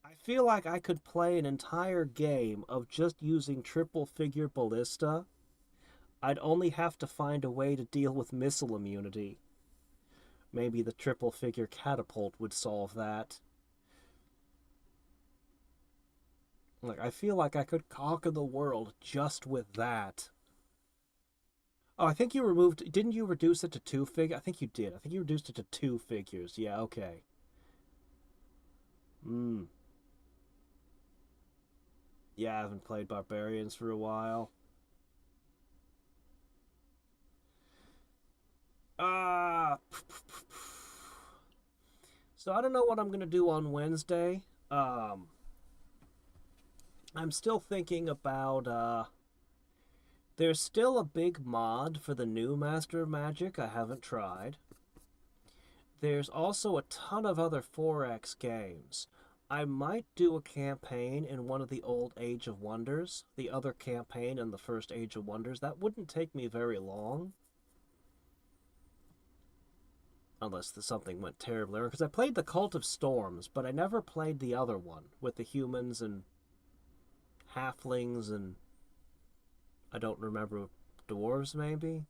I feel like I could play an entire game of just using triple figure ballista. I'd only have to find a way to deal with missile immunity. Maybe the triple figure catapult would solve that. Like, I feel like I could conquer the world just with that. Oh, I think you removed. Didn't you reduce it to two figures? I think you did. I think you reduced it to two figures. Yeah, okay. Hmm. Yeah, I haven't played Barbarians for a while. Ah. So I don't know what I'm gonna do on Wednesday. Um, I'm still thinking about. There's still a big mod for the new Master of Magic I haven't tried. There's also a ton of other 4X games. I might do a campaign in one of the old Age of Wonders, the other campaign in the first Age of Wonders. That wouldn't take me very long. Unless something went terribly wrong. Because I played the Cult of Storms, but I never played the other one with the humans and halflings and I don't remember, dwarves maybe?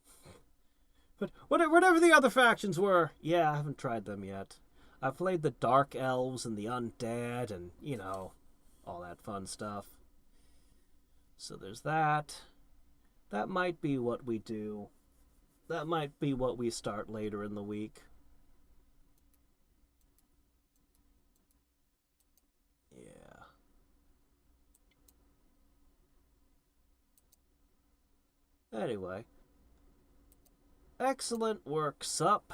But whatever the other factions were, yeah, I haven't tried them yet. I've played the Dark Elves and the Undead and, all that fun stuff. So there's that. That might be what we do. That might be what we start later in the week. Yeah. Anyway. Excellent work, sup.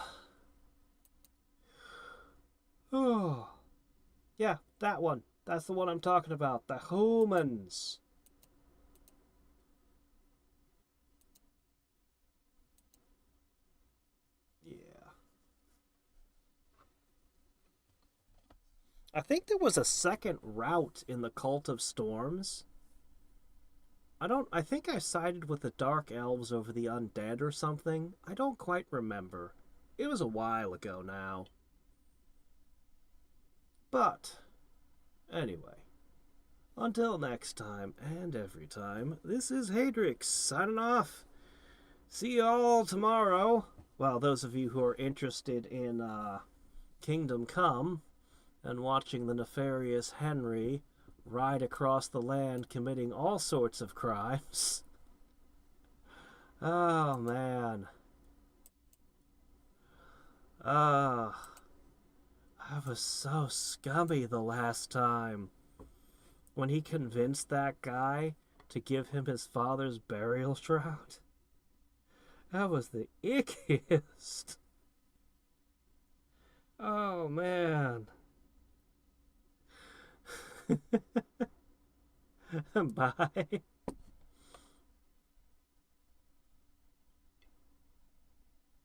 Oh. Yeah, that one. That's the one I'm talking about. The humans. Yeah. I think there was a second route in the Cult of Storms. I think I sided with the Dark Elves over the Undead or something. I don't quite remember. It was a while ago now. But, anyway. Until next time, and every time, this is Hadriex, signing off. See y'all tomorrow. Well, those of you who are interested in Kingdom Come and watching the nefarious Henry ride across the land committing all sorts of crimes. Oh, man. Ah. That was so scummy the last time. When he convinced that guy to give him his father's burial shroud. That was the ickiest. Oh, man. Bye.